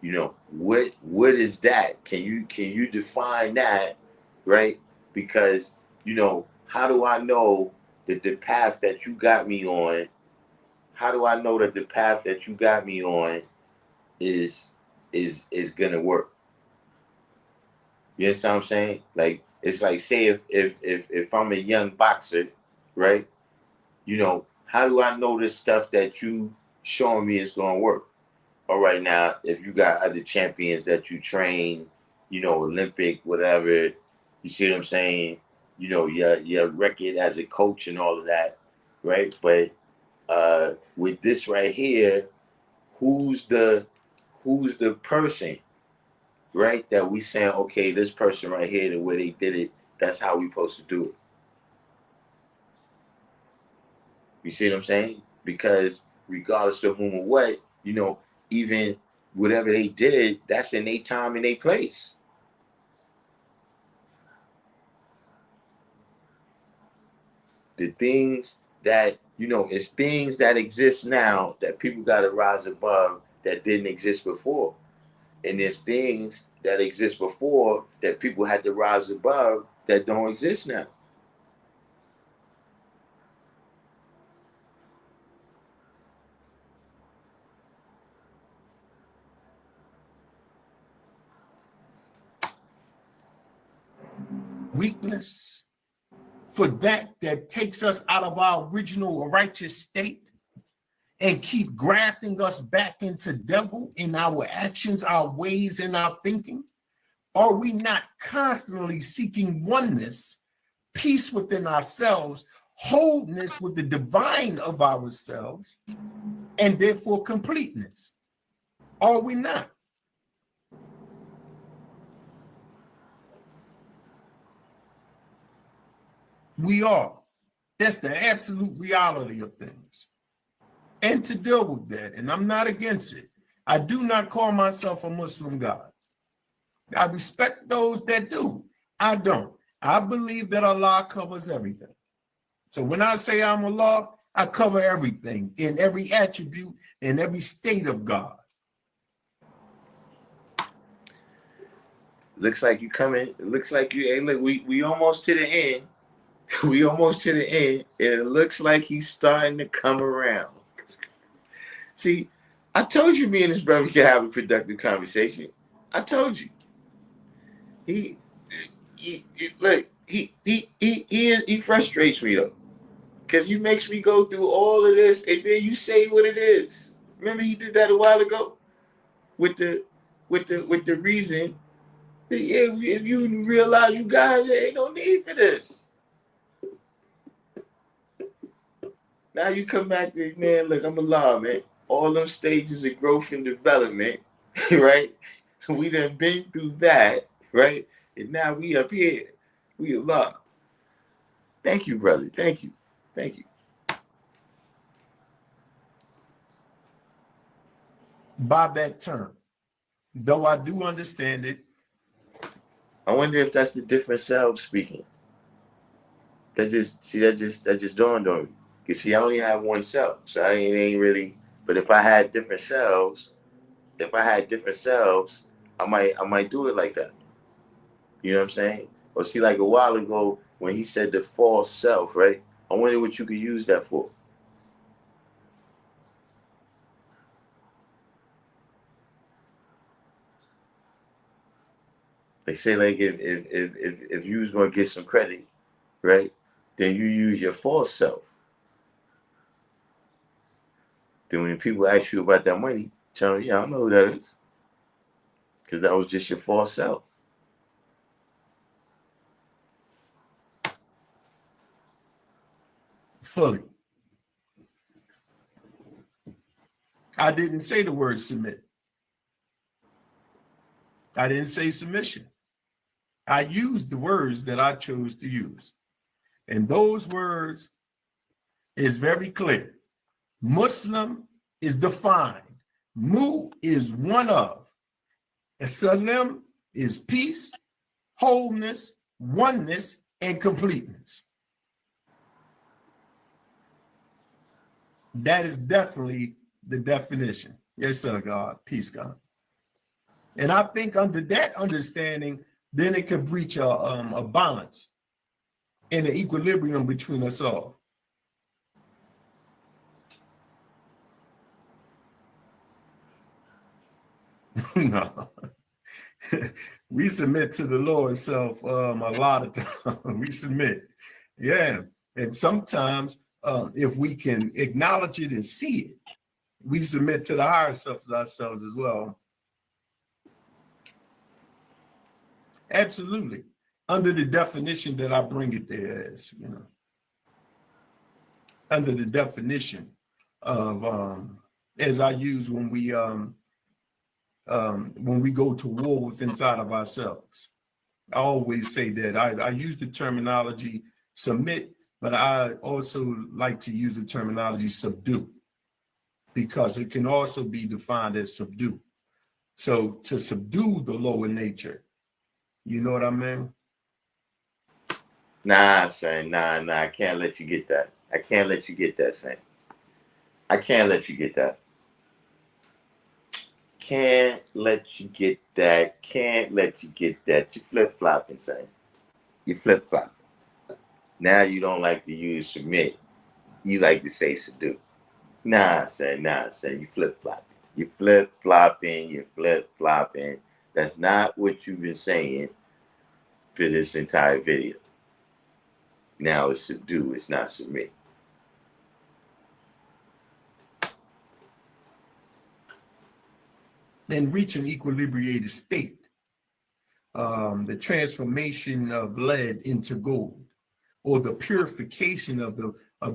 You know, what is that? Can you define that, right? Because, you know, how do I know that the path that you got me on, how do I know that the path that you got me on is is gonna work? You understand what I'm saying? Like, it's like, say if I'm a young boxer, right? You know, how do I know this stuff that you showing me is gonna work? All right, now, if you got other champions that you train, you know, Olympic, whatever, you see what I'm saying? You know, your record as a coach and all of that, right? But with this right here, who's the person, right? That we saying, okay, this person right here, the way they did it, that's how we supposed to do it. You see what I'm saying? Because regardless of whom or what, you know, even whatever they did, that's in their time and their place. The things that, you know, it's things that exist now that people got to rise above that didn't exist before. And there's things that exist before that people had to rise above that don't exist now. Weakness for that takes us out of our original righteous state and keep grafting us back into devil in our actions, our ways, and our thinking? Are we not constantly seeking oneness, peace within ourselves, wholeness with the divine of ourselves, and therefore completeness? Are we not? We are. That's the absolute reality of things. And to deal with that, and I'm not against it, I do not call myself a Muslim God. I respect those that do. I don't. I believe that Allah covers everything. So when I say I'm Allah, I cover everything in every attribute in every state of God. Looks like you coming. Looks like you. Hey, look, we almost to the end. We almost to the end, and it looks like he's starting to come around. See, I told you me and his brother could have a productive conversation. I told you. He, look, he frustrates me though, because he makes me go through all of this, and then you say what it is. Remember he did that a while ago with the reason that, yeah, if you realize you got it, there ain't no need for this. Now you come back to, man, look, I'm Allah, man. All them stages of growth and development, right? We done been through that, right? And now we up here. We Allah. Thank you, brother. Thank you. Thank you. By that term, though I do understand it. I wonder if that's the different selves speaking. That just dawned on me. You see, I only have one self, so I ain't really. But if I had different selves, I might do it like that. You know what I'm saying? Or see, like a while ago when he said the false self, right? I wonder what you could use that for. They say, like, if you was gonna get some credit, right? Then you use your false self. Then when people ask you about that money, tell them, yeah, I know who that is, because that was just your false self. Fully. I didn't say the word submit. I didn't say submission. I used the words that I chose to use. And those words is very clear. Muslim is defined. Mu is one of. Salim is peace, wholeness, oneness, and completeness. That is definitely the definition. Yes, sir, God. Peace, God. And I think under that understanding, then it could reach a balance and an equilibrium between us all. No. We submit to the Lord self a lot of times. We submit. Yeah. And sometimes if we can acknowledge it and see it, we submit to the higher self of ourselves as well. Absolutely. Under the definition that I bring it there as, under the definition of as I use when we go to war with inside of ourselves. I always say that I use the terminology submit, but I also like to use the terminology subdue, because it can also be defined as subdue. So to subdue the lower nature, you know what I mean? Nah, son, nah, I can't let you get that. I can't let you get that, son. I can't let you get that. Can't let you get that. Can't let you get that. You flip flopping, son. You flip flopping. Now you don't like to use submit. You like to say subdue. Nah, son, You flip flopping. You flip flopping. You flip flopping. That's not what you've been saying for this entire video. Now it's subdue. It's not submit. And reach an equilibrated state. The transformation of lead into gold, or the purification of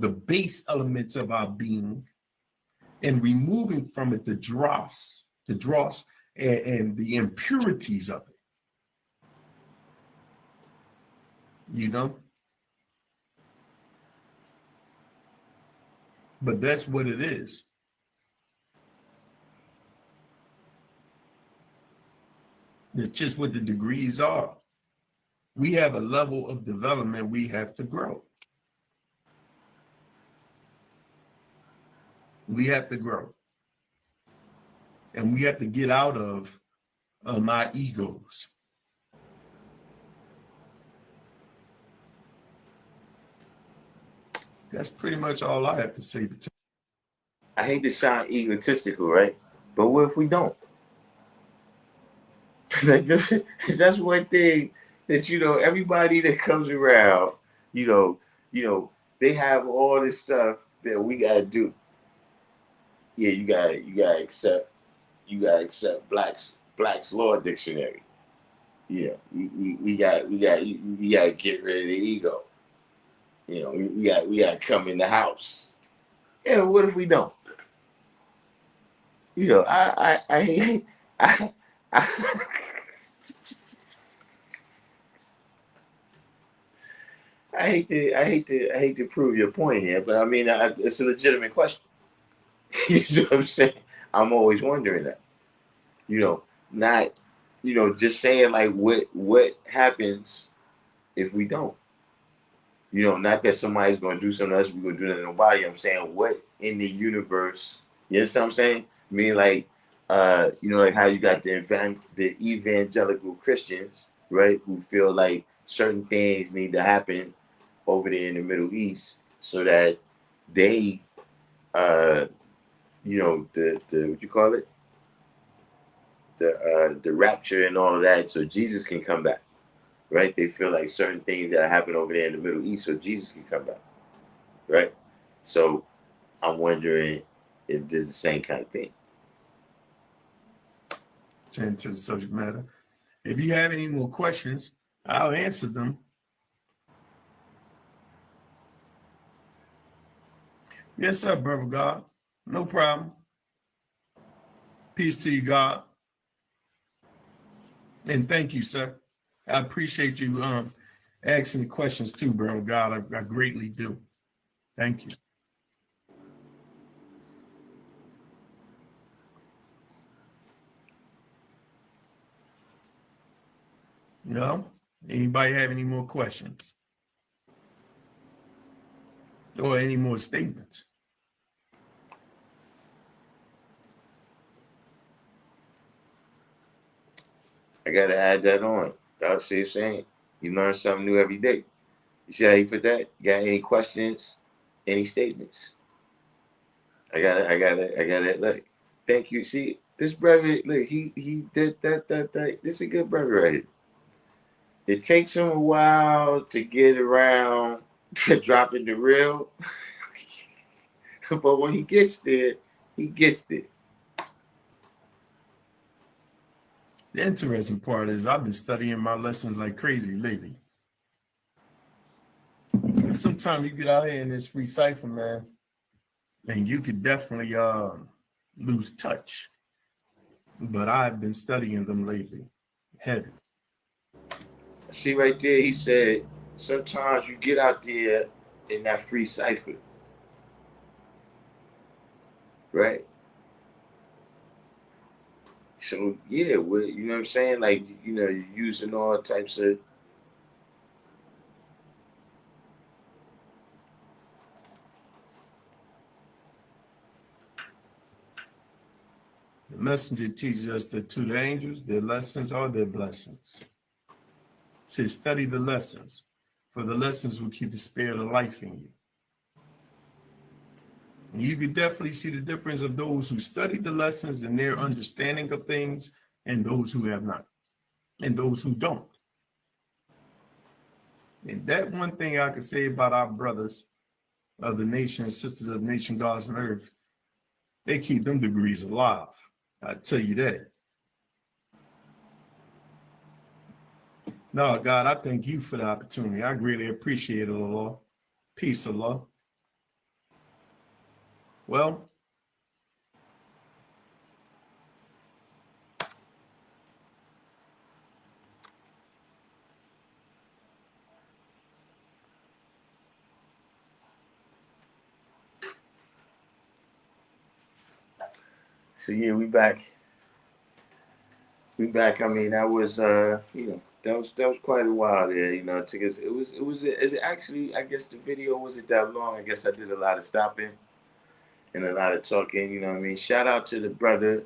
the base elements of our being, and removing from it the dross, and the impurities of it. But that's what it is. It's just what the degrees are. We have a level of development we have to grow. We have to grow. And we have to get out of my egos. That's pretty much all I have to say. I hate to sound egotistical, right? But what if we don't? That's one thing that everybody that comes around, they have all this stuff that we gotta do. Yeah, you gotta accept Black's Law Dictionary. Yeah, we gotta get rid of the ego. We gotta come in the house. Yeah, what if we don't? I I, I hate to prove your point here, but I mean, it's a legitimate question. You know what I'm saying? I'm always wondering that. Not, just saying like what happens if we don't. Not that somebody's going to do something else, we're going to do that to nobody. I'm saying what in the universe, you understand what I'm saying? I mean, like, like how you got the evangelical Christians, right, who feel like certain things need to happen over there in the Middle East so that they, the what you call it, the rapture and all of that, so Jesus can come back. Right? They feel like certain things that happen over there in the Middle East, so Jesus can come back. Right? So I'm wondering if this is the same kind of thing. Into the subject matter. If you have any more questions, I'll answer them. Yes, sir, brother God. No problem. Peace to you, God. And thank you, sir. I appreciate you asking the questions too, brother God. I greatly do. Thank you. Anybody have any more questions? Or any more statements? I gotta add that on. That's what I'm saying. You learn something new every day. You see how you put that? You got any questions? Any statements? I got it. Look, thank you. See, this brother, look, he did that. This is a good brother right here. It takes him a while to get around to dropping the real, but when he gets there, he gets there. The interesting part is I've been studying my lessons like crazy lately. Sometimes you get out here in this free cipher, man, and you could definitely lose touch. But I've been studying them lately, heavy. See right there, he said, sometimes you get out there in that free cipher, right? So yeah, you know what I'm saying? Like, you're using all types of. The messenger teaches us that to the angels, their lessons are their blessings. It says, study the lessons, for the lessons will keep the spirit of life in you. And you can definitely see the difference of those who study the lessons and their understanding of things and those who have not, and those who don't. And that one thing I could say about our brothers of the nation, sisters of the nation, gods and earth, they keep them degrees alive. I tell you that. No, God, I thank you for the opportunity. I greatly appreciate it, Allah. Peace, Allah. Well, So yeah, we back. We back. I mean, that was that was quite a while there. It took us. It actually. I guess the video wasn't that long. I guess I did a lot of stopping and a lot of talking. You know what I mean? Shout out to the brother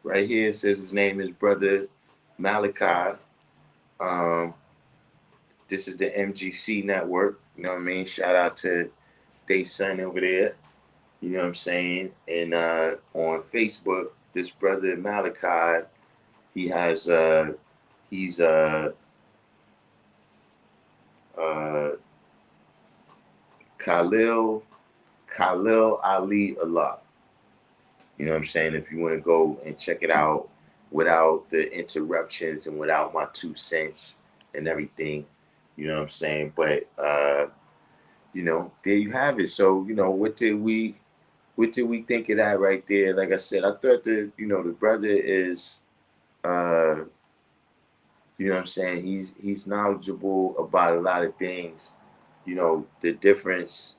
right here. It says his name is Brother Malachi. Um, this is the MGC network. You know what I mean? Shout out to they son over there. You know what I'm saying? And on Facebook, this brother Malachi, he has he's uh Khalil Khalil Ali Allah. You know what I'm saying? If you want to go and check it out without the interruptions and without my 2 cents and everything, you know what I'm saying? But there you have it. So, what did we think of that right there? Like I said, I thought that, the brother is you know what I'm saying, he's knowledgeable about a lot of things. The difference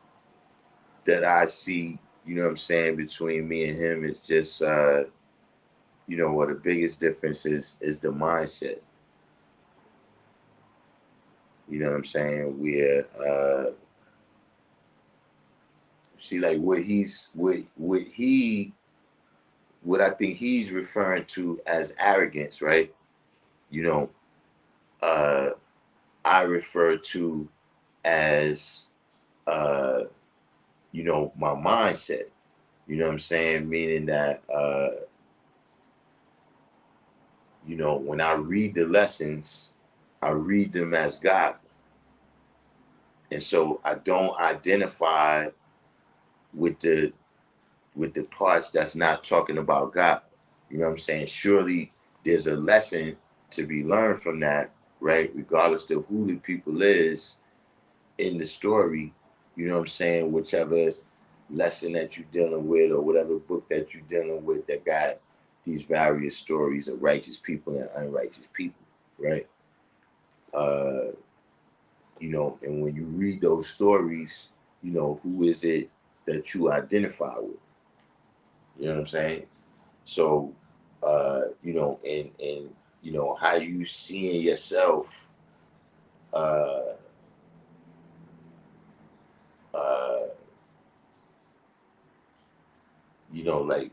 that I see, what I'm saying, between me and him is just what the biggest difference is the mindset. You know what I'm saying? Where see, like, what I think he's referring to as arrogance, right? You know, uh I refer to as my mindset. You know what I'm saying? Meaning that when I read the lessons, I read them as God. And so I don't identify with the parts that's not talking about God. You know what I'm saying? Surely there's a lesson to be learned from that, right? Regardless of who the people is in the story, you know what I'm saying? Whichever lesson that you're dealing with or whatever book that you're dealing with that got these various stories of righteous people and unrighteous people, right? Uh, and when you read those stories, who is it that you identify with? You know what I'm saying? So, and how you seeing yourself, uh, uh, like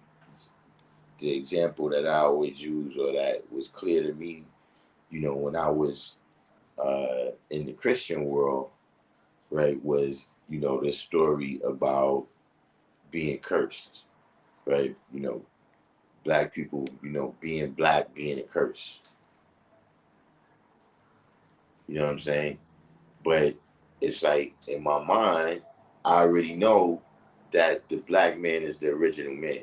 the example that I always use or that was clear to me, when I was in the Christian world, right, was, the story about being cursed, right? Black people, being black, being a curse. You know what I'm saying? But it's like in my mind, I already know that the black man is the original man.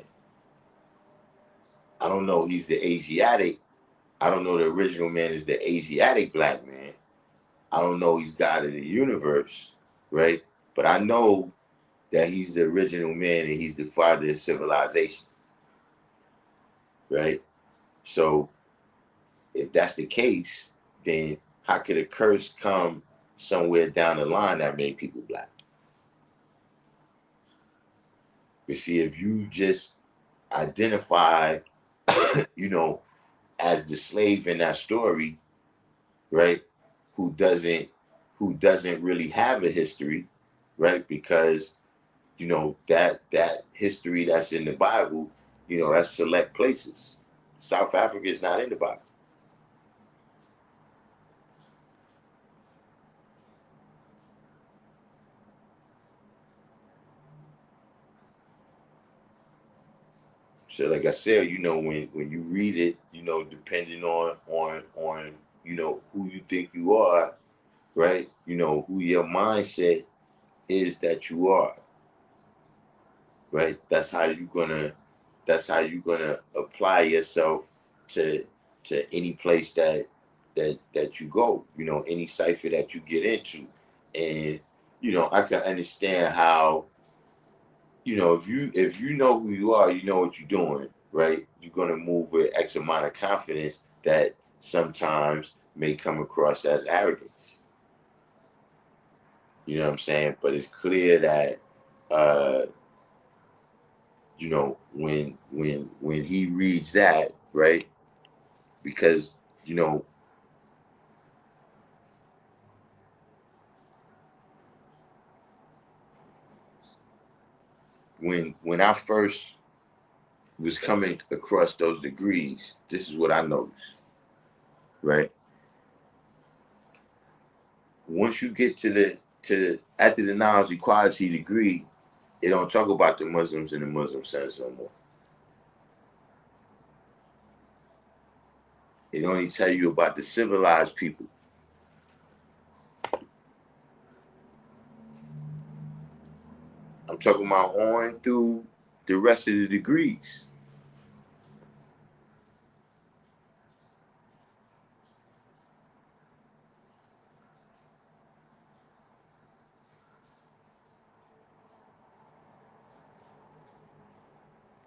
I don't know he's the Asiatic. I don't know the original man is the Asiatic black man. I don't know he's God of the universe, right? But I know that he's the original man and he's the father of civilization, right? So if that's the case, then how could a curse come somewhere down the line that made people black? You see, if you just identify, you know, as the slave in that story, right? Who doesn't really have a history, right? Because that history that's in the Bible, that's select places. South Africa is not in the Bible. So like I said, when you read it, depending on who you think you are, right? Who your mindset is that you are, right? That's how you gonna apply yourself to any place that you go, any cipher that you get into. And I can understand how, if you know who you are, you know what you're doing, right? You're gonna move with X amount of confidence that sometimes may come across as arrogance. You know what I'm saying? But it's clear that when he reads that, right? Because you know when I first was coming across those degrees, this is what I noticed, right? Once you get to after the knowledge equality degree, it don't talk about the Muslims and the Muslim sons no more. It only tell you about the civilized people. I'm talking about on through the rest of the degrees.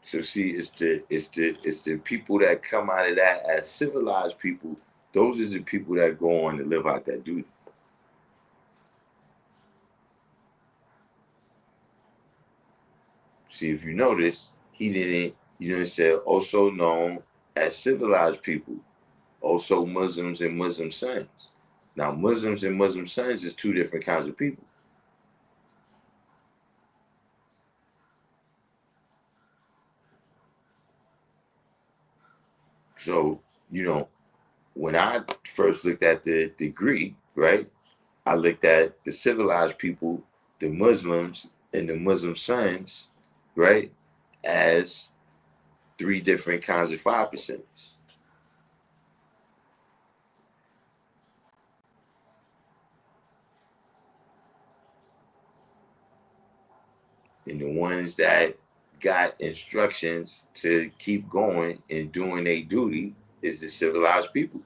So see, it's the people that come out of that as civilized people. Those are the people that go on to live out that duty. See, if you notice, he didn't. It said also known as civilized people, also Muslims and Muslim sons. Now, Muslims and Muslim sons is two different kinds of people. So, when I first looked at the degree, right, I looked at the civilized people, the Muslims, and the Muslim sons, right, as three different kinds of 5%. And the ones that got instructions to keep going and doing their duty is the civilized people.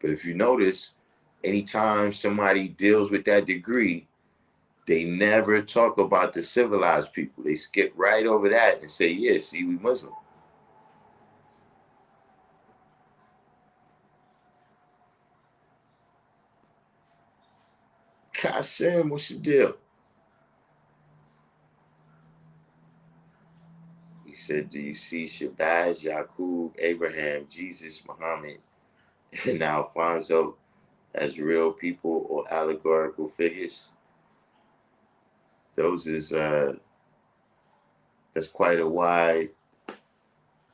But if you notice, anytime somebody deals with that degree, they never talk about the civilized people. They skip right over that and say, yeah, see, we Muslim. Kassim, what's the deal? He said, do you see Shabazz, Yaqub, Abraham, Jesus, Muhammad, and Alfonso as real people or allegorical figures? Those is that's quite a wide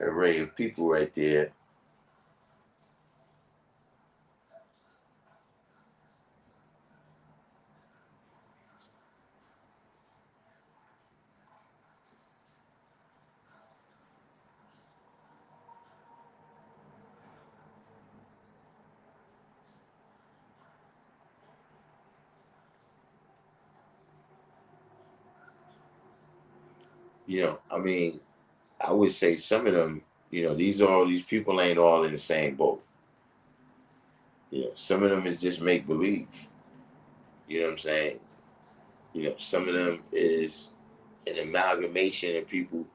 array of people right there. I mean, I would say some of them, these people ain't all in the same boat. Some of them is just make believe. You know what I'm saying? Some of them is an amalgamation of people.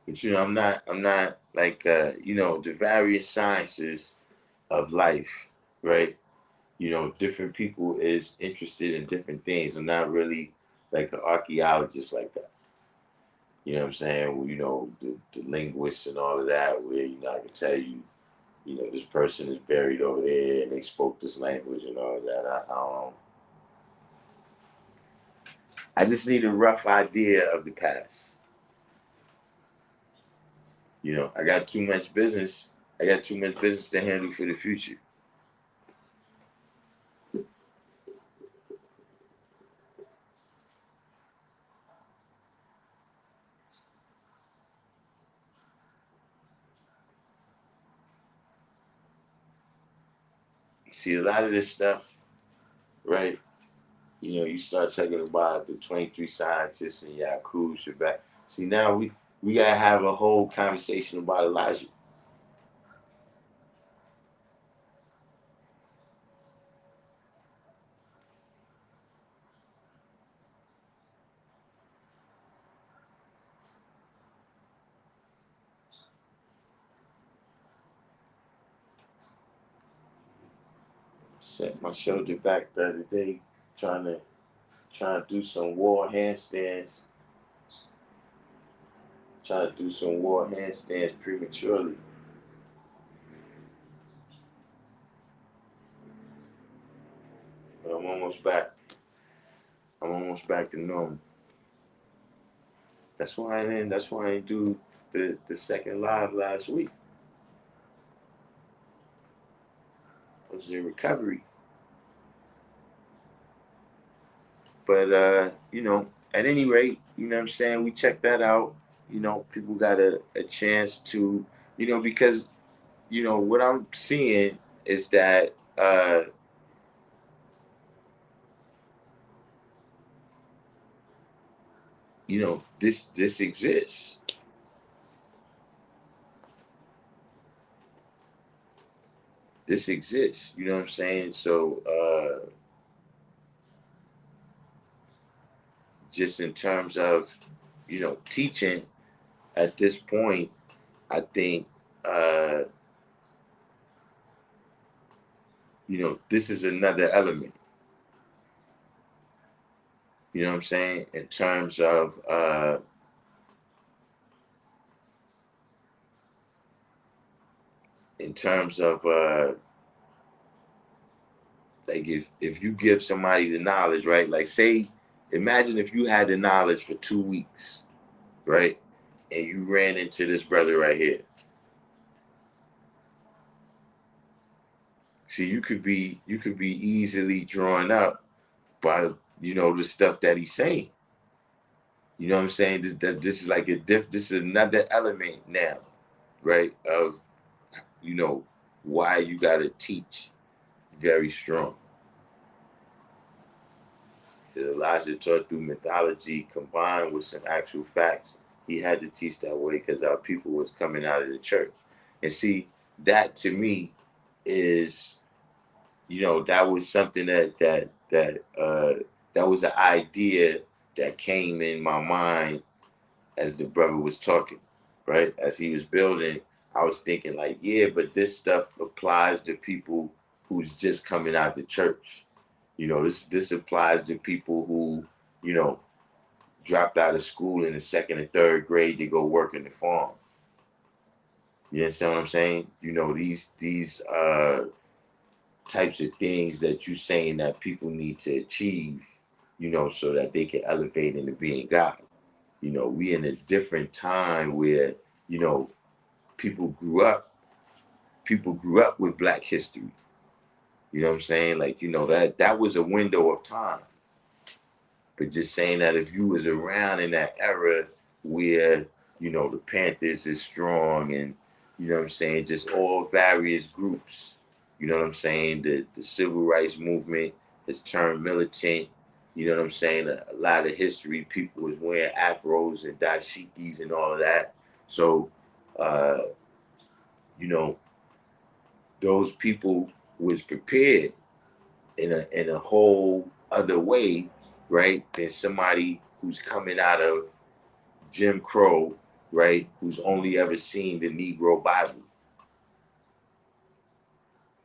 But I'm not like the various sciences of life, right? Different people is interested in different things. I'm not really like an archaeologist like that. You know what I'm saying? Well, the linguists and all of that, where I can tell you, this person is buried over there and they spoke this language and all of that. I just need a rough idea of the past. I got too much business. I got too much business to handle for the future. See, a lot of this stuff, right? You start talking about the 23 scientists and Yakub Shabbat. See, now we gotta have a whole conversation about Elijah. Set my shoulder back the other day, trying to do some war handstands. Trying to do some war handstands prematurely. But I'm almost back. I'm almost back to normal. That's why I didn't do the second live last week. I was in recovery. But at any rate, what I'm saying, we checked that out. People got a chance to, because what I'm seeing is that this exists. This exists. You know what I'm saying? So just in terms of teaching at this point, I think this is another element. You know what I'm saying? In terms of like if you give somebody the knowledge, right? Like say, imagine if you had the knowledge for 2 weeks, right? And you ran into this brother right here. See, you could be easily drawn up by the stuff that he's saying. You know what I'm saying? This is like this is another element now, right? Of why you gotta teach very strong. So Elijah taught through mythology combined with some actual facts. He had to teach that way because our people was coming out of the church. And see, that to me is, that was something that was an idea that came in my mind as the brother was talking, right? As he was building, I was thinking like, yeah, but this stuff applies to people who's just coming out the church. This applies to people who, you know, dropped out of school in the second and third grade to go work in the farm. You understand what I'm saying? These types of things that you're saying that people need to achieve, so that they can elevate into being God. We in a different time where, you know, people grew up, with Black history. You know what I'm saying? Like, that was a window of time. But just saying that if you was around in that era where, you know, the Panthers is strong and, you know what I'm saying, just all various groups, you know what I'm saying, the civil rights movement has turned militant, you know what I'm saying, a lot of history, people was wearing afros and dashikis and all of that. So, uh, you know, those people was prepared in a whole other way, right? Than somebody who's coming out of Jim Crow, right? Who's only ever seen the Negro Bible.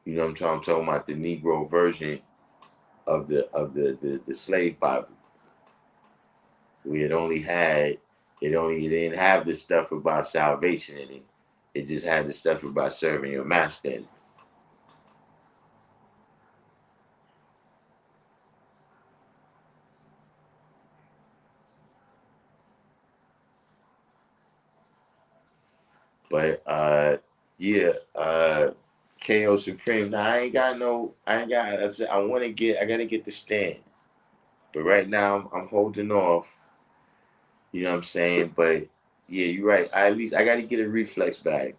You know what I'm talking about the Negro version of the slave Bible. We had only had it didn't have the stuff about salvation in it. It just had the stuff about serving your master in it. But yeah, KO Supreme. Now I gotta get the stand. But right now I'm holding off. You know what I'm saying? But yeah, you're right. At least I gotta get a reflex bag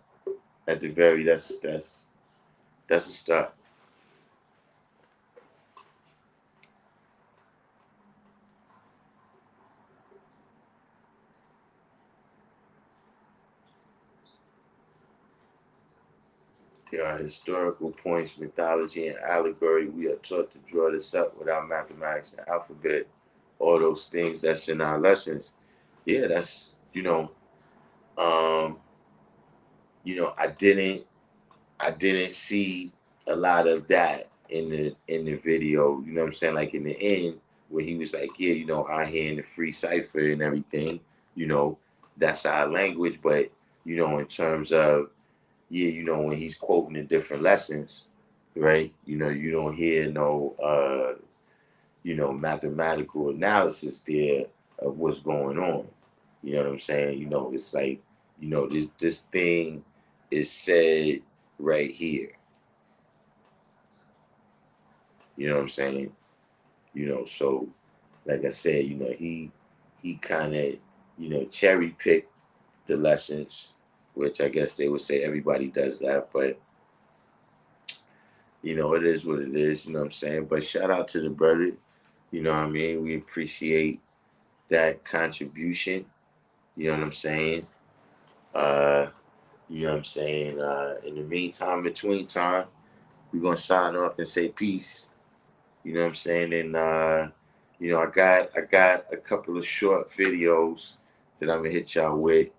at the very that's a start. There are historical points, mythology, and allegory. We are taught to draw this up without mathematics and alphabet. All those things that's in our lessons. Yeah, that's um, I didn't see a lot of that in the video. You know what I'm saying? Like in the end, where he was like, yeah, out here in the free cipher and everything. You know, that's our language. But in terms of yeah, when he's quoting the different lessons, right? You don't hear no mathematical analysis there of what's going on. You know what I'm saying? It's like, this thing is said right here. You know what I'm saying? So like I said, he kind of, cherry picked the lessons, which I guess they would say everybody does that, but it is what it is, you know what I'm saying? But shout out to the brother, you know what I mean? We appreciate that contribution, you know what I'm saying? Uh, you know what I'm saying? In the meantime, between time, we're gonna sign off and say peace. You know what I'm saying? And I got a couple of short videos that I'm gonna hit y'all with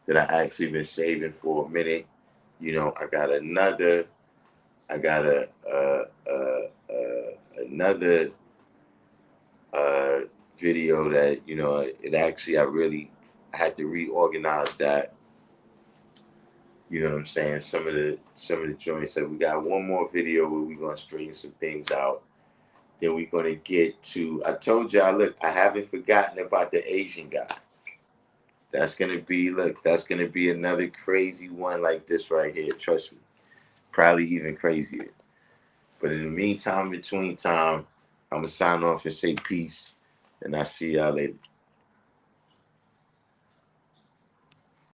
that I actually been saving for a minute. I got another uh, video that it actually I had to reorganize that. You know what I'm saying? Some of the joints that we got one more video where we're gonna straighten some things out. Then we're gonna get to. I told y'all, look, I haven't forgotten about the Asian guy. That's gonna be another crazy one like this right here. Trust me, probably even crazier. But in the meantime, between time, I'm gonna sign off and say peace, and I'll see y'all later.